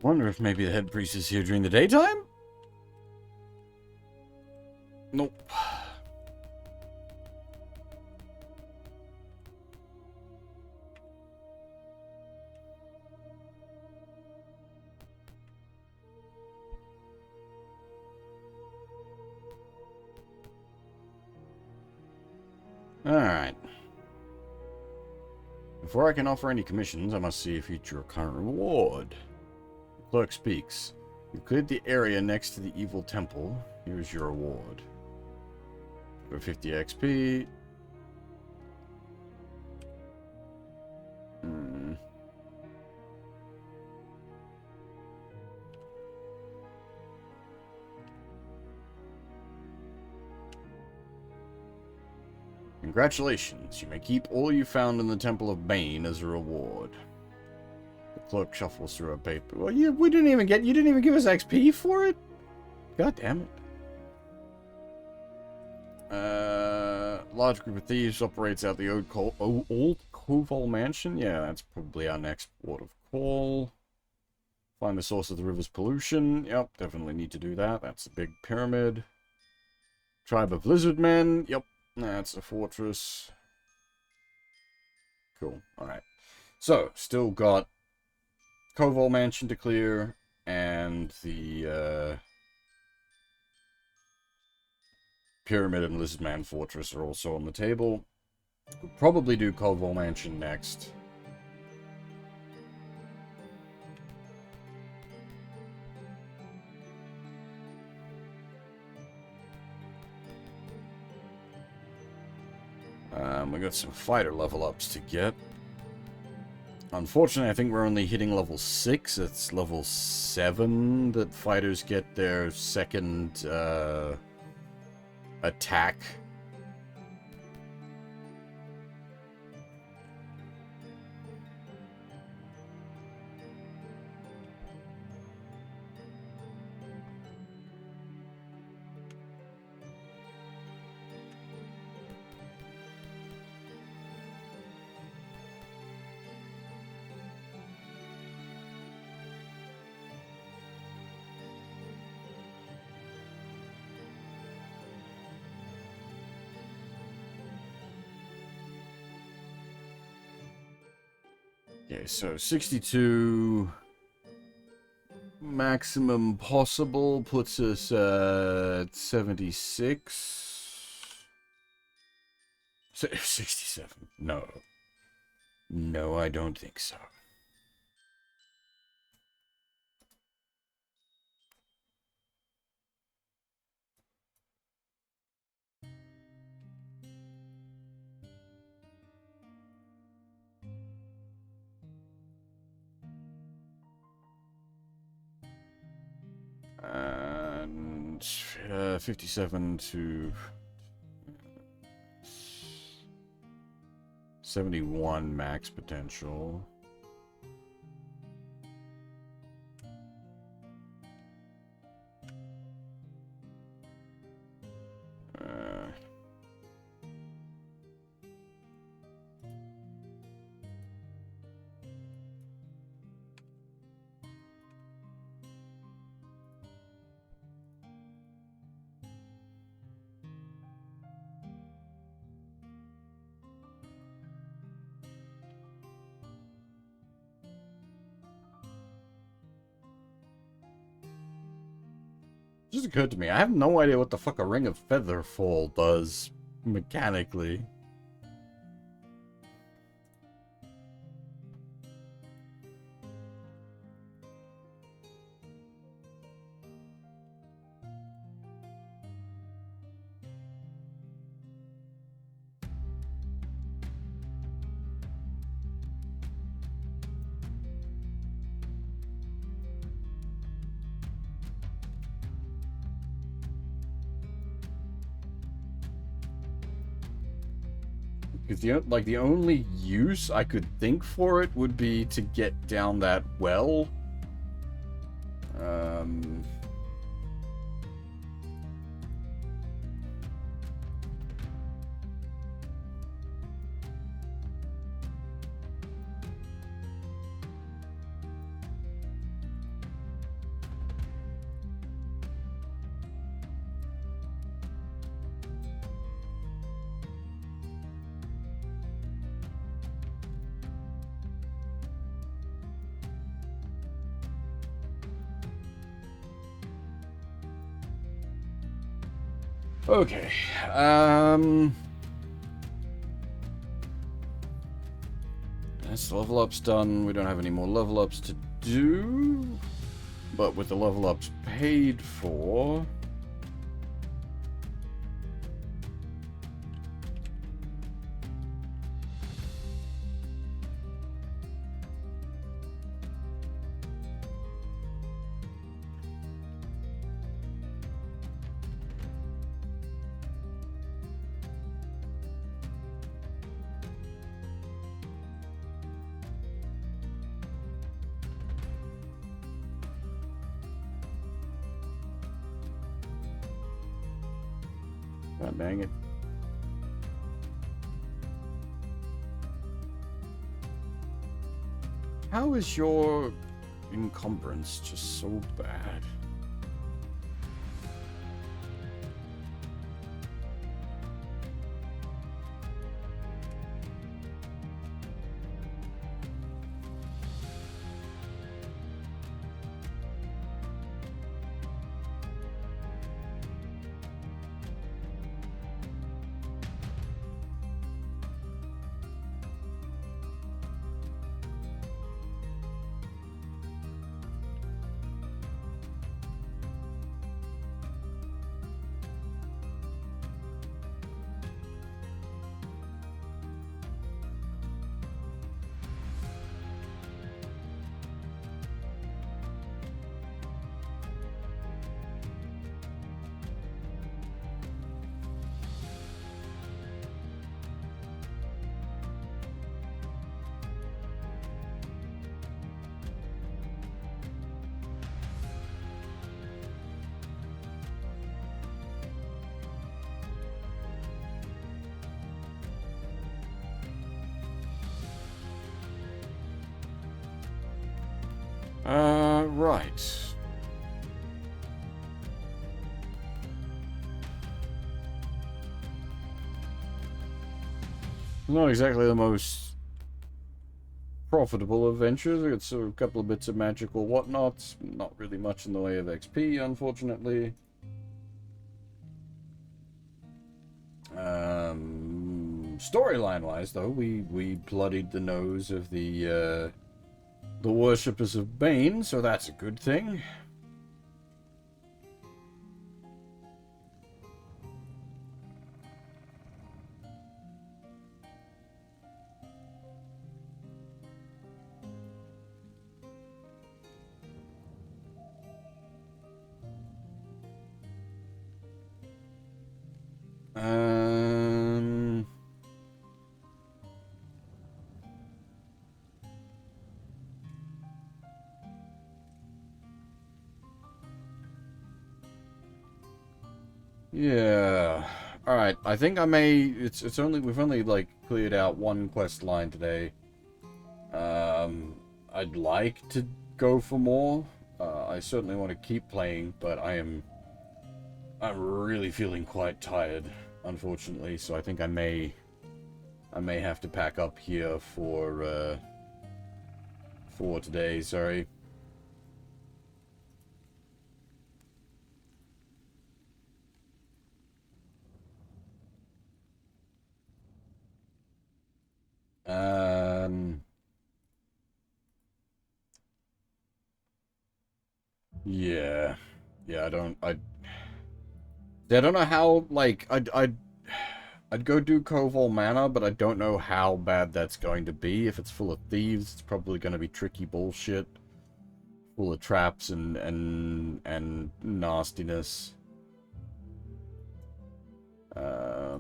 [SPEAKER 1] Wonder if maybe the head priest is here during the daytime? Nope. Alright. Before I can offer any commissions, I must see a feature or current reward. The clerk speaks. You cleared the area next to the evil temple. Here is your reward. For 50 XP. Congratulations. You may keep all you found in the Temple of Bane as a reward. The clerk shuffles through a paper. Well, you didn't even give us XP for it? God damn it. Large group of thieves operates out the old Koval Mansion. Yeah, that's probably our next port of call. Find the source of the river's pollution. Yep, definitely need to do that. That's a big pyramid. Tribe of lizard men. Yep, that's a fortress. Cool. Alright. So, still got Koval Mansion to clear, and the Pyramid and Lizardman Fortress are also on the table. We'll probably do Koval Mansion next. We got some fighter level ups to get. Unfortunately, I think we're only hitting level 6. It's level 7 that fighters get their second attack. Okay, so 62 maximum possible puts us at 76. 67. No. No, I don't think so. And 57 to 71 max potential. Just occurred to me, I have no idea what the fuck a Ring of Featherfall does mechanically. Because the only use I could think for it would be to get down that well. Okay. This level up's done. We don't have any more level ups to do. But with the level ups paid for... God dang it. How is your encumbrance just so bad? Right. Not exactly the most profitable adventures. I got sort of a couple of bits of magical whatnots. Not really much in the way of XP, unfortunately. Storyline-wise, though, we bloodied the nose of the worshippers of Bane, so that's a good thing. Yeah. Alright, I think I may... It's only... We've only, like, cleared out one quest line today. I'd like to go for more. I certainly want to keep playing, but I'm really feeling quite tired, unfortunately, so I think I may have to pack up here for today, sorry. Yeah. Yeah, I don't know how, like, I'd go do Koval Manor, but I don't know how bad that's going to be. If it's full of thieves, it's probably going to be tricky bullshit. Full of traps and nastiness. I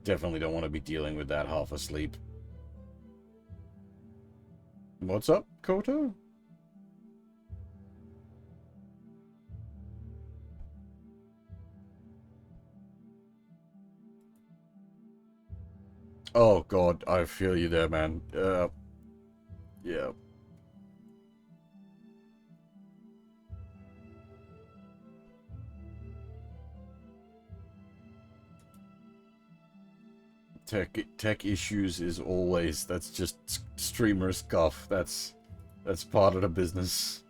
[SPEAKER 1] definitely don't want to be dealing with that half asleep. What's up, Koto? Oh god, I feel you there, man. Yeah. Tech issues is always, that's just streamer scuff. That's part of the business.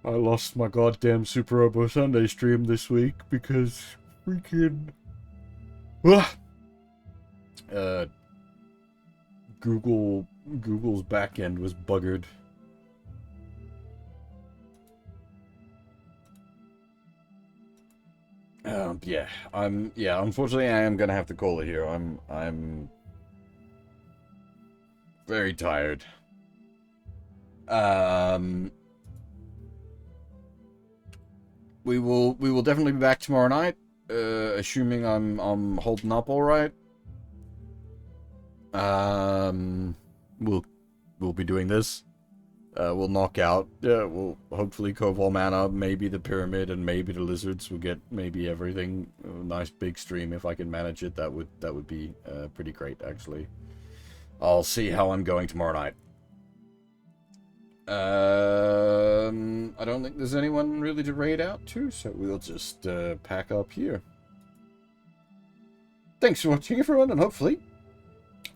[SPEAKER 1] I lost my goddamn Super Robo Sunday stream this week because freaking Uh, Google's backend was buggered. Yeah, unfortunately I am gonna have to call it here. I'm very tired. Um, we will definitely be back tomorrow night, assuming I'm holding up all right. Um, we'll be doing this. We'll knock out. We'll hopefully Koval Mana, maybe the Pyramid, and maybe the Lizards. We'll get maybe everything. A nice big stream if I can manage it. That would be pretty great actually. I'll see how I'm going tomorrow night. I don't think there's anyone really to raid out to, so we'll just pack up here. Thanks for watching, everyone, and hopefully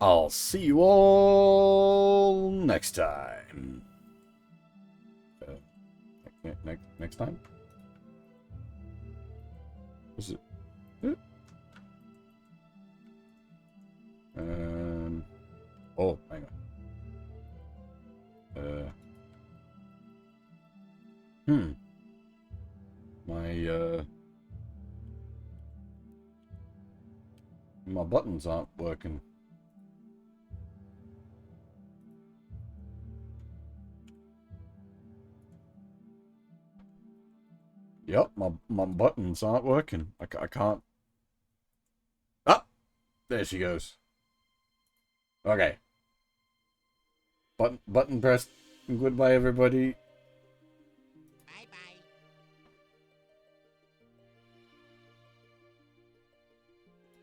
[SPEAKER 1] I'll see you all next time. Next time? Was it? Oh, hang on. My buttons aren't working. Yep, my buttons aren't working. I can't. Ah, there she goes. Okay. Button pressed. Goodbye, everybody.